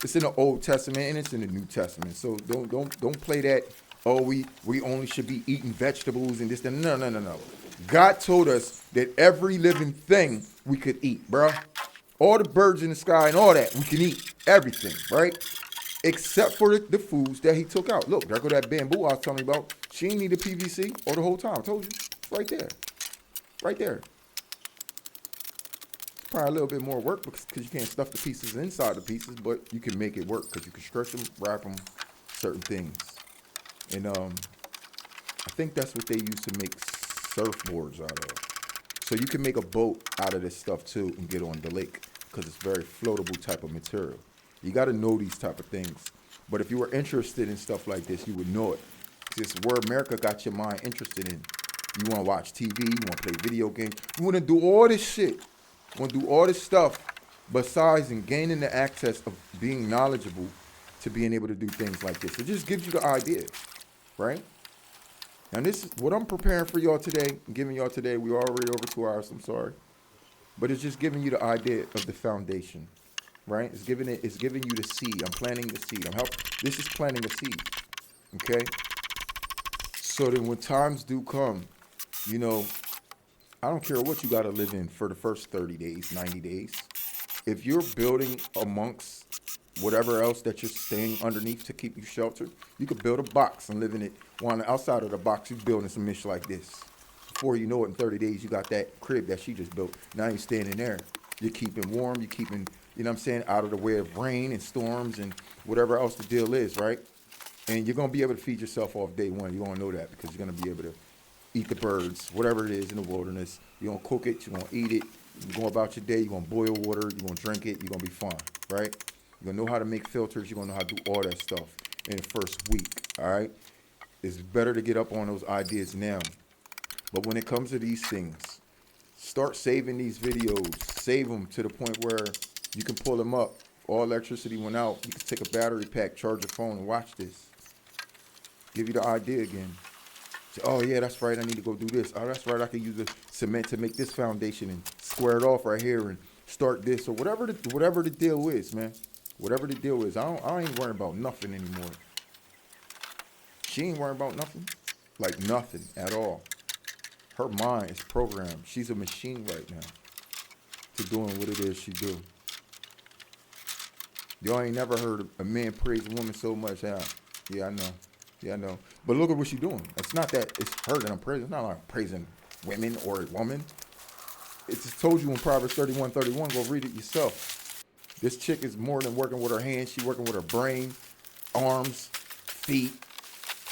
it's in the Old Testament and it's in the New Testament. So don't play that, oh, we only should be eating vegetables and this, that. No. God told us that every living thing we could eat, bruh. All the birds in the sky and all that, we can eat everything, right? Except for the foods that he took out. Look, there go that bamboo I was telling you about. She ain't need a PVC all the whole time. I told you. Right there. Right there. Probably a little bit more work because you can't stuff the pieces inside the pieces, but you can make it work because you can stretch them, wrap them, certain things. And I think that's what they used to make surfboards out of. So you can make a boat out of this stuff too and get on the lake because it's very floatable type of material. You got to know these type of things. But if you were interested in stuff like this, you would know it. It's where America got your mind interested in. You want to watch TV, you want to play video games. You want to do all this shit. You want to do all this stuff besides and gaining the access of being knowledgeable to being able to do things like this. It just gives you the idea, right? And this is what I'm preparing for y'all today, giving y'all today. We're already over 2 hours, I'm sorry. But it's just giving you the idea of the foundation, right? It's giving you the seed. I'm planting the seed. This is planting a seed, okay? So that when times do come, you know, I don't care what you got to live in for the first 30 days, 90 days. If you're building amongst whatever else that you're staying underneath to keep you sheltered, you could build a box and live in it. While on the outside of the box, you're building some ish like this. Before you know it, in 30 days, you got that crib that she just built. Now you're staying in there. You're keeping warm. You're keeping, you know what I'm saying, out of the way of rain and storms and whatever else the deal is, right? And you're going to be able to feed yourself off day one. You're going to know that because you're going to be able to eat the birds, whatever it is in the wilderness. You're going to cook it. You're going to eat it. You're going about your day. You're going to boil water. You're going to drink it. You're going to be fine, right? You're going to know how to make filters. You're going to know how to do all that stuff in the first week, all right? It's better to get up on those ideas now. But when it comes to these things, start saving these videos. Save them to the point where you can pull them up. All electricity went out. You can take a battery pack, charge your phone, and watch this. Give you the idea again. Say, oh, yeah, that's right. I need to go do this. Oh, that's right. I can use the cement to make this foundation and square it off right here and start this or whatever the deal is, man. Whatever the deal is. I ain't worrying about nothing anymore. She ain't worrying about nothing. Like nothing at all. Her mind is programmed. She's a machine right now to doing what it is she do. Y'all ain't never heard a man praise a woman so much. Yeah, I know. Yeah, I know. But look at what she's doing. It's not that it's her that I'm praising. It's not like I'm praising women or a woman. It's told you in Proverbs 31:31. Go read it yourself. This chick is more than working with her hands. She's working with her brain, arms, feet.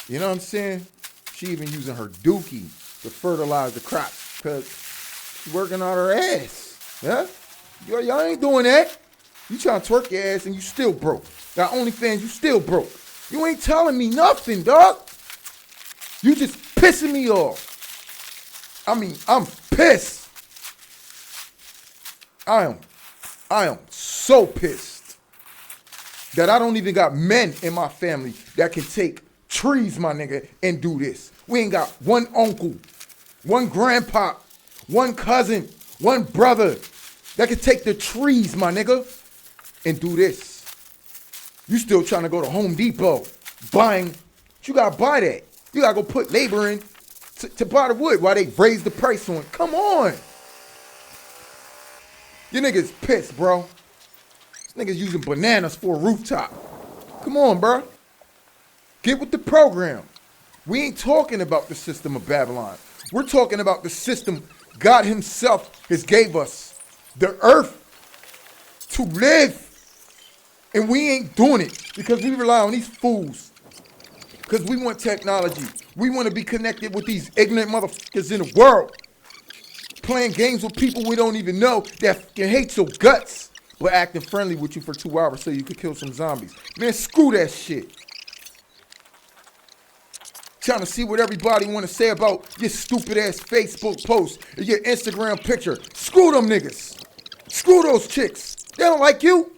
You know what I'm saying? She even using her dookie to fertilize the crops because she's working on her ass. Yeah? Y'all ain't doing that. You trying to twerk your ass and you still broke. Got OnlyFans, you still broke. You ain't telling me nothing, dog. You just pissing me off. I mean, I'm pissed. I am so pissed that I don't even got men in my family that can take trees, my nigga, and do this. We ain't got one uncle, one grandpa, one cousin, one brother that can take the trees, my nigga, and do this. You still trying to go to Home Depot, buying, you gotta buy that. You gotta go put labor in to buy the wood while they raise the price on it. Come on. You niggas pissed, bro. This niggas using bananas for a rooftop. Come on, bro. Get with the program. We ain't talking about the system of Babylon. We're talking about the system God himself has gave us. The earth to live. And we ain't doing it because we rely on these fools. Because we want technology. We want to be connected with these ignorant motherfuckers in the world. Playing games with people we don't even know that can hate your guts, but acting friendly with you for 2 hours so you could kill some zombies. Man, screw that shit. trying to see what everybody want to say about your stupid ass Facebook post or your Instagram picture. Screw them niggas. Screw those chicks. They don't like you.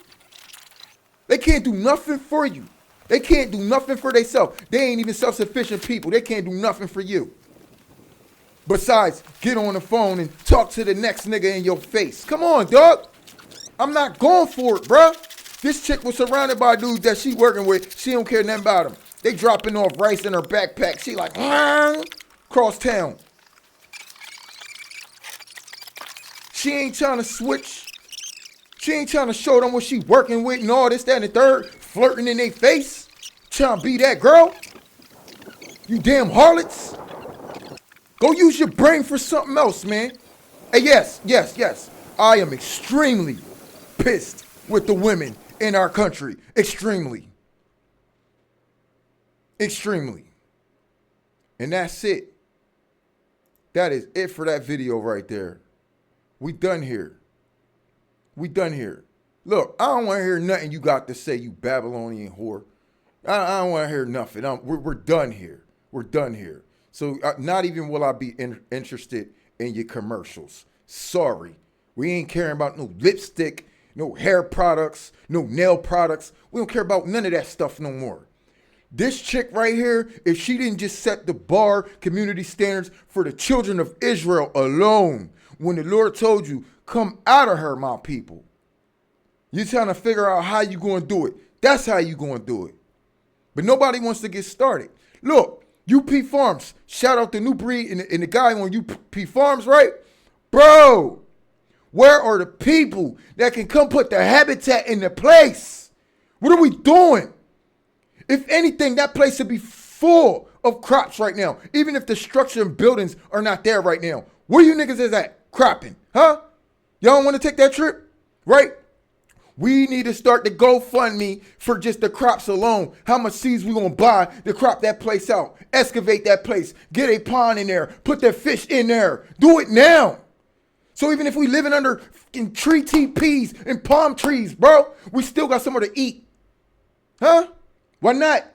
They can't do nothing for you. They can't do nothing for themselves. They ain't even self-sufficient people. They can't do nothing for you. Besides, get on the phone and talk to the next nigga in your face. Come on, dog. I'm not going for it, bruh. This chick was surrounded by dudes that she working with. She don't care nothing about them. They dropping off rice in her backpack. She like, cross town. She ain't trying to switch. She ain't trying to show them what she working with and all this, that, and the third. Flirting in their face. Trying to be that girl. You damn harlots. Go use your brain for something else, man. Hey, yes. I am extremely pissed with the women in our country. Extremely. And that's it. That is it for that video right there. We done here. Look, I don't want to hear nothing you got to say, you Babylonian whore. I don't want to hear nothing. We're done here. So not even will I be interested in your commercials. Sorry. We ain't caring about no lipstick, no hair products, no nail products. We don't care about none of that stuff no more. This chick right here, if she didn't just set the bar community standards for the children of Israel alone, when the Lord told you, come out of her, my people. You're trying to figure out how you going to do it. That's how you going to do it. But nobody wants to get started. Look. UP Farms, shout out to New Breed and the guy on UP Farms, right? Bro, where are the people that can come put the habitat in the place? What are we doing? If anything, that place should be full of crops right now, even if the structure and buildings are not there right now. Where you niggas is at? Cropping, huh? Y'all don't want to take that trip, right? We need to start the GoFundMe for just the crops alone. How much seeds we gonna buy to crop that place out? Excavate that place. Get a pond in there. Put that fish in there. Do it now. So even if we living under fucking tree teepees and palm trees, bro, we still got somewhere to eat. Huh? Why not?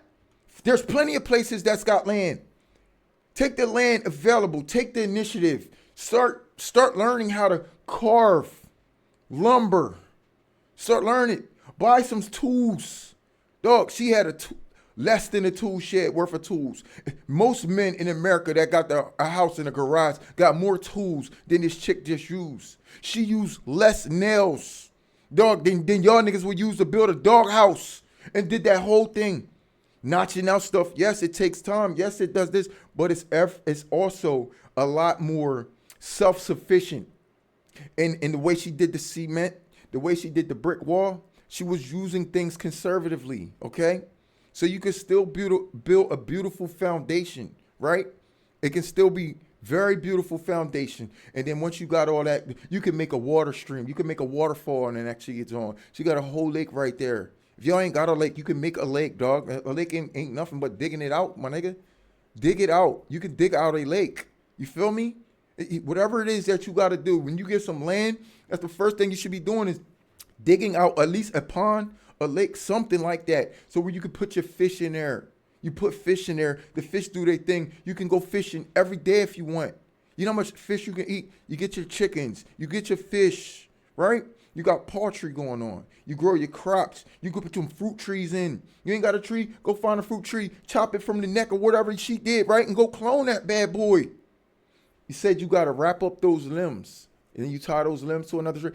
There's plenty of places that's got land. Take the land available. Take the initiative. Start learning how to carve lumber. Start learning. Buy some tools. Dog, she had less than a tool shed worth of tools. Most men in America that got a house in a garage got more tools than this chick just used. She used less nails, dog, than y'all niggas would use to build a dog house and did that whole thing. Notching out stuff. Yes, it takes time. Yes, it does this. But it's also a lot more self-sufficient. And the way she did the cement, the way she did the brick wall, she was using things conservatively, okay? So you can still build a beautiful foundation, right? It can still be very beautiful foundation. And then once you got all that, you can make a water stream. You can make a waterfall and then actually gets on. She got a whole lake right there. If y'all ain't got a lake, you can make a lake, dog. A lake ain't nothing but digging it out, my nigga. Dig it out. You can dig out a lake. You feel me? Whatever it is that you got to do, when you get some land, that's the first thing you should be doing is digging out at least a pond, a lake, something like that. So where you can put your fish in there. You put fish in there. The fish do their thing. You can go fishing every day if you want. You know how much fish you can eat? You get your chickens. You get your fish, right? You got poultry going on. You grow your crops. You can put some fruit trees in. You ain't got a tree? Go find a fruit tree. Chop it from the neck or whatever she did, right? And go clone that bad boy. You said you got to wrap up those limbs. And then you tie those limbs to another tree.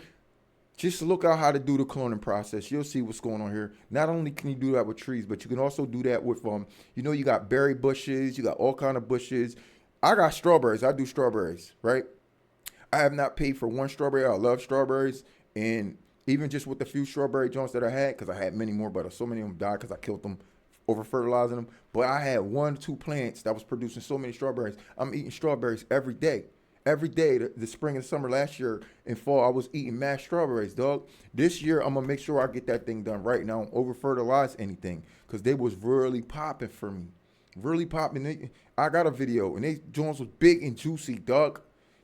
Just look out how to do the cloning process. You'll see what's going on here. Not only can you do that with trees, but you can also do that with, you got berry bushes. You got all kind of bushes. I got strawberries. I do strawberries, right? I have not paid for one strawberry. I love strawberries. And even just with the few strawberry joints that I had, because I had many more, but so many of them died because I killed them, over fertilizing them. But I had 1-2 plants that was producing so many strawberries. I'm eating strawberries every day. Every day, the spring and summer last year and fall, I was eating mashed strawberries, dog. This year, I'm going to make sure I get that thing done right now. I don't over-fertilize anything because they was really popping for me. Really popping. I got a video, and they joints was big and juicy, dog.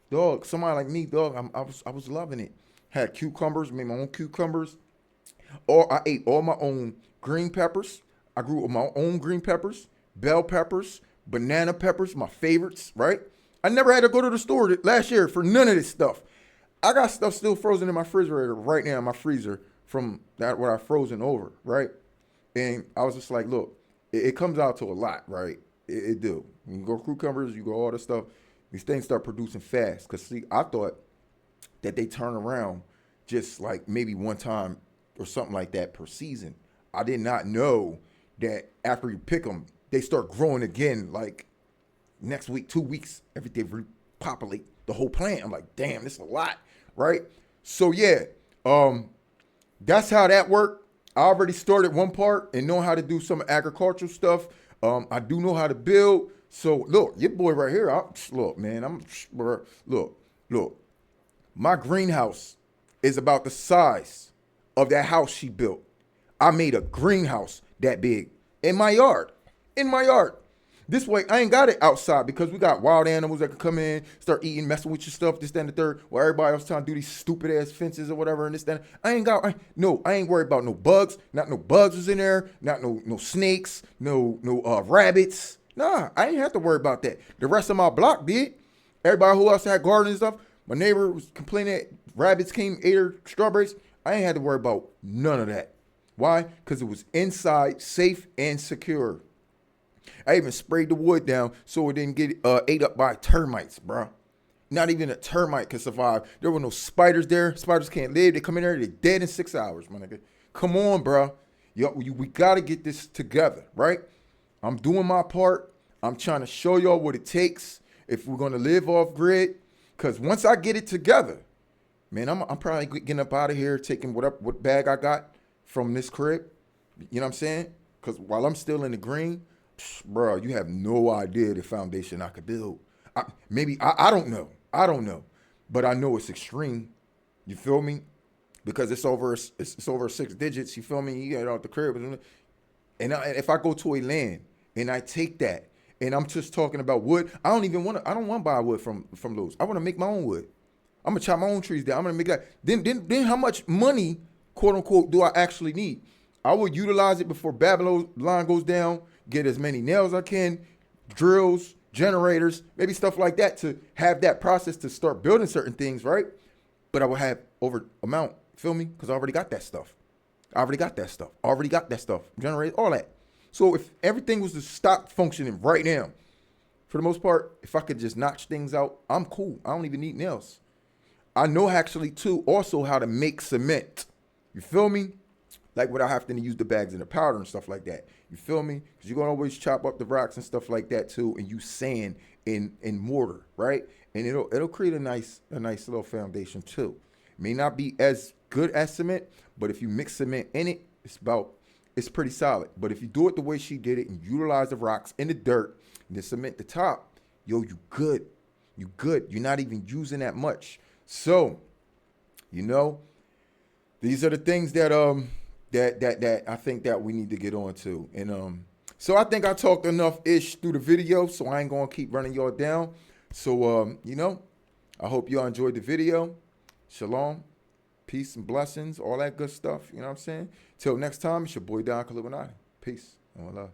Dog, somebody like me, dog, I was loving it. Had cucumbers, made my own cucumbers. Or I ate all my own green peppers. I grew my own green peppers, bell peppers, banana peppers, my favorites, right? I never had to go to the store last year for none of this stuff. I got stuff still frozen in my refrigerator right now in my freezer from that what I frozen over, right? And I was just like, look, it comes out to a lot, right? It do. You go cucumbers, you go all this stuff. These things start producing fast. Because, see, I thought that they turn around just like maybe one time or something like that per season. I did not know that after you pick them, they start growing again like next week, 2 weeks, everything repopulate the whole plant. I'm like, damn, this is a lot, right? So, yeah, that's how that worked. I already started one part and know how to do some agricultural stuff. I do know how to build. So look, your boy right here. Look, man. Look. My greenhouse is about the size of that house she built. I made a greenhouse that big in my yard. This way, I ain't got it outside because we got wild animals that can come in, start eating, messing with your stuff, this, that, and the third. While everybody else trying to do these stupid ass fences or whatever, and this, that. I ain't worried about no bugs. Not no bugs was in there. Not no snakes. No rabbits. Nah, I ain't have to worry about that. The rest of my block did. Everybody who else had gardens and stuff. My neighbor was complaining that rabbits came, ate her strawberries. I ain't had to worry about none of that. Why? Because it was inside, safe and secure. I even sprayed the wood down so it didn't get ate up by termites, bro. Not even a termite could survive. There were no spiders there. Spiders can't live. They come in there, they're dead in 6 hours, my nigga. Come on, bro. We got to get this together, right? I'm doing my part. I'm trying to show y'all what it takes if we're going to live off grid. Because once I get it together, man, I'm probably getting up out of here, taking what bag I got from this crib. You know what I'm saying? Because while I'm still in the green, bro, you have no idea the foundation I could build. I don't know. But I know it's extreme. You feel me? Because it's over 6 digits. You feel me? You get it out the crib. And if I go to a land and I take that and I'm just talking about wood, I don't want to buy wood from Lowe's. I want to make my own wood. I'm going to chop my own trees down. I'm going to make that. Then how much money, quote unquote, do I actually need? I will utilize it before Babylon line goes down, get as many nails I can, drills, generators, maybe stuff like that to have that process to start building certain things, right? But I will have over amount, feel me? Because I already got that stuff. Generate all that. So if everything was to stop functioning right now, for the most part, if I could just notch things out, I'm cool. I don't even need nails. I know actually too also how to make cement. You feel me? Like without having to use the bags and the powder and stuff like that. You feel me? Because you're gonna always chop up the rocks and stuff like that too, and use sand in mortar, right? And it'll create a nice little foundation too. It may not be as good as cement, but if you mix cement in it, it's pretty solid. But if you do it the way she did it and utilize the rocks and the dirt and the cement the top, yo, you good. You good. You're not even using that much. So, these are the things that that I think that we need to get on to. And so I think I talked enough ish through the video, so I ain't gonna keep running y'all down. So I hope y'all enjoyed the video. Shalom, peace and blessings, all that good stuff. You know what I'm saying? Till next time, it's your boy Don Caluminati. Peace and love.